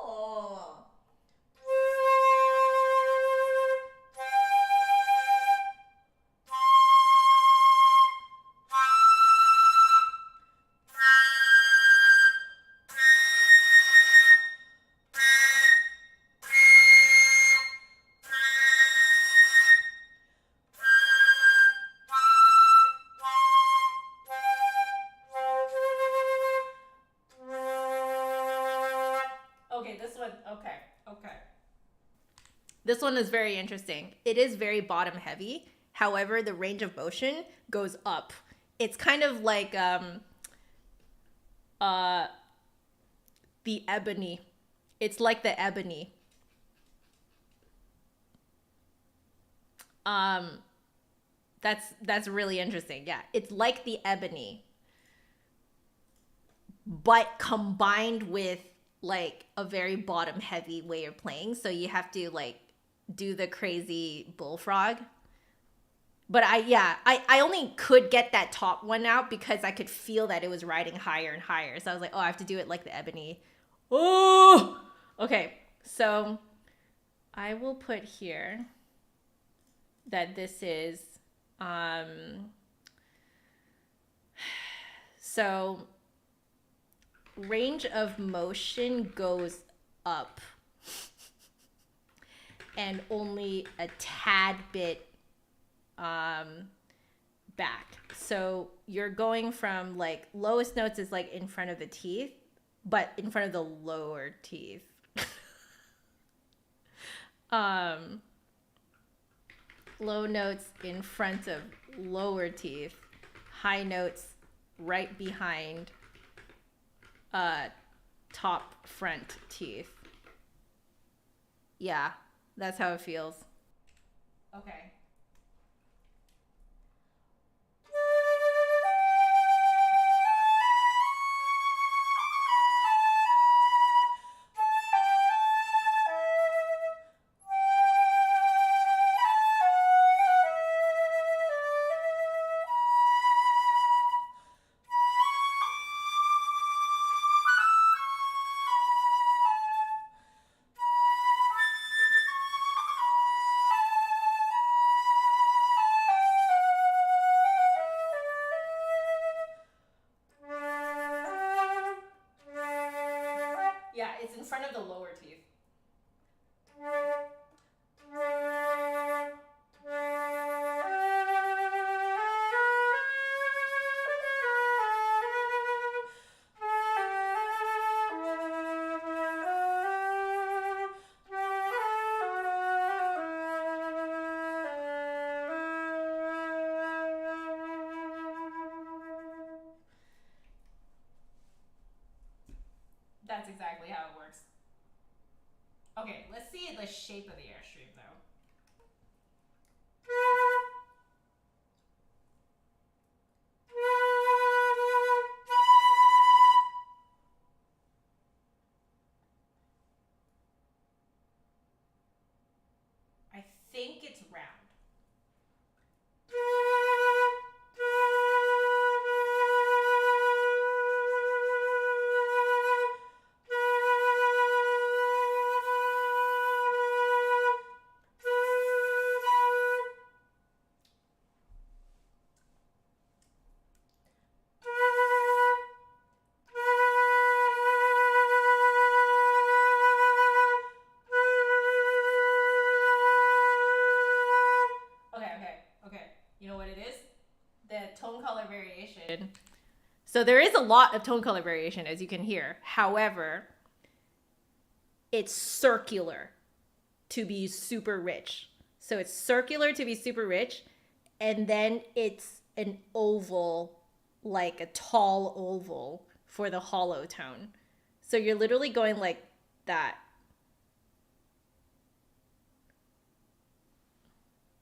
Oh. Okay, this one, okay. This one is very interesting. It is very bottom heavy. However, the range of motion goes up. It's kind of like the Ebony. It's like the Ebony. That's really interesting. Yeah, it's like the Ebony, but combined with like a very bottom heavy way of playing. So you have to like do the crazy bullfrog. But I only could get that top one out because I could feel that it was riding higher and higher. So I was like, oh, I have to do it like the Ebony. Oh, okay. So I will put here that this is, so range of motion goes up and only a tad bit back. So you're going from like lowest notes is like in front of the teeth, but in front of the lower teeth. Low notes in front of lower teeth, high notes right behind top front teeth. Yeah, that's how it feels. Okay. Yeah, it's in front of the lower teeth. That's exactly how it works. Okay, let's see the shape of the airstream though. I think it's round. Okay. You know what it is? The tone color variation. So there is a lot of tone color variation, as you can hear. However, it's circular to be super rich. So it's circular to be super rich, and then it's an oval, like a tall oval for the hollow tone. So you're literally going like that.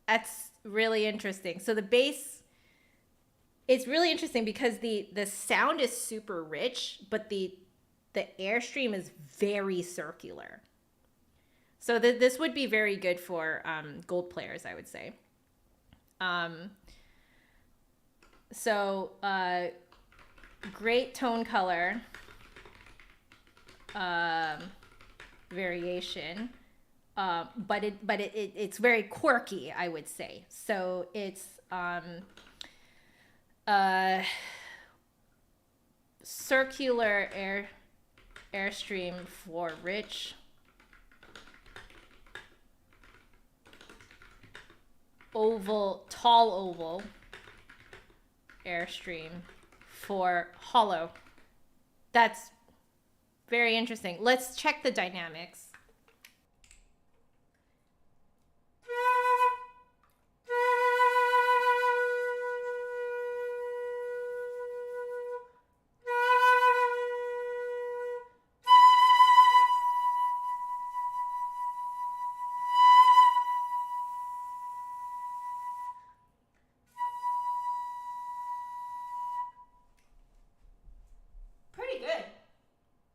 That's really interesting. So the bass, it's really interesting because the sound is super rich, but the airstream is very circular. So this would be very good for gold players, I would say. So great tone color variation, but it's very quirky, I would say. So it's circular airstream for rich tall oval airstream for hollow. That's very interesting. Let's check the dynamics.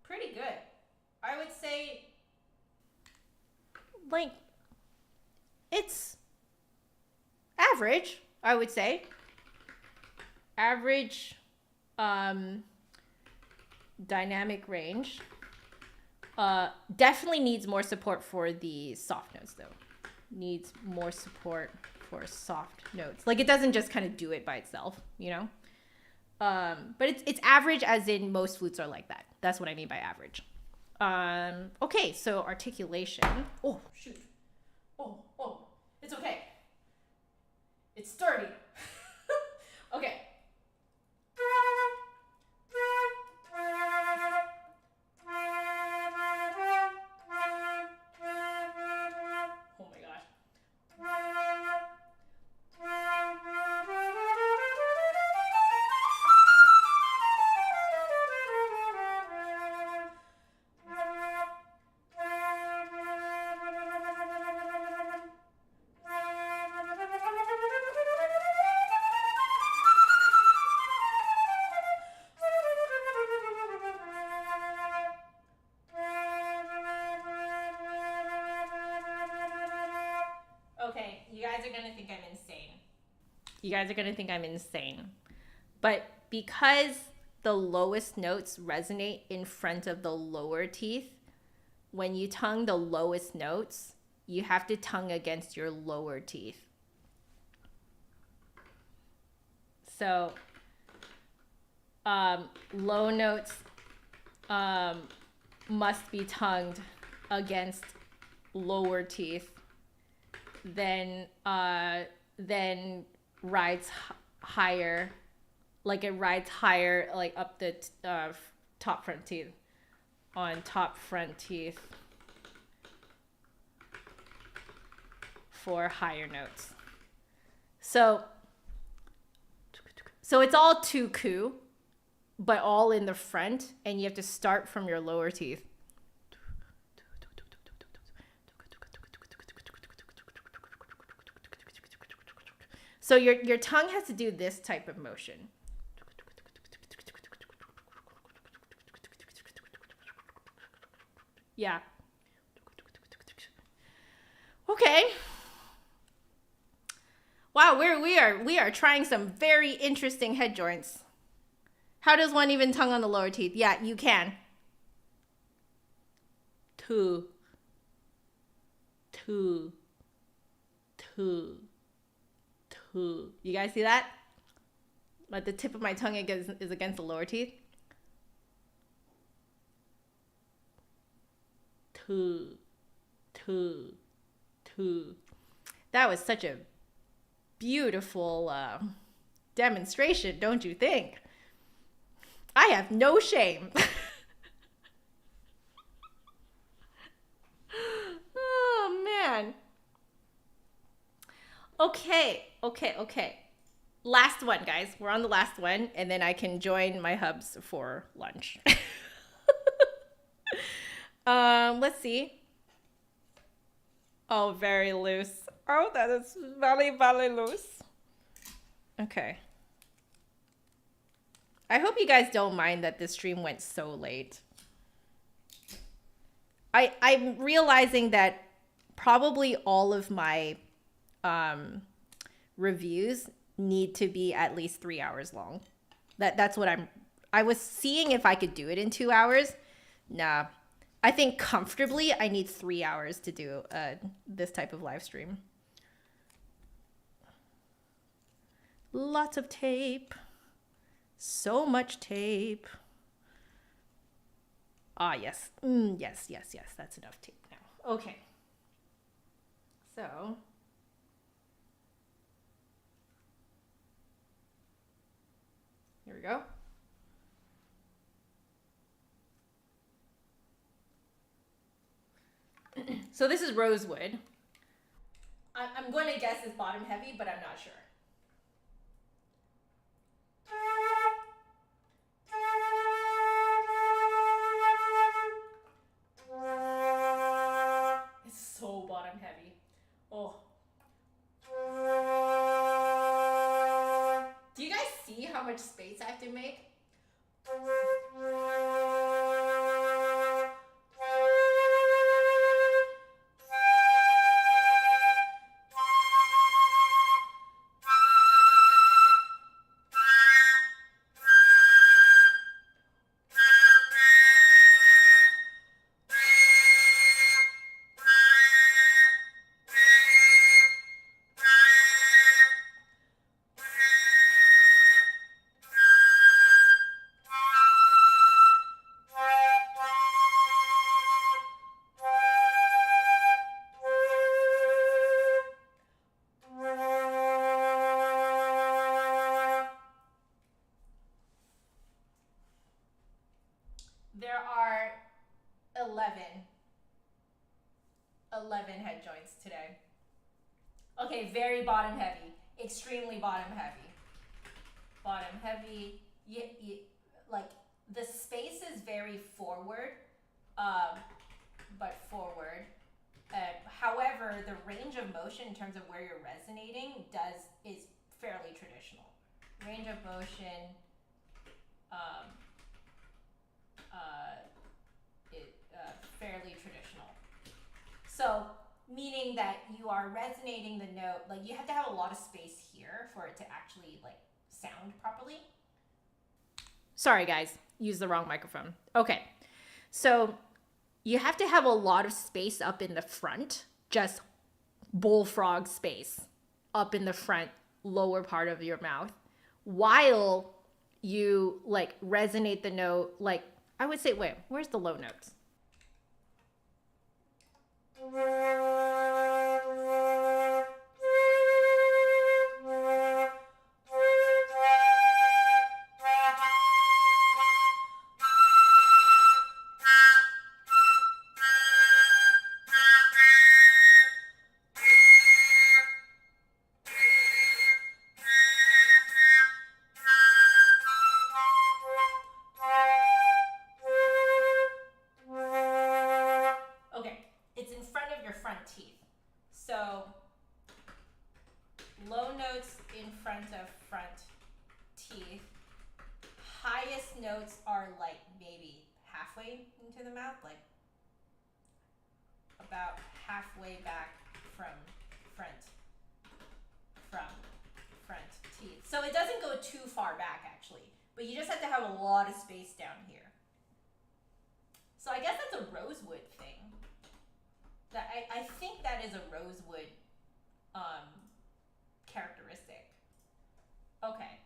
Pretty good. I would say, like, it's average, I would say. Average dynamic range. Definitely needs more support for the soft notes, though. Needs more support for soft notes. Like, it doesn't just kind of do it by itself, you know? But it's average, as in most flutes are like that. That's what I mean by average. Okay, so articulation. Oh, shoot. Oh, it's okay. It's sturdy. Okay. Oh my gosh. Okay, you guys are going to think I'm insane. But because the lowest notes resonate in front of the lower teeth, when you tongue the lowest notes, you have to tongue against your lower teeth. So low notes must be tongued against lower teeth, then rides higher, like it rides higher, like up the top front teeth, on top front teeth for higher notes. So it's all tuku, but all in the front, and you have to start from your lower teeth. So your tongue has to do this type of motion. Yeah. Okay. Wow, we are trying some very interesting head joints. How does one even tongue on the lower teeth? Yeah, you can. Two. You guys see that? Like the tip of my tongue is against the lower teeth. Two. That was such a beautiful demonstration, don't you think? I have no shame. Oh, man. Okay. Last one, guys. We're on the last one, and then I can join my hubs for lunch. Let's see. Oh, very loose. Oh, that is very, very loose. Okay. I hope you guys don't mind that this stream went so late. I'm realizing that probably all of my reviews need to be at least 3 hours long. That's what I was seeing if I could do it in 2 hours. Nah, I think comfortably I need 3 hours to do this type of live stream. Lots of tape. So much tape. Ah, yes. Yes. That's enough tape now. Okay. So. Here we go. So this is rosewood. I'm going to guess it's bottom heavy, but I'm not sure. It's so bottom heavy. Oh. Do you guys see how much space I have to make? There are 11 head joints today. Okay, very bottom heavy, extremely bottom heavy. Bottom heavy, like the space is very forward, but forward. However, the range of motion in terms of where you're resonating is fairly traditional. Range of motion, fairly traditional. So, meaning that you are resonating the note, like you have to have a lot of space here for it to actually like sound properly. Sorry guys, use the wrong microphone. Okay, so you have to have a lot of space up in the front, just bullfrog space up in the front lower part of your mouth, while you like resonate the note. Like I would say, wait, where's the low notes? Notes are like maybe halfway into the mouth, like about halfway back from front teeth. So it doesn't go too far back actually, but you just have to have a lot of space down here. So I guess that's a rosewood thing. That I think that is a rosewood characteristic. Okay.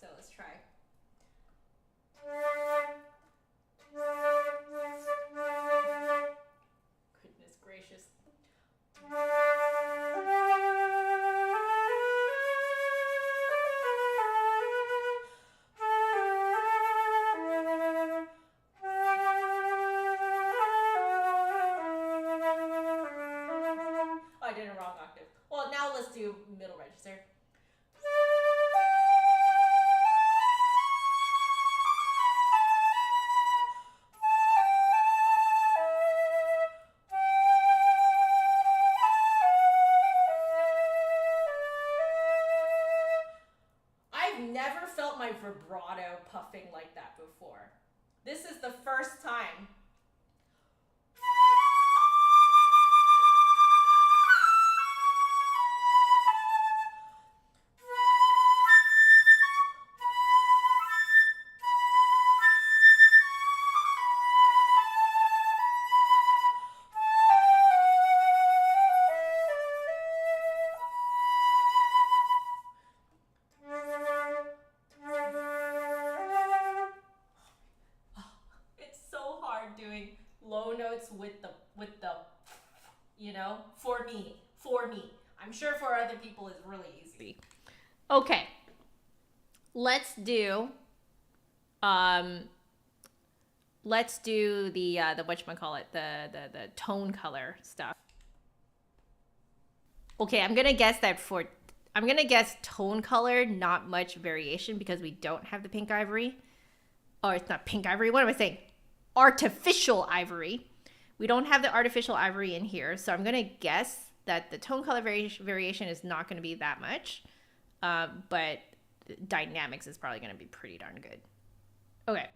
So let's try. Goodness gracious. I did a wrong octave. Well, now let's do middle register. My vibrato puffing like that before. This is the first time. notes with the, you know, for me. I'm sure for other people it's really easy. Okay. Let's do the whatchamacallit, the tone color stuff. Okay, I'm gonna guess tone color, not much variation because we don't have the pink ivory. Oh, it's not pink ivory. What am I saying? Artificial ivory. We don't have the artificial ivory in here, so I'm gonna guess that the tone color variation is not gonna be that much, but dynamics is probably gonna be pretty darn good. Okay.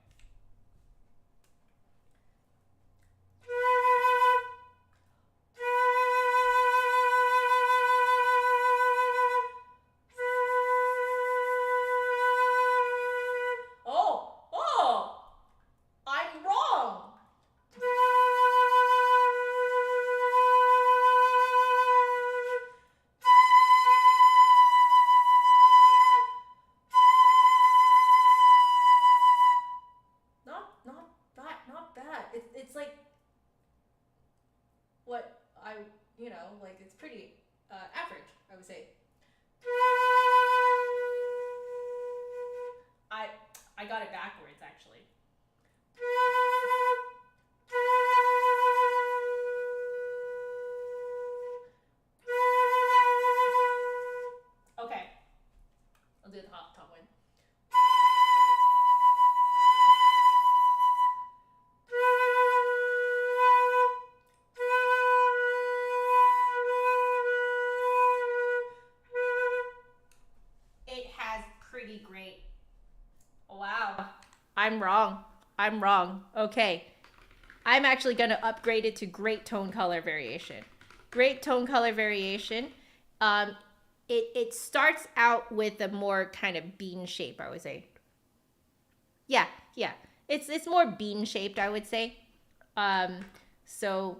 It's like what it's pretty average, I would say. I got it backwards, actually. Okay, I'll do the top one. Great. Wow. I'm wrong. Okay. I'm actually going to upgrade it to great tone color variation. Great tone color variation. It starts out with a more kind of bean shape, I would say. Yeah. It's more bean shaped, I would say. So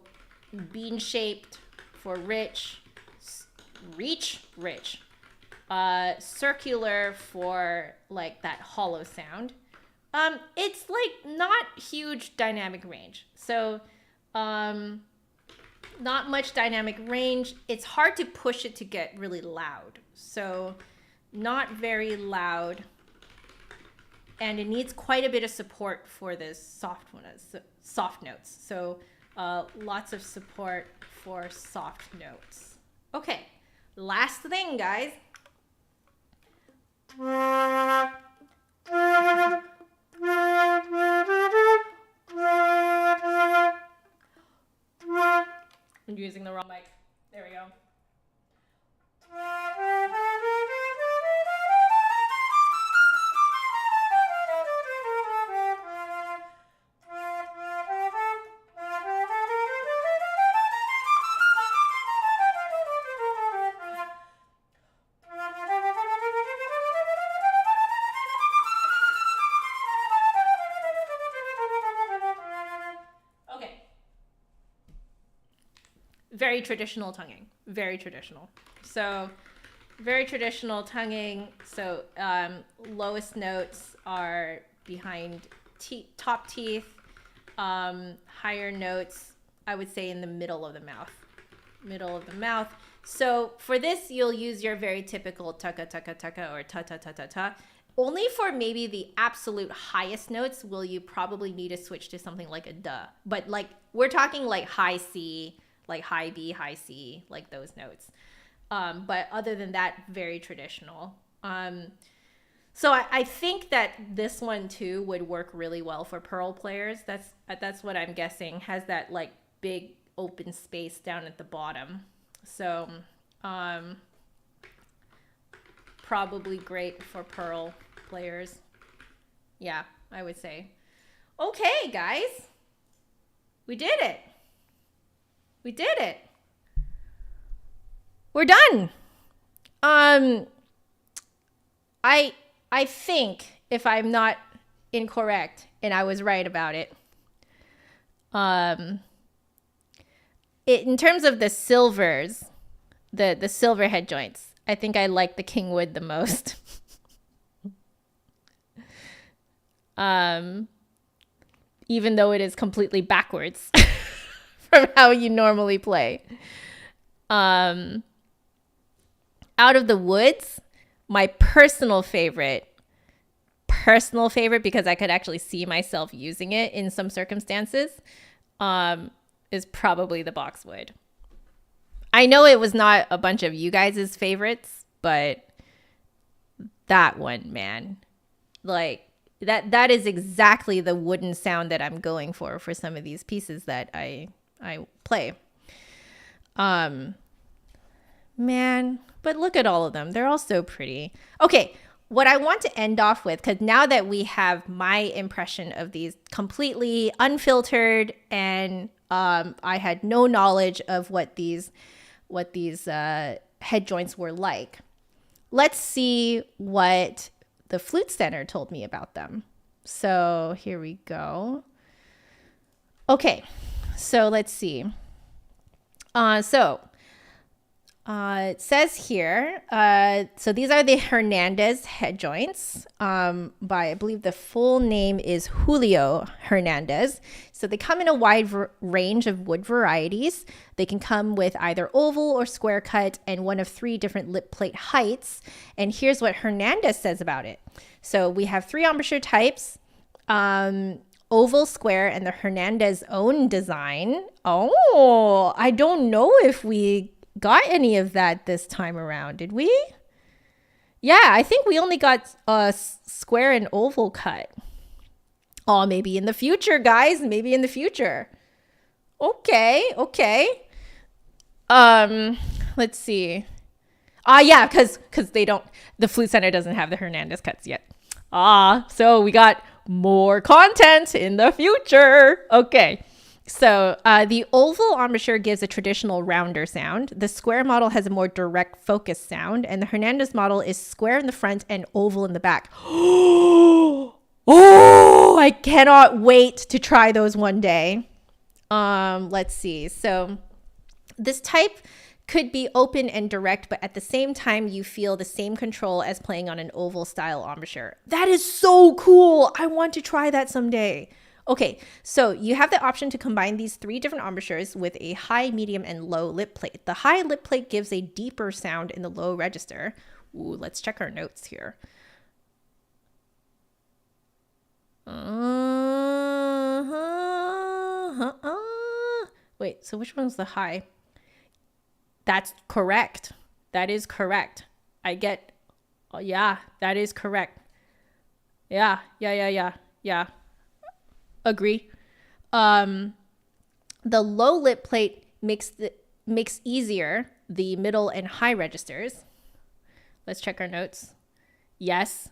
bean shaped for rich. Circular for like that hollow sound. It's like not huge dynamic range. So not much dynamic range. It's hard to push it to get really loud. So not very loud. And it needs quite a bit of support for the soft notes. So lots of support for soft notes. Okay, last thing, guys. I'm using the wrong mic. There we go. Very traditional tonguing. Very traditional. So very traditional tonguing. So lowest notes are behind top teeth. Higher notes, I would say, in the middle of the mouth. So for this, you'll use your very typical tucka tucka tucka or ta ta ta ta ta. Only for maybe the absolute highest notes will you probably need to switch to something like a duh. But like we're talking like high C, like high B, high C, like those notes. But other than that, very traditional. So I think that this one too would work really well for pearl players. That's what I'm guessing. Has that like big open space down at the bottom. So probably great for pearl players. Yeah, I would say. Okay, guys. We did it. We're done. I think, if I'm not incorrect and I was right about it, in terms of the silvers, the silver head joints, I think I like the Kingwood the most. Even though it is completely backwards. from how you normally play. Out of the woods, my personal favorite, because I could actually see myself using it in some circumstances, is probably the Boxwood. I know it was not a bunch of you guys' favorites, but that one, man, like that is exactly the wooden sound that I'm going for some of these pieces that I play. Man, but look at all of them. They're all so pretty. Okay, what I want to end off with, because now that we have my impression of these completely unfiltered, and I had no knowledge of what these head joints were like, let's see what the Flute Center told me about them. So here we go. Okay, so let's see. It says here, so these are the Hernandez head joints by, I believe the full name is Julio Hernandez. So they come in a wide range of wood varieties. They can come with either oval or square cut and one of 3 different lip plate heights. And here's what Hernandez says about it. So we have 3 embouchure types, oval, square, and the Hernandez own design. Oh, I don't know if we got any of that this time around, did we? Yeah, I think we only got a square and oval cut. Oh, maybe in the future, guys. Maybe in the future. Okay. Let's see. Yeah, because the Flute Center doesn't have the Hernandez cuts yet. So we got more content in the future. Okay. So the oval embouchure gives a traditional rounder sound. The square model has a more direct focus sound. And the Hernandez model is square in the front and oval in the back. Oh, I cannot wait to try those one day. Let's see. So this type could be open and direct, but at the same time, you feel the same control as playing on an oval style embouchure. That is so cool. I want to try that someday. Okay, so you have the option to combine these 3 different embouchures with a high, medium, and low lip plate. The high lip plate gives a deeper sound in the low register. Ooh, let's check our notes here. Wait, so which one's the high? That's correct. That is correct. Yeah, that is correct. Yeah. Agree. The low lip plate makes easier the middle and high registers. Let's check our notes. Yes.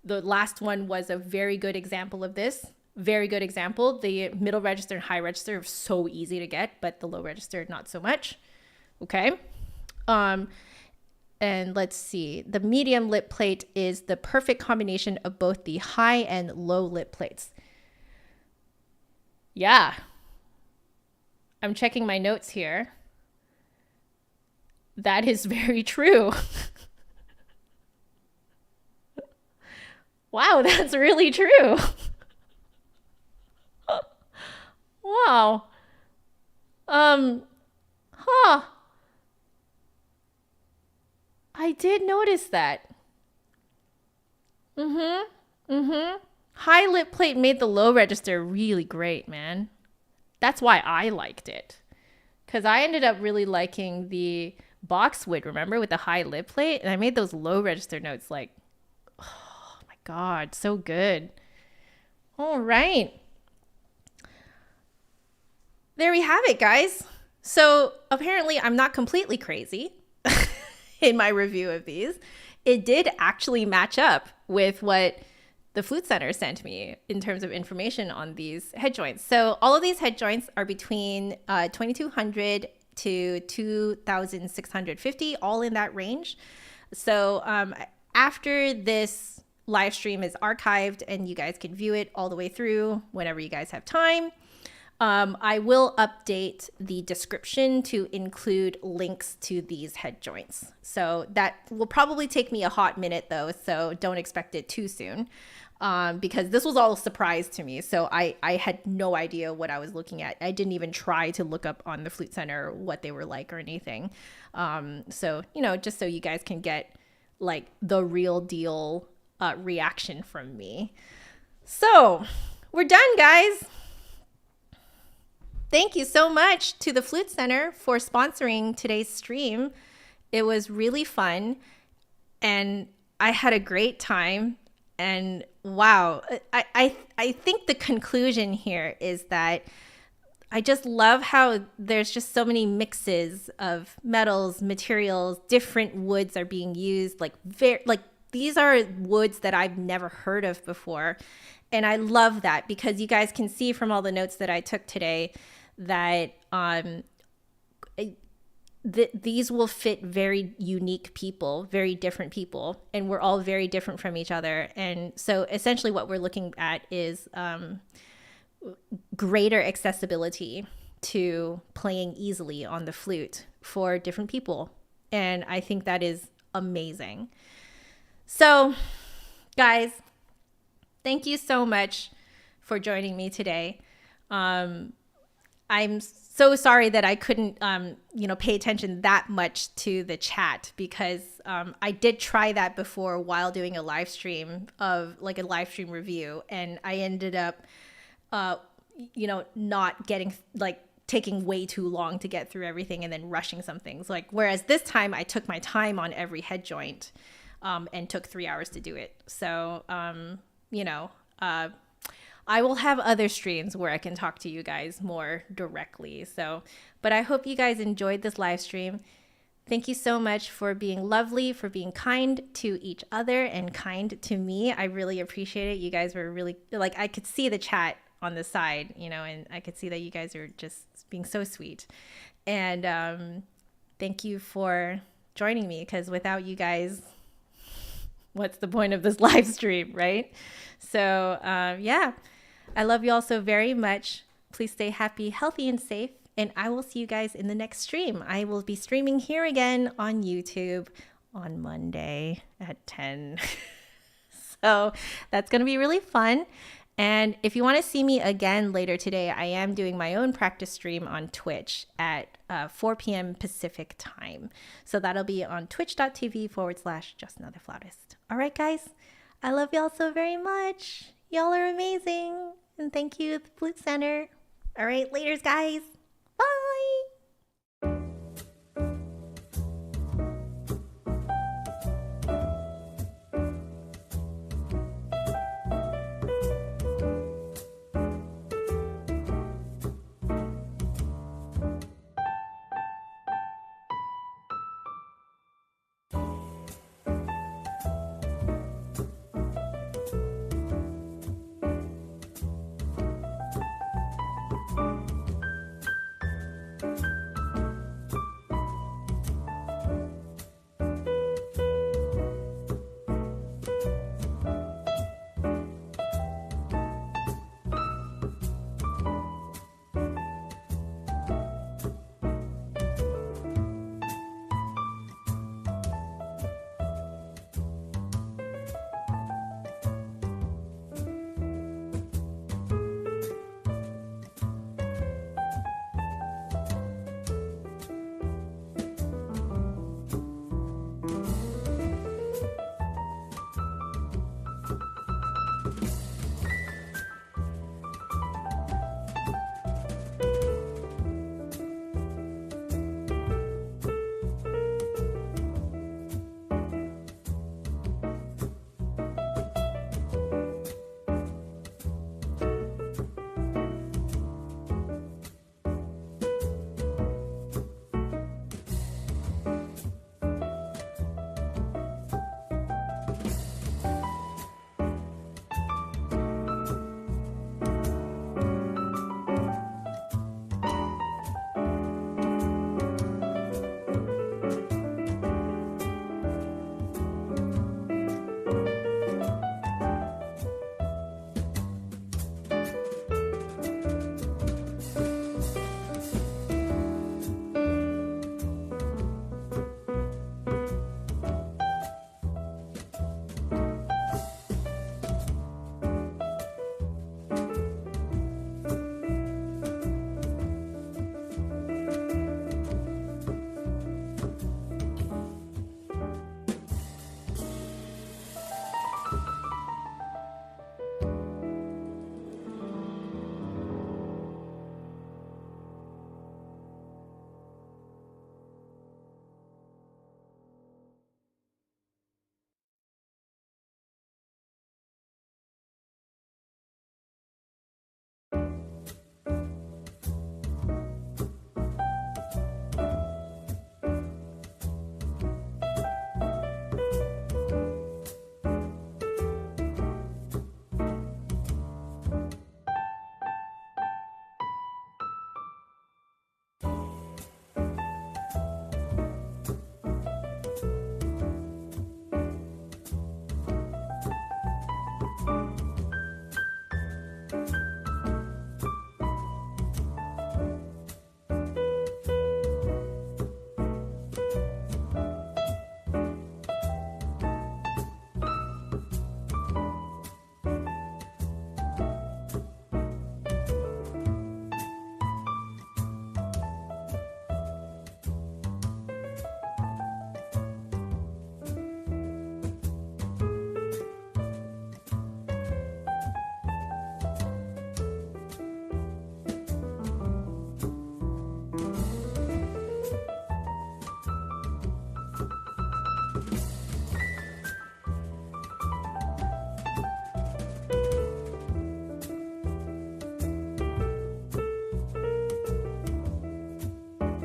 The last one was a very good example of this. Very good example. The middle register and high register are so easy to get, but the low register, not so much. Okay. And let's see. The medium lip plate is the perfect combination of both the high and low lip plates. Yeah. I'm checking my notes here. That is very true. Wow, that's really true. Wow. I did notice that. High lip plate made the low register really great, man. That's why I liked it. Because I ended up really liking the Boxwood, remember, with the high lip plate? And I made those low register notes like, oh my God, so good. All right. There we have it, guys. So apparently I'm not completely crazy in my review of these. It did actually match up with what the Flute Center sent me in terms of information on these head joints. So all of these head joints are between 2,200 to 2,650, all in that range. So after this live stream is archived and you guys can view it all the way through whenever you guys have time, I will update the description to include links to these head joints. So that will probably take me a hot minute though, so don't expect it too soon. because this was all a surprise to me. So I had no idea what I was looking at. I didn't even try to look up on the Flute Center what they were like or anything. So, you know, just so you guys can get like the real deal reaction from me. So we're done, guys. Thank you so much to the Flute Center for sponsoring today's stream. It was really fun and I had a great time. And wow, I think the conclusion here is that I just love how there's just so many mixes of metals, materials, different woods are being used. Like these are woods that I've never heard of before. And I love that because you guys can see from all the notes that I took today that these will fit very unique people, very different people, and we're all very different from each other. And so essentially what we're looking at is greater accessibility to playing easily on the flute for different people. And I think that is amazing. So guys, thank you so much for joining me today. I'm so sorry that I couldn't, pay attention that much to the chat because I did try that before while doing a live stream of like a live stream review. And I ended up, not getting taking way too long to get through everything and then rushing some things. Whereas this time I took my time on every head joint and took 3 hours to do it. So, I will have other streams where I can talk to you guys more directly. So, but I hope you guys enjoyed this live stream. Thank you so much for being lovely, for being kind to each other and kind to me. I really appreciate it. You guys were really, I could see the chat on the side, and I could see that you guys are just being so sweet. And thank you for joining me because without you guys, what's the point of this live stream, right? So, yeah. I love you all so very much. Please stay happy, healthy, and safe. And I will see you guys in the next stream. I will be streaming here again on YouTube on Monday at 10. So that's going to be really fun. And if you want to see me again later today, I am doing my own practice stream on Twitch at 4 p.m. Pacific time. So that'll be on twitch.tv/justanotherflautist. All right, guys. I love y'all so very much. Y'all are amazing. And thank you, the Flute Center. All right, laters, guys.